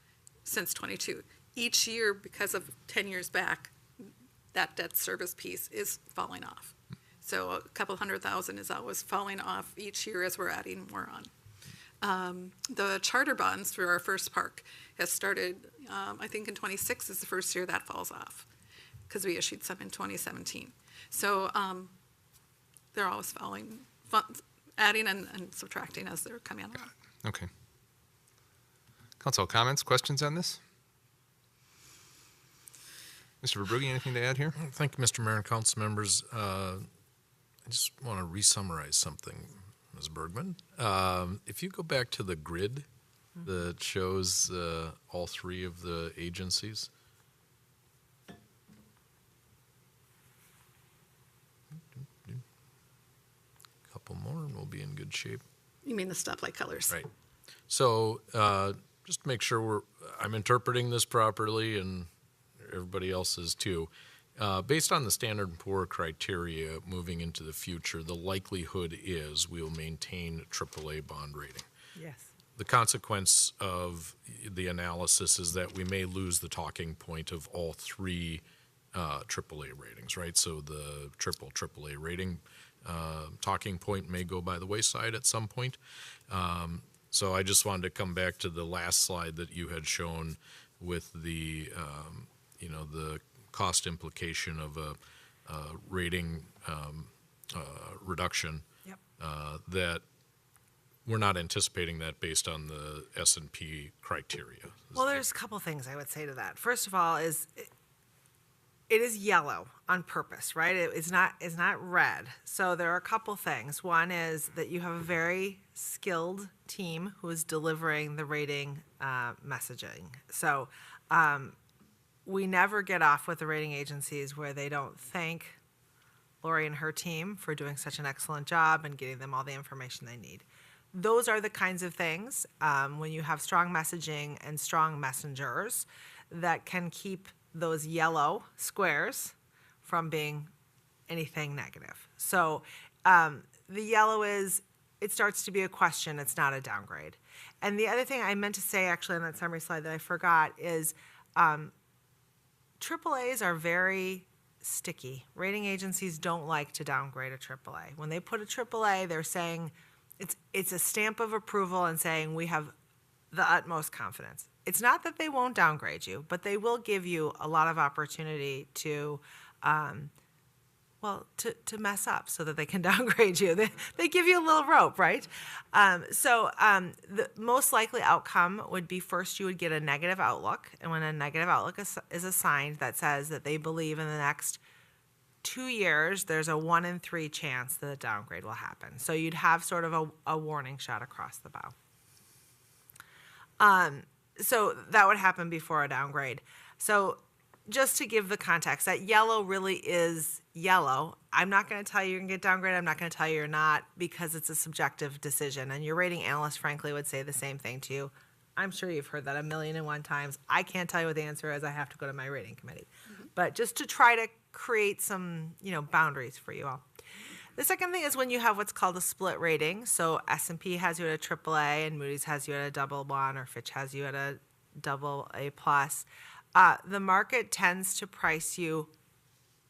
S5: since 22. Each year, because of 10 years back, that debt service piece is falling off. So a couple $100,000 is always falling off each year as we're adding more on. The charter bonds for our first park has started, I think in 26 is the first year that falls off, because we issued some in 2017. So they're always adding and subtracting as they're coming along.
S1: Okay. Council comments, questions on this? Mr. Verbrugge, anything to add here?
S6: Thank you, Mr. Mayor and council members. I just want to re-summarize something, Ms. Bergman. If you go back to the grid that shows all three of the agencies, couple more and we'll be in good shape.
S5: You mean the stoplight colors?
S6: Right. So just to make sure I'm interpreting this properly and everybody else is too. Based on the Standard & Poor criteria moving into the future, the likelihood is we will maintain AAA bond rating.
S11: Yes.
S6: The consequence of the analysis is that we may lose the talking point of all three AAA ratings, right? So the AAA rating talking point may go by the wayside at some point. So I just wanted to come back to the last slide that you had shown with the the cost implication of a rating reduction.
S11: Yep.
S6: That we're not anticipating that based on the S&P criteria.
S11: Well, there's a couple things I would say to that. First of all, it is yellow on purpose, right? It's not red. So there are a couple things. One is that you have a very skilled team who is delivering the rating messaging. So we never get off with the rating agencies where they don't thank Lori and her team for doing such an excellent job and getting them all the information they need. Those are the kinds of things when you have strong messaging and strong messengers that can keep those yellow squares from being anything negative. So the yellow it starts to be a question, it's not a downgrade. And the other thing I meant to say actually on that summary slide that I forgot is AAAs are very sticky. Rating agencies don't like to downgrade a AAA. When they put a AAA, they're saying it's a stamp of approval and saying we have the utmost confidence. It's not that they won't downgrade you, but they will give you a lot of opportunity to mess up so that they can downgrade you. They give you a little rope, right? The most likely outcome would be first you would get a negative outlook. And when a negative outlook is assigned, that says that they believe in the next 2 years, there's a 1 in 3 chance that a downgrade will happen. So you'd have sort of a warning shot across the bow. So that would happen before a downgrade. So just to give the context, that yellow really is yellow. I'm not going to tell you you're going to get downgraded. I'm not going to tell you you're not, because it's a subjective decision. And your rating analyst, frankly, would say the same thing to you. I'm sure you've heard that 1,000,001 times. I can't tell you what the answer is. I have to go to my rating committee. But just to try to create some, boundaries for you all. The second thing is when you have what's called a split rating. So S&P has you at a AAA and Moody's has you at a AA, or Fitch has you at a AA+. The market tends to price you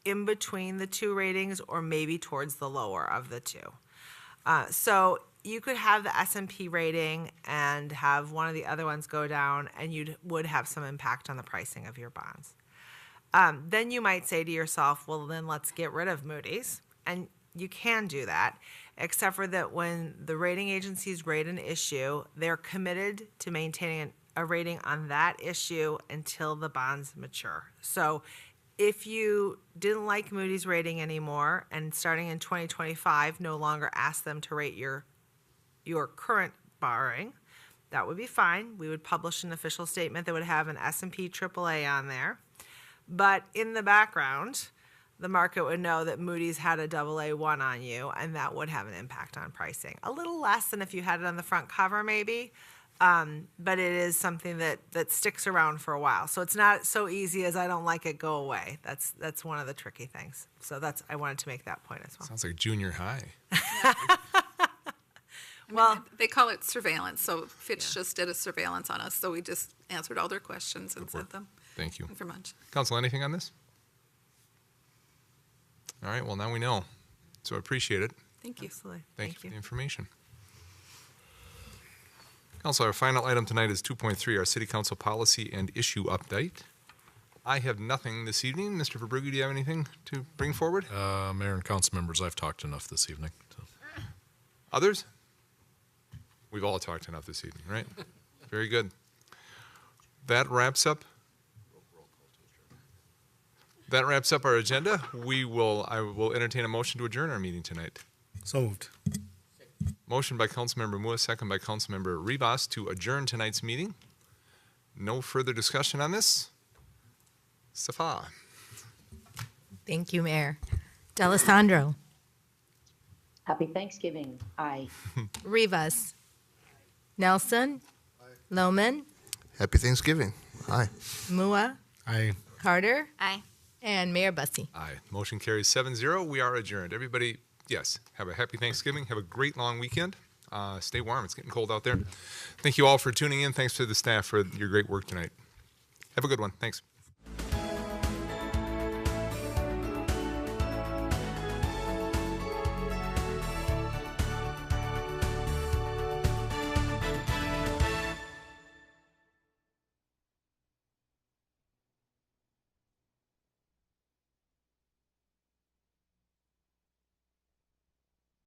S11: in between the two ratings or maybe towards the lower of the two. So you could have the S&P rating and have one of the other ones go down, and you would have some impact on the pricing of your bonds. Then you might say to yourself, well, then let's get rid of Moody's. And you can do that, except for that when the rating agencies rate an issue, they're committed to maintaining a rating on that issue until the bonds mature. So if you didn't like Moody's rating anymore and starting in 2025 no longer ask them to rate your current borrowing. That would be fine. We would publish an official statement that would have an S&P AAA on there. But in the background, the market would know that Moody's had a AA1 on you, and that would have an impact on pricing. A little less than if you had it on the front cover, maybe, but it is something that sticks around for a while. So it's not so easy as I don't like it, go away. That's one of the tricky things. So I wanted to make that point as well.
S1: Sounds like junior high.
S11: Well,
S5: They call it surveillance, so Fitch just did a surveillance on us, so we just answered all their questions and sent them
S1: Thank you.
S5: information.
S1: Council, anything on this? All right, well, now we know. So I appreciate it.
S5: Thank you.
S11: absolutely.
S1: Thank you for the information. Council, our final item tonight is 2.3, our City Council Policy and Issue Update. I have nothing this evening. Mr. Verbrugge, do you have anything to bring forward?
S6: Mayor and council members, I've talked enough this evening. So.
S1: Others? We've all talked enough this evening, right? Very good. That wraps up our agenda. I will entertain a motion to adjourn our meeting tonight.
S3: So moved.
S1: Motion by Councilmember Mua, second by Councilmember Rivas to adjourn tonight's meeting. No further discussion on this. Safa.
S12: Thank you, Mayor. D'Alessandro.
S4: Happy Thanksgiving. Aye.
S12: Rivas. Nelson. Lohman.
S7: Happy Thanksgiving. Hi.
S12: Mua.
S3: I
S12: Carter.
S9: Aye.
S12: And Mayor Bussey.
S1: Aye. Motion carries 7-0. We are adjourned. Everybody, yes, have a happy Thanksgiving. Have a great long weekend. Stay warm. It's getting cold out there. Thank you all for tuning in. Thanks to the staff for your great work tonight. Have a good one. Thanks.